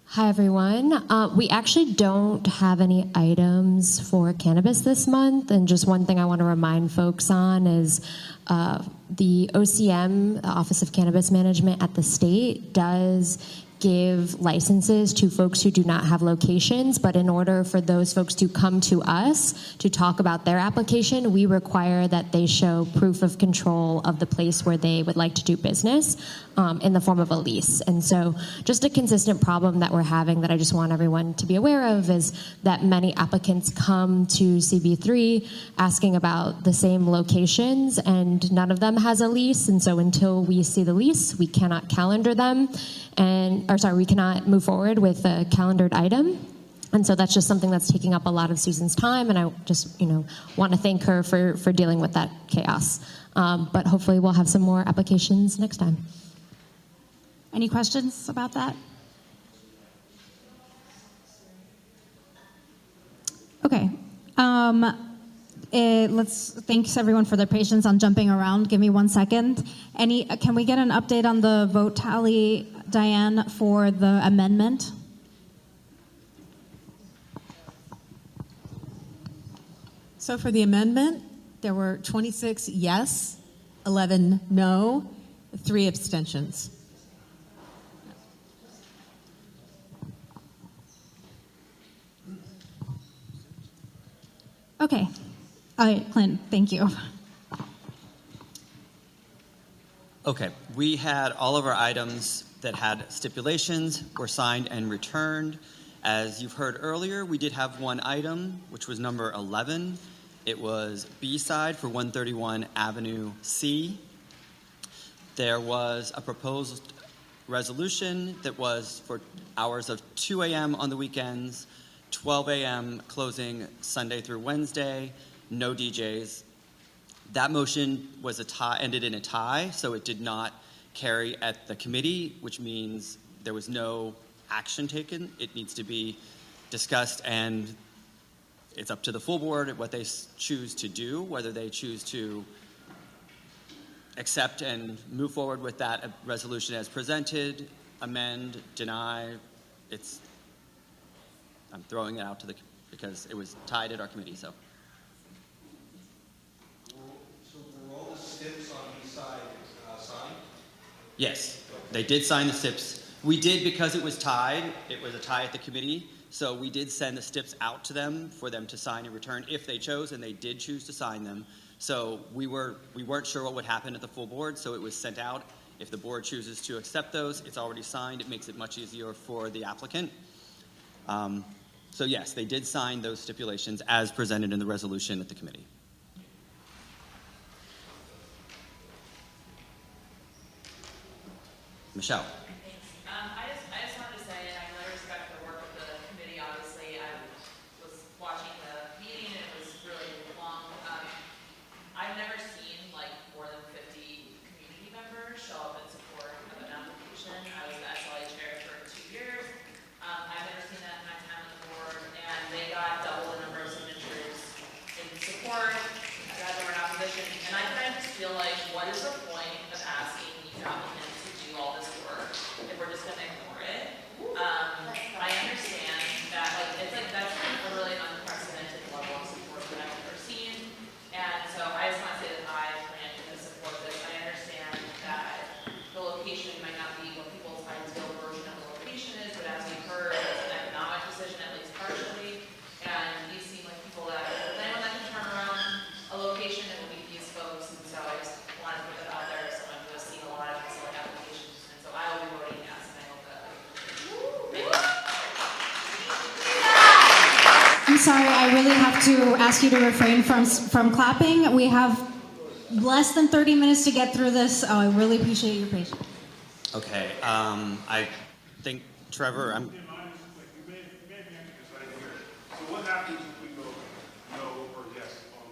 Hi, everyone. We actually don't have any items for cannabis this month. And just one thing I want to remind folks on is the OCM, the Office of Cannabis Management at the state, does give licenses to folks who do not have locations, but in order for those folks to come to us to talk about their application, we require that they show proof of control of the place where they would like to do business in the form of a lease. And so just a consistent problem that we're having that I just want everyone to be aware of is that many applicants come to CB3 asking about the same locations and none of them has a lease. And so until we see the lease, we cannot calendar them we cannot move forward with a calendared item. And so that's just something that's taking up a lot of Susan's time, and I just, want to thank her for dealing with that chaos. But hopefully we'll have some more applications next time. Any questions about that? Okay. Thanks everyone for their patience on jumping around. Give me 1 second. Can we get an update on the vote tally, Diane, for the amendment? So for the amendment, there were 26 yes, 11 no, 3 abstentions. Okay. All right, Clint, thank you. Okay, we had all of our items that had stipulations were signed and returned. As you've heard earlier, we did have one item, which was number 11. It was B-side for 131 Avenue C. There was a proposed resolution that was for hours of 2 a.m. on the weekends, 12 a.m. closing Sunday through Wednesday, no DJs. That motion was ended in a tie, so it did not carry at the committee, which means there was no action taken. It needs to be discussed, and it's up to the full board what they choose to do, whether they choose to accept and move forward with that resolution as presented, amend, deny. I'm throwing it out because it was tied at our committee, so. So were all the SIPs on each side signed? Yes, they did sign the SIPs. We did, because it was tied, it was a tie at the committee, so we did send the SIPs out to them for them to sign and return if they chose, and they did choose to sign them. So we weren't sure what would happen at the full board, so it was sent out. If the board chooses to accept those, it's already signed. It makes it much easier for the applicant. So yes, they did sign those stipulations as presented in the resolution at the committee. Michelle. I just wanted to say, and I really respect the work of the committee, obviously. I was watching the meeting, and it was really long. I've never seen more than 50 community members show up in support of an application. I was the SLA chair for 2 years. I've never seen that in my time on the board, and they got double the number of signatures in support as they were in opposition. And I kind of just feel like, what is the point of asking these applicants to do all this work sorry, I really have to ask you to refrain from clapping. We have less than 30 minutes to get through this. Oh, I really appreciate your patience. Okay, I think, Trevor, I'm... So what happens if we go no or yes on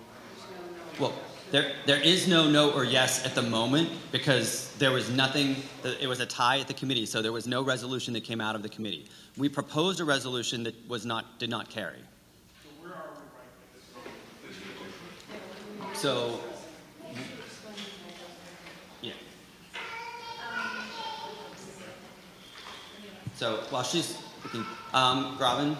Well, there is no or yes at the moment because there was nothing, it was a tie at the committee, so there was no resolution that came out of the committee. We proposed a resolution that did not carry. So where are we right now? So, yeah. So while she's looking, Gravin?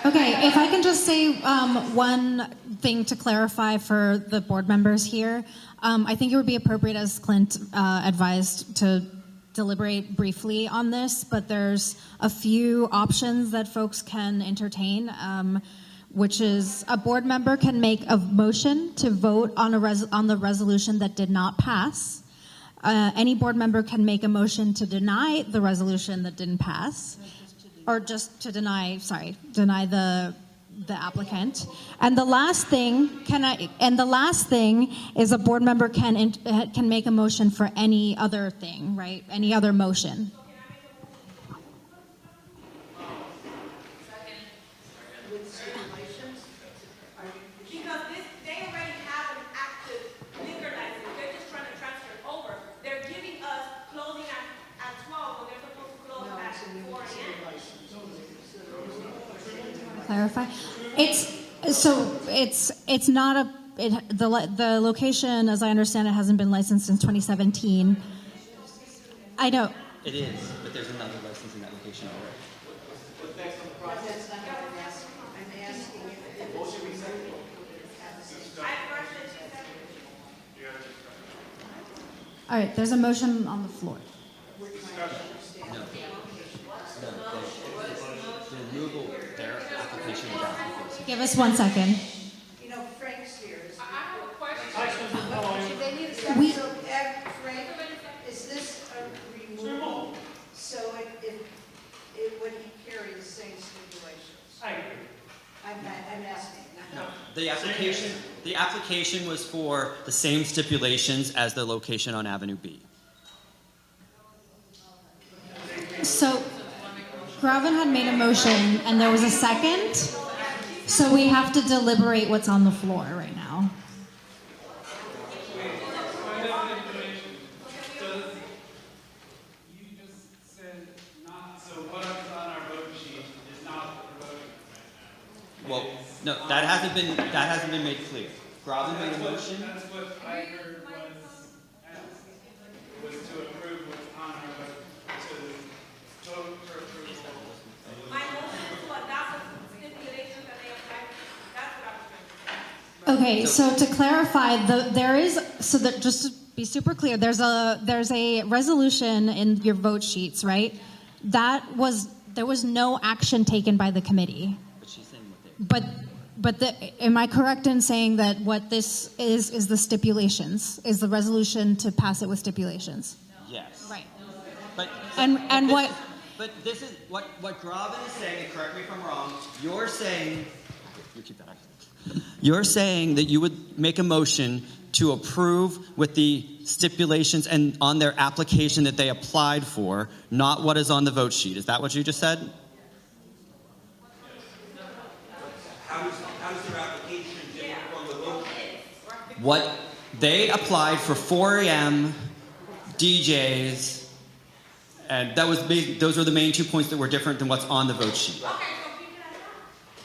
Okay, if I can just say one thing to clarify for the board members here. I think it would be appropriate, as Clint advised, to deliberate briefly on this, but there's a few options that folks can entertain, which is a board member can make a motion to vote on the resolution that did not pass. Any board member can make a motion to deny the resolution that didn't pass. Or just to deny the applicant. And the last thing is a board member can make a motion for any other thing, right? Any other motion. Clarify. It's not the location, as I understand it, hasn't been licensed since 2017. I know. It is, but there's another license in that location already. All right, there's a motion on the floor. Give us 1 second. You know, Frank's here. I have a question. They need a second. So, Frank, is this a removal? So it would he carry the same stipulations? I agree. I'm asking. No, the application was for the same stipulations as the location on Avenue B. So, Gravin had made a motion, and there was a second. So we have to deliberate what's on the floor right now. You just said not, so what is on our vote sheet is not what we're voting on right now. Well, no, that hasn't been made clear. Gravin made a motion. That's what I heard was to approve what's on our vote, to vote for approval. My motion is to adopt the stipulations that they apply. That's what I was trying to say. Okay, so to clarify, just to be super clear, there's a resolution in your vote sheets, right? There was no action taken by the committee. But she's saying what they. Am I correct in saying that what this is the stipulations, is the resolution to pass it with stipulations? Yes. Right. But this is what Gravin is saying, and correct me if I'm wrong, you're saying that you would make a motion to approve with the stipulations and on their application that they applied for, not what is on the vote sheet. Is that what you just said? How does their application differ from the vote sheet? What they applied for 4 a.m. DJs, and those were the main 2 points that were different than what's on the vote sheet.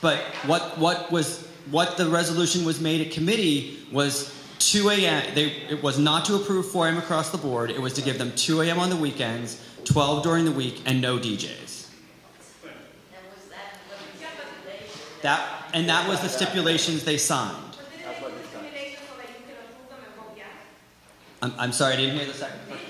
But what the resolution was made at committee was 2 a.m. It was not to approve 4 a.m. across the board. It was to give them 2 a.m. on the weekends, 12 during the week, and no DJs. That was the stipulations they signed. I'm sorry, I didn't hear the second part.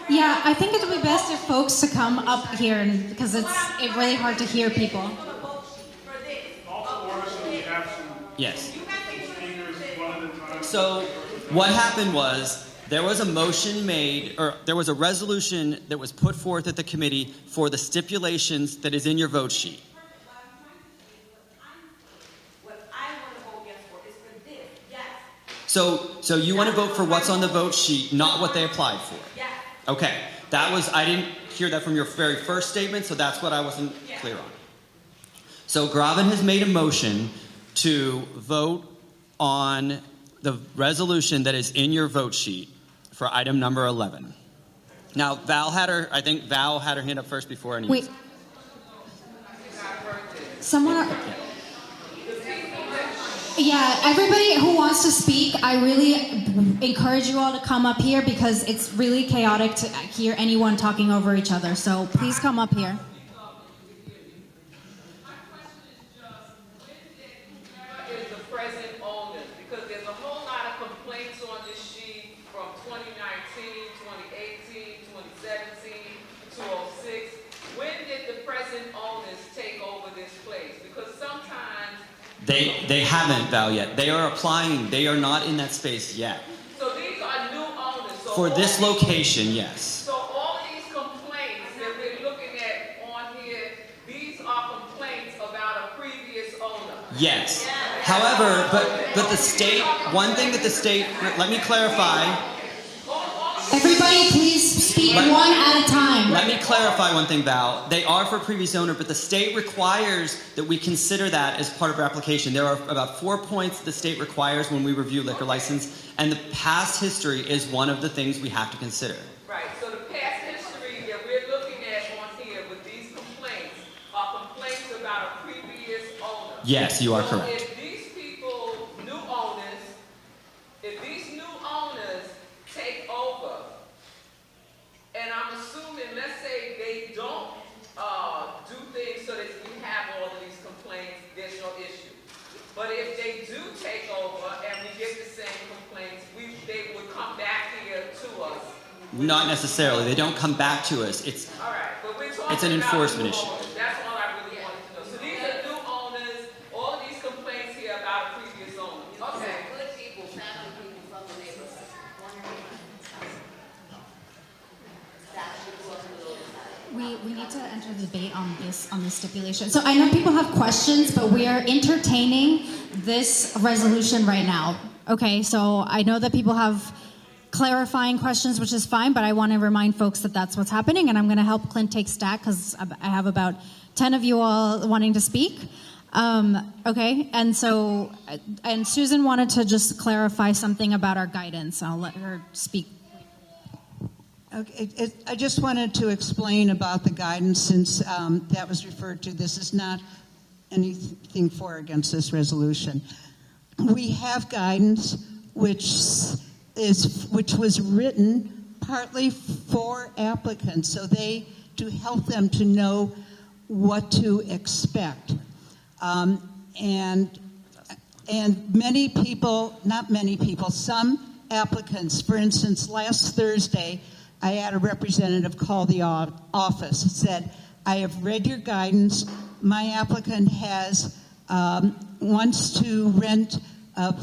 Yeah, I think it would be best if folks to come up here because it's really hard to hear people. Yes. So what happened was there was a motion made, or there was a resolution that was put forth at the committee for the stipulations that is in your vote sheet. So you want to vote for what's on the vote sheet, not what they applied for? Okay. I didn't hear that from your very first statement, so that's what I wasn't clear on. So Gravin has made a motion to vote on the resolution that is in your vote sheet for item number 11. Now, I think Val had her hand up first before anyone. Wait. Someone... Yeah, everybody who wants to speak, I really encourage you all to come up here because it's really chaotic to hear anyone talking over each other. So please come up here. Is the present owners, because there's a whole lot of complaints on this sheet from 2019, 2018, 2017, 2006. When did the present owners take over this place? Because sometimes They haven't, Val, yet. They are applying. They are not in that space yet. so these are new owners. So For this location, yes. So all these complaints that we're looking at on here, these are complaints about a previous owner. Yes. However, but the state, one thing that the state, let me clarify. Everybody please speak one at a time. Let me clarify one thing, Val. They are for previous owner, but the state requires that we consider that as part of our application. There are about 4 points the state requires when we review liquor license, and the past history is one of the things we have to consider. Right, so the past history that we're looking at on here with these complaints are complaints about a previous owner. Yes, you are So correct. if these people, new owners, if these new owners take over, and I'm assuming, let's say they don't do things so that we have all of these complaints, there's no issue. But if they do take over and we get the same complaints, they would come back here to us. Not necessarily. They don't come back to us. All right, but we're talking It's an about enforcement new issue. owners. That's all I really wanted to know. So these are new owners, all of these complaints here about a previous owner. Okay. Good people, family people from the neighborhood. We need to enter the debate on the stipulation. So I know people have questions, but we are entertaining this resolution right now. Okay, so I know that people have clarifying questions, which is fine, but I want to remind folks that that's what's happening, and I'm going to help Clint take stack because I have about 10 of you all wanting to speak. Okay, and Susan wanted to just clarify something about our guidance. I'll let her speak. Okay, I just wanted to explain about the guidance since that was referred to. This is not anything for or against this resolution. We have guidance which was written partly for applicants, so to help them to know what to expect. And many people, not many people, some applicants, for instance, last Thursday, I had a representative call the office, said, I have read your guidance. My applicant has wants to rent a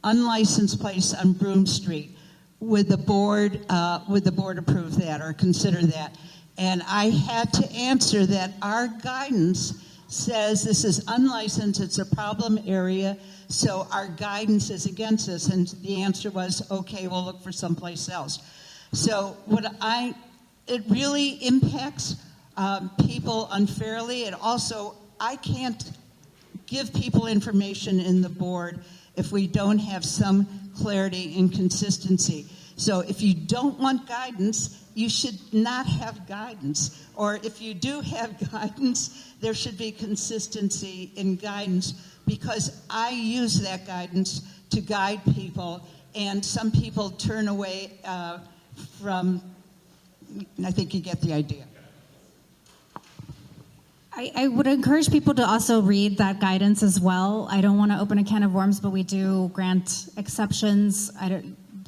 unlicensed place on Broome Street. Would the board approve that or consider that? And I had to answer that our guidance says this is unlicensed, it's a problem area, so our guidance is against this. And the answer was, okay, we'll look for someplace else. So it really impacts people unfairly. And also, I can't give people information in the board if we don't have some clarity and consistency. So if you don't want guidance, you should not have guidance. Or if you do have guidance, there should be consistency in guidance, because I use that guidance to guide people, and some people turn away from, I think you get the idea. I would encourage people to also read that guidance as well. I don't want to open a can of worms, but we do grant exceptions.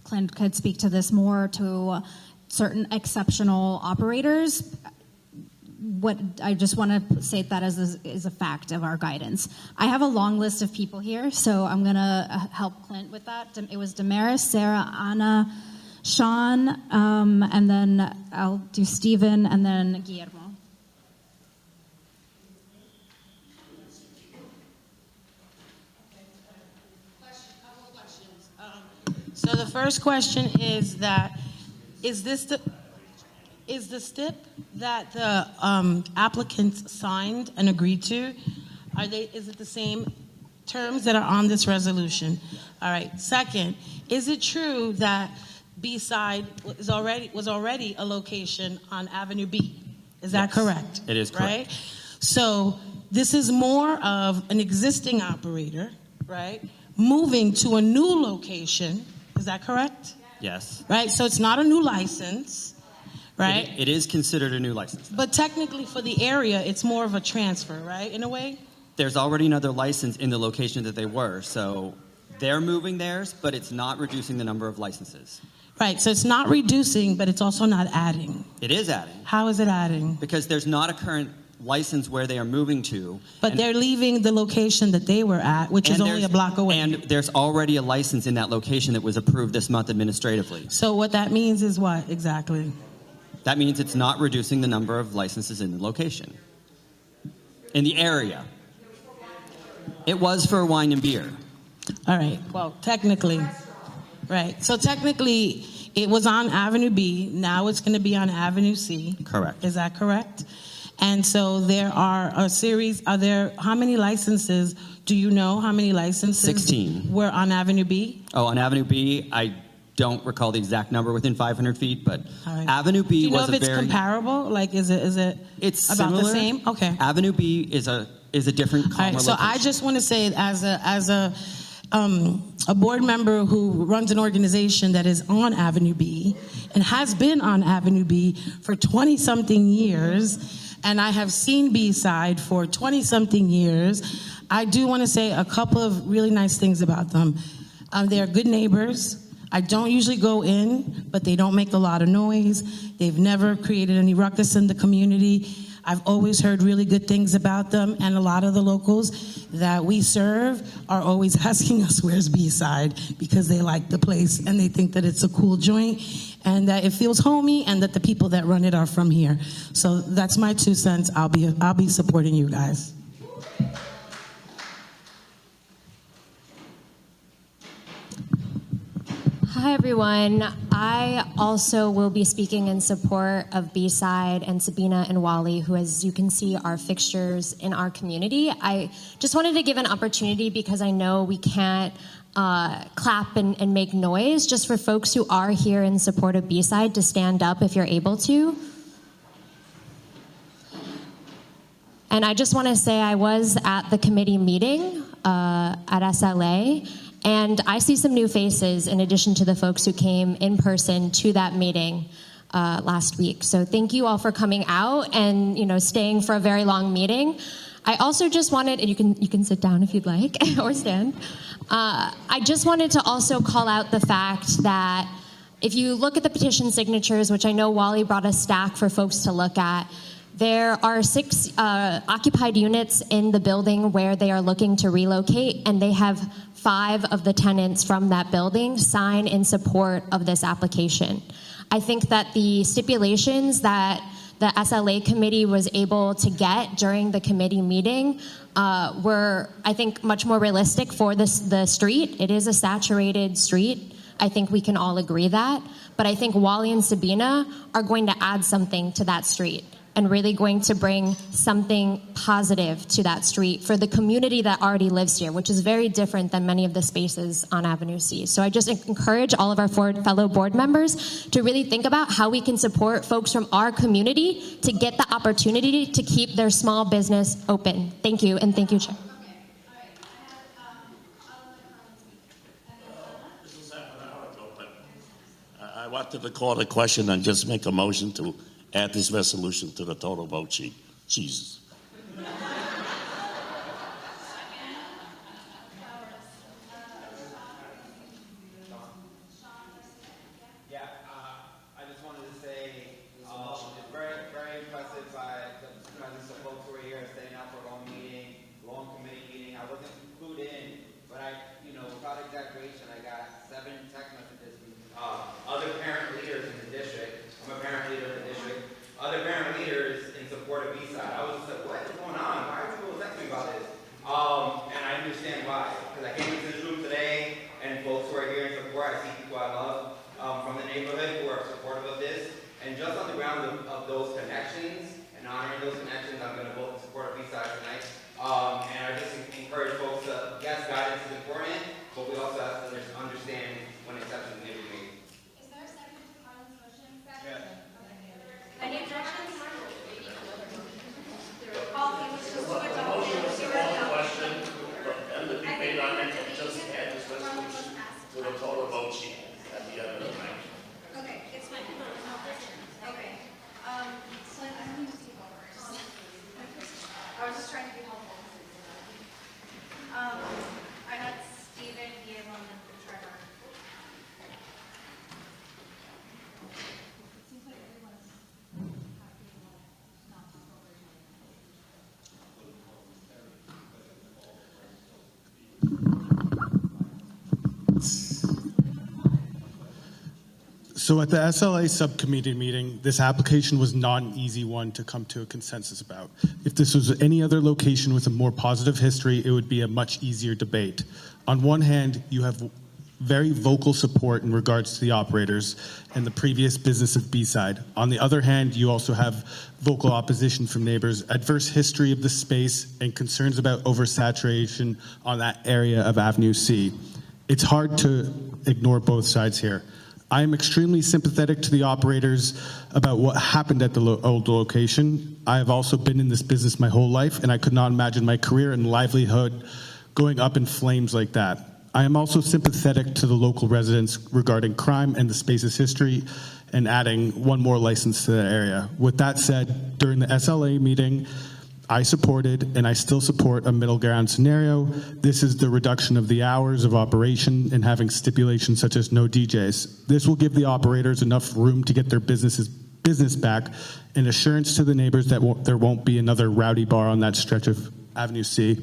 Clint could speak to this more, to certain exceptional operators. I just want to state that as a fact of our guidance. I have a long list of people here, so I'm going to help Clint with that. It was Damaris, Sarah, Anna, Sean, and then I'll do Stephen, and then Guillermo. So the first question is that, is the STIP that the applicants signed and agreed to, is it the same terms that are on this resolution? All right. Second, is it true that B-side was already a location on Avenue B? Is that correct? It is correct. Right? So this is more of an existing operator, right, moving to a new location. Is that correct? Yes. Right, so it's not a new license, right? It is considered a new license. But technically for the area, it's more of a transfer, right, in a way? There's already another license in the location that they were, so they're moving theirs, but it's not reducing the number of licenses. Right, so it's not reducing, but it's also not adding. It is adding. How is it adding? Because there's not a current license where they are moving to. But they're leaving the location that they were at, which is only a block away. And there's already a license in that location that was approved this month administratively. So what that means is what exactly? That means it's not reducing the number of licenses in the location. In the area. It was for wine and beer. All right, well, technically. Right, so technically it was on Avenue B, now it's going to be on Avenue C. Correct. Is that correct? And so there are how many licenses, do you know how many licenses? 16. Were on Avenue B? Oh, on Avenue B, I don't recall the exact number within 500 feet, but right. Avenue B do you know was if it's comparable? Like, is it it's about similar. The same? Okay. Avenue B is a different calmer All right, so location. I just want to say, as a board member who runs an organization that is on Avenue B and has been on Avenue B for 20-something years, and I have seen B-side for 20-something years, I do want to say a couple of really nice things about them. They are good neighbors. I don't usually go in, but they don't make a lot of noise. They've never created any ruckus in the community. I've always heard really good things about them, and a lot of the locals that we serve are always asking us, where's B-side? Because they like the place and they think that it's a cool joint and that it feels homey and that the people that run it are from here. So that's my 2 cents. I'll be supporting you guys. Hi, everyone. I also will be speaking in support of B-Side and Sabina and Wally, who, as you can see, are fixtures in our community. I just wanted to give an opportunity, because I know we can't clap and make noise, just for folks who are here in support of B-Side to stand up if you're able to. And I just want to say I was at the committee meeting at SLA, and I see some new faces in addition to the folks who came in person to that meeting last week. So thank you all for coming out and staying for a very long meeting. I also just wanted, and you can sit down if you'd like or stand. I just wanted to also call out the fact that if you look at the petition signatures, which I know Wally brought a stack for folks to look at, There are 6 occupied units in the building where they are looking to relocate, and they have 5 of the tenants from that building sign in support of this application. I think that the stipulations that the SLA committee was able to get during the committee meeting were, I think, much more realistic for the street. It is a saturated street. I think we can all agree that. But I think Wally and Sabina are going to add something to that street and really going to bring something positive to that street for the community that already lives here, which is very different than many of the spaces on Avenue C. So I just encourage all of our fellow board members to really think about how we can support folks from our community to get the opportunity to keep their small business open. Thank you, and thank you, Chair. I wanted to call the question and just make a motion to add this resolution to the total vote sheet. Jesus. Yeah, I just wanted to say it's very, very impressive by the presence of folks who were here staying out for a long meeting, long committee meeting. I wasn't clued in, but without exaggeration, I got 7 text messages from other parent leaders in the district. I'm a parent leader in the district. Other parent leaders in support of B-side. I was just like, what is going on? Why are people texting me about this? And I understand why. Because I came into this room today, and folks who are here in support, I see people I love from the neighborhood who are supportive of this. And just on the grounds of those connections and honoring those connections, I'm going to vote in support of B-side tonight. And I just encourage folks to, yes, guidance is important, but we also have to understand when exceptions may be made. Is there a second to Carlin's motion? Yeah. Any objections? Question and the debate on it, just add this resolution to the total vote sheet at the end of the night. Okay, it's fine. Okay. So I don't need to take over. I was just trying to be helpful. I had Stephen, Guillermo, and Trevor. So at the SLA subcommittee meeting, this application was not an easy one to come to a consensus about. If this was any other location with a more positive history, it would be a much easier debate. On one hand, you have very vocal support in regards to the operators and the previous business of B-side. On the other hand, you also have vocal opposition from neighbors, adverse history of the space, and concerns about oversaturation on that area of Avenue C. It's hard to ignore both sides here. I am extremely sympathetic to the operators about what happened at the old location. I have also been in this business my whole life, and I could not imagine my career and livelihood going up in flames like that. I am also sympathetic to the local residents regarding crime and the space's history and adding one more license to that area. With that said, during the SLA meeting, I supported, and I still support, a middle ground scenario. This is the reduction of the hours of operation and having stipulations such as no DJs. This will give the operators enough room to get their business back, and assurance to the neighbors that there won't be another rowdy bar on that stretch of Avenue C.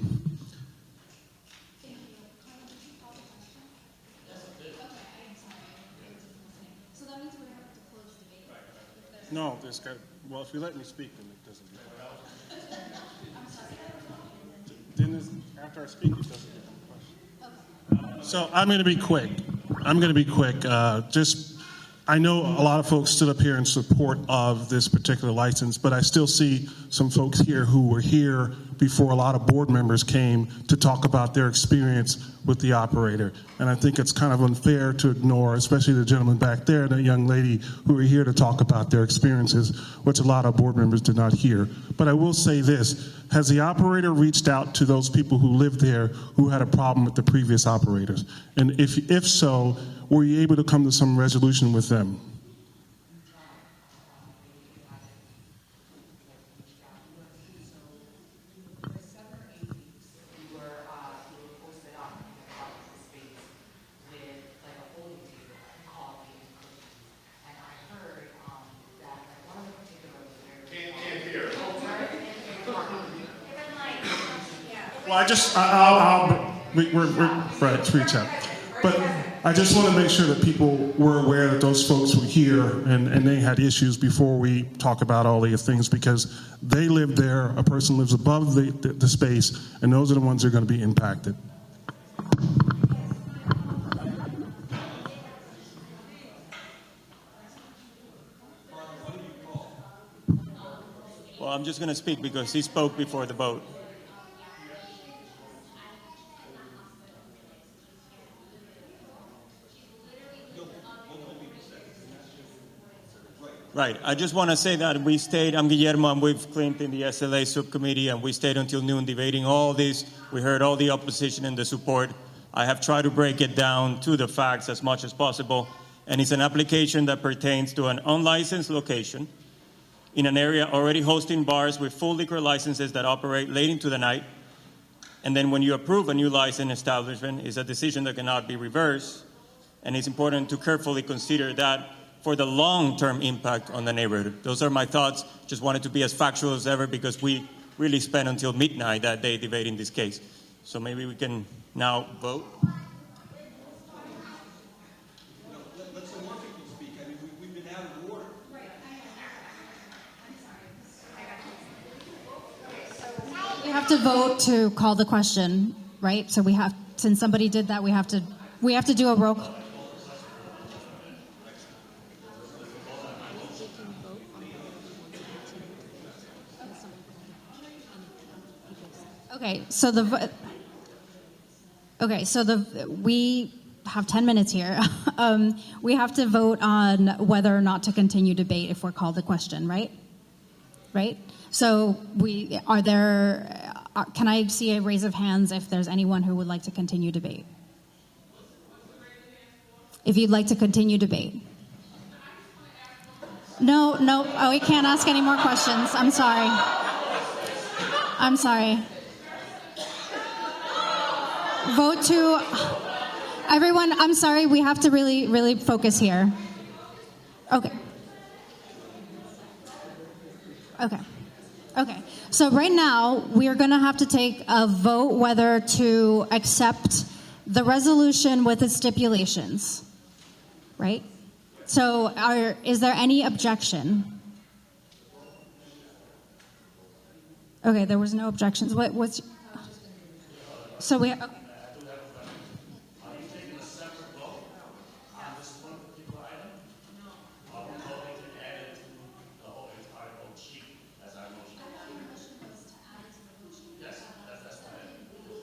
No, there's got, well, if you let me speak, then it doesn't matter. Then after I speak, it doesn't get a question. So I'm going to be quick. I know a lot of folks stood up here in support of this particular license, but I still see some folks here who were here before a lot of board members came to talk about their experience with the operator. And I think it's kind of unfair to ignore, especially the gentleman back there and the young lady who are here to talk about their experiences, which a lot of board members did not hear. But I will say this, has the operator reached out to those people who lived there who had a problem with the previous operators? And if so, were you able to come to some resolution with them? Can't hear. Well, we're right, it's reach out. But I just want to make sure that people were aware that those folks were here and they had issues before we talk about all these things, because they live there, a person lives above the space, and those are the ones that are going to be impacted. Well, I'm just going to speak because he spoke before the vote. Right. I just want to say that we stayed, I'm Guillermo, I'm with Clint in the SLA subcommittee, and we stayed until noon debating all this. We heard all the opposition and the support. I have tried to break it down to the facts as much as possible, and it's an application that pertains to an unlicensed location in an area already hosting bars with full liquor licenses that operate late into the night. And then when you approve a new licensed establishment, it's a decision that cannot be reversed, and it's important to carefully consider that for the long-term impact on the neighborhood. Those are my thoughts. Just wanted to be as factual as ever because we really spent until midnight that day debating this case. So maybe we can now vote. Let some more people speak. I mean, we've been out of order. We have to vote to call the question, right? So we have, since somebody did that, we have to do a roll call. We have 10 minutes here. We have to vote on whether or not to continue debate if we're called the question, right? Right? So can I see a raise of hands if there's anyone who would like to continue debate? If you'd like to continue debate. No, oh, we can't ask any more questions. I'm sorry. Vote to, everyone, I'm sorry, we have to really, really focus here. Okay. So right now, we are going to have to take a vote whether to accept the resolution with its stipulations, right? So is there any objection? Okay, there was no objections. So we, okay. Are you taking a separate vote on this one particular item? No. Are we voting to add it to the whole entire vote sheet as our motion? Yes, that's what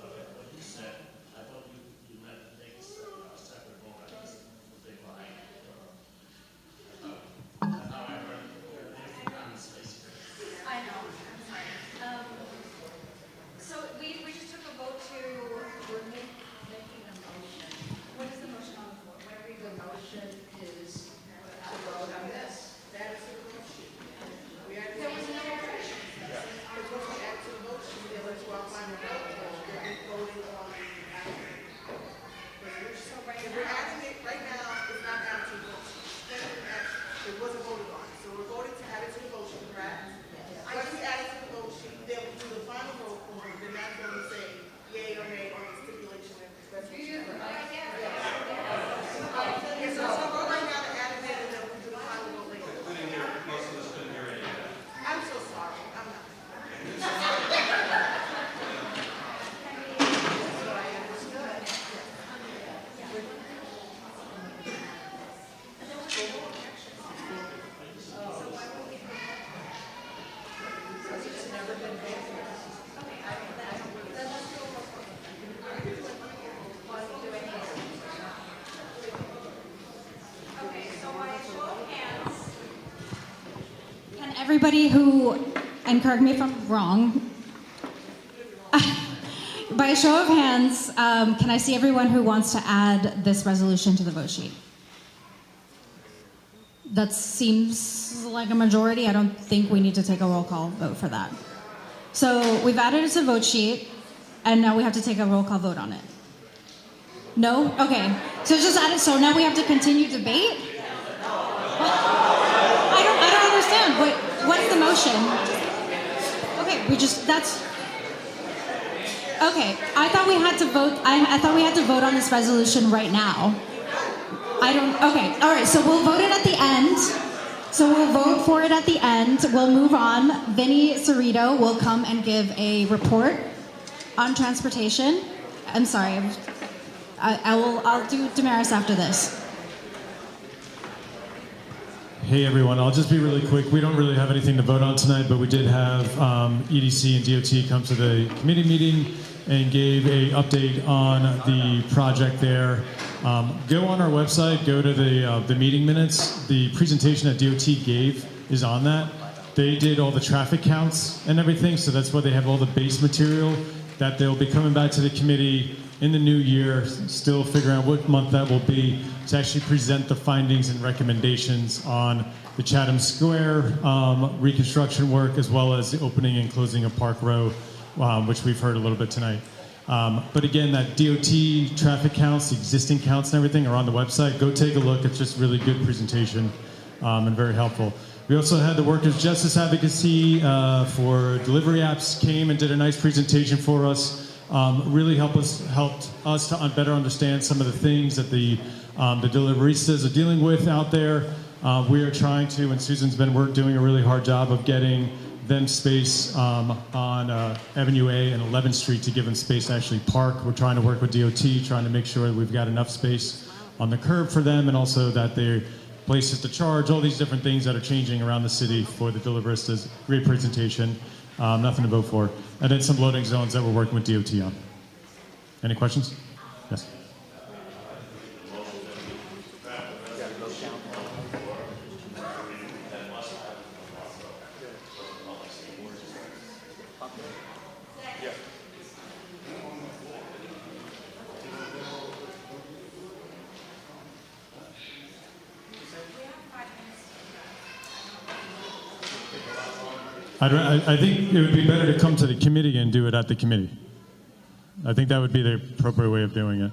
what you said. I thought you meant to take a separate vote on this particular item. That's how I heard it. I know, I'm sorry. So we just took a vote we're making a motion. What is the motion on the floor? The motion is to vote on this. That is the vote sheet. We are There was no objection. It's going to add to the vote sheet. There was one final vote. We're voting on the resolution. So right If we're adding it right now, it's not added to the vote sheet. It wasn't voted on. So we're voting to add it to the vote sheet, correct? Once we add it to the vote sheet, then we do the final roll call. Then that's going to say yay or nay on the stipulation and specification. Yes, so we're right now to add it in and then we do the final vote later. We didn't hear, most of us couldn't hear any of that. I'm so sorry. I'm not. What I understood. Can everybody who, and correct me if I'm wrong, by a show of hands, can I see everyone who wants to add this resolution to the vote sheet? That seems like a majority. I don't think we need to take a roll call vote for that. So we've added it to the vote sheet, and now we have to take a roll call vote on it. No? Okay. So just add it. So now we have to continue debate? I don't understand. What's the motion? Okay, that's... Okay, I thought we had to vote. I thought we had to vote on this resolution right now. I don't. Okay, all right. So we'll vote it at the end. So we'll vote for it at the end. We'll move on. Vinny Cerrito will come and give a report on transportation. I'm sorry. I'll do Damaris after this. Hey everyone, I'll just be really quick. We don't really have anything to vote on tonight, but we did have EDC and DOT come to the committee meeting and gave a update on the project there. Go on our website, go to the meeting minutes. The presentation that DOT gave is on that. They did all the traffic counts and everything, so that's why they have all the base material that they'll be coming back to the committee in the new year, still figuring out what month that will be, to actually present the findings and recommendations on the Chatham Square reconstruction work, as well as the opening and closing of Park Row, which we've heard a little bit tonight. But again, that DOT traffic counts, the existing counts and everything are on the website. Go take a look. It's just really good presentation and very helpful. We also had the Workers' Justice Advocacy for delivery apps came and did a nice presentation for us. Really helped us to better understand some of the things that the deliveristas are dealing with out there. We are trying to, and Susan's been doing a really hard job of getting them space on Avenue A and 11th Street to give them space to actually park. We're trying to work with DOT, trying to make sure that we've got enough space on the curb for them, and also that they're places to charge, all these different things that are changing around the city for the deliveristas. Great presentation. Nothing to vote for. And then some loading zones that we're working with DOT on. Any questions? Yes. I think it would be better to come to the committee and do it at the committee. I think that would be the appropriate way of doing it.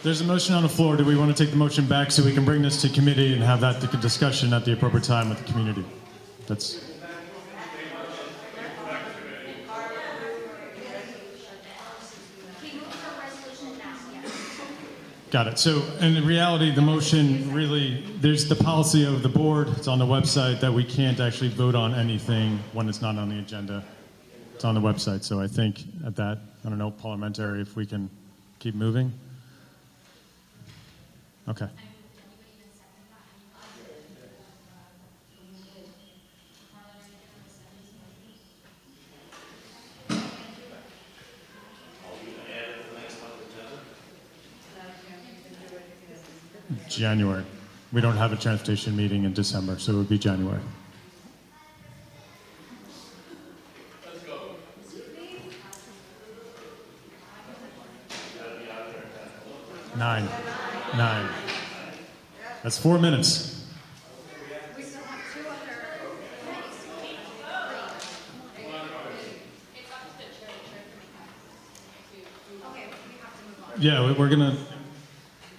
There's a motion on the floor. Do we want to take the motion back so we can bring this to committee and have that discussion at the appropriate time with the community? That's. Got it. So in reality, the motion really, there's the policy of the board. It's on the website that we can't actually vote on anything when it's not on the agenda. It's on the website. So I think at that, I don't know, parliamentary, if we can keep moving. Okay. January. We don't have a transportation meeting in December, so it would be January. Nine. That's 4 minutes. Yeah, we're gonna.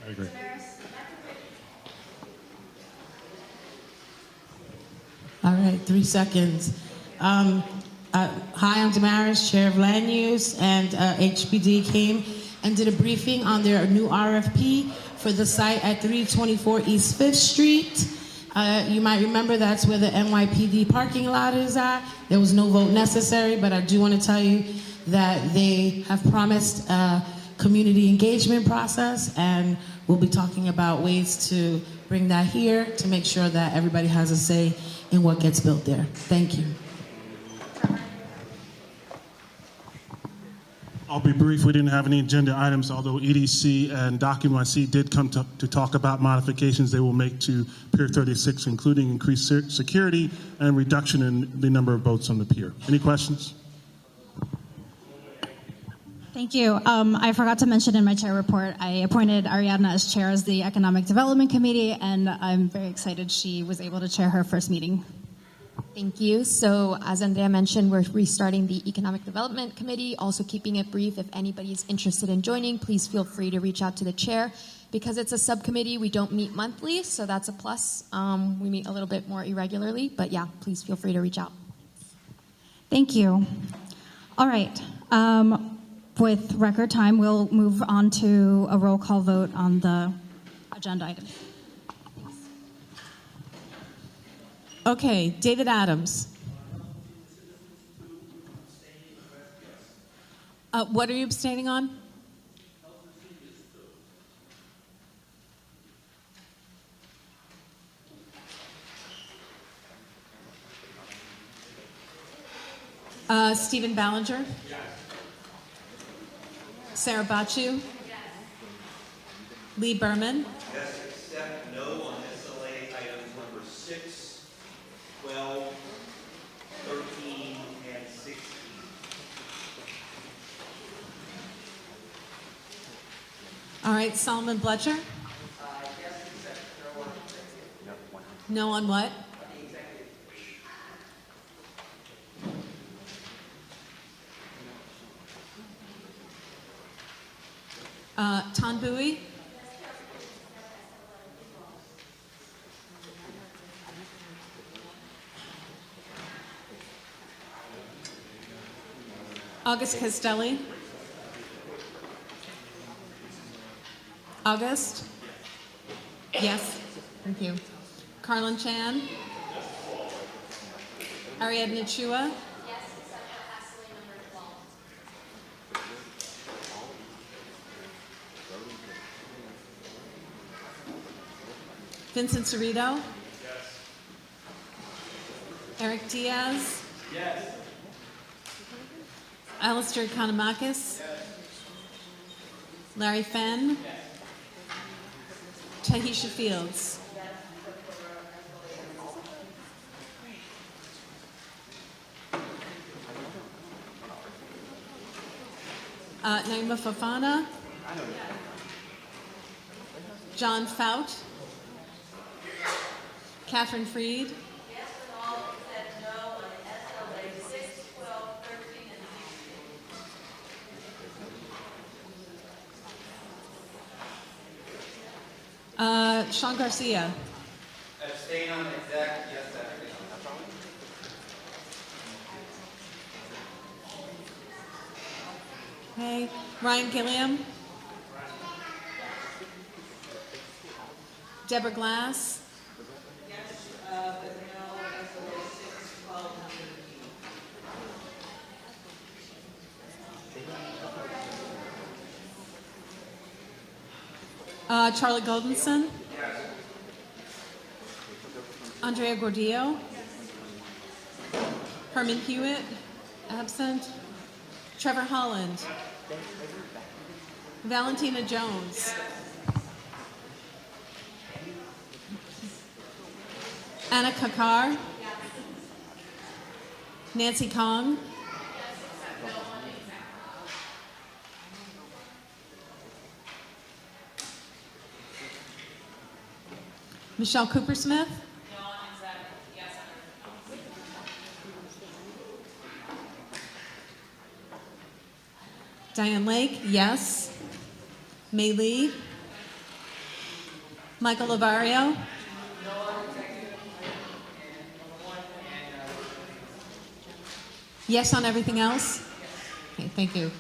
I agree. All right, 3 seconds. Hi, I'm Damaris, Chair of Land Use, and HPD came and did a briefing on their new RFP for the site at 324 East 5th Street. You might remember that's where the NYPD parking lot is at. There was no vote necessary, but I do want to tell you that they have promised a community engagement process, and we'll be talking about ways to bring that here to make sure that everybody has a say in what gets built there. Thank you. I'll be brief. We didn't have any agenda items, although EDC and DocuNYC did come to talk about modifications they will make to Pier 36, including increased security and reduction in the number of boats on the pier. Any questions? Thank you. I forgot to mention in my chair report, I appointed Ariadna as chair of the Economic Development Committee, and I'm very excited she was able to chair her first meeting. Thank you. So as Andrea mentioned, we're restarting the Economic Development Committee, also keeping it brief. If anybody's interested in joining, please feel free to reach out to the chair. Because it's a subcommittee, we don't meet monthly, so that's a plus. We meet a little bit more irregularly, but yeah, please feel free to reach out. Thank you. All right. With record time, we'll move on to a roll call vote on the agenda item. Okay, David Adams. What are you abstaining on? Stephen Ballinger? Yes. Sarah Bachu? Yes. Lee Berman? Yes, except no on SLA items number 6, 12, 13, and 16. All right, Solomon Bletcher? Yes, except no on No on what? the executive. Ton Bowie? August Castelli? August? Yes. Thank you. Carlin Chan? Ariadne Chua? Vincent Cerrito? Yes. Eric Diaz? Yes. Alistair Economakis? Yes. Larry Fenn? Tahisha Fields? Naima Fafana? John Fout? Catherine Freed? Yes, and all except no on SLA 6, 12, 13, and 16. Sean Garcia? Abstain on exec, yes to everything. Okay. Ryan Gilliam? Deborah Glass? Charlie Goldenson? Andrea Gordillo? Herman Hewitt? Absent. Trevor Holland? Valentina Jones? Anna Kakar? Nancy Kong? Michelle Cooper Smith? No on exec, yes on Diane Lake, yes. May Lee? Michael Lavario? Yes on everything else? Okay, thank you.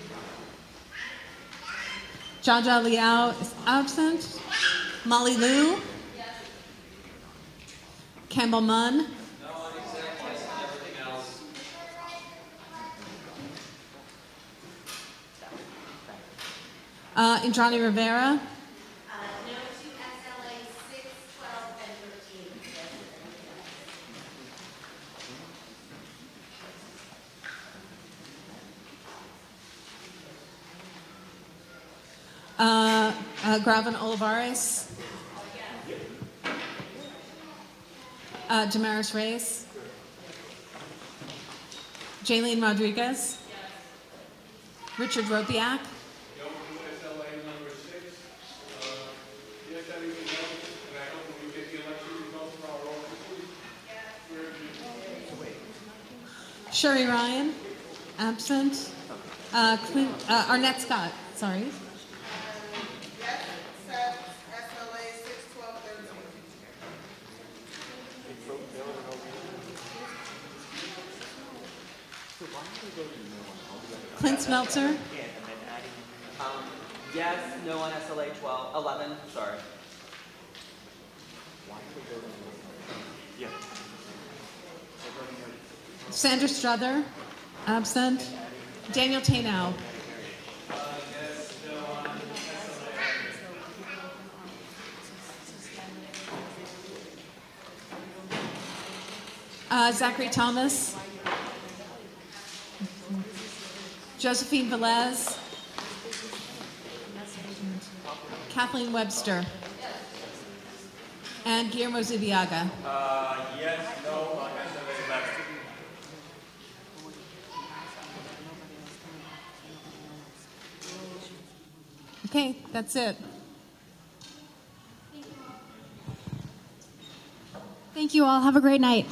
Jaja Liao is absent. Molly Liu? Campbell Munn? Indrani Rivera? Graven Olivares? Damaris Reyes? Jaylene Rodriguez? Richard Ropiak? Sherry Ryan? Absent. Arnett Scott, sorry. Clint Smeltzer? Yes, no on SLA 11, sorry. Yeah. Sandra Struther? Absent. Daniel Tainow? Zachary Thomas? Josephine Velez? Kathleen Webster? And Guillermo Zubiaga? Yes, no on SLA 11. Okay, that's it. Thank you all. Have a great night.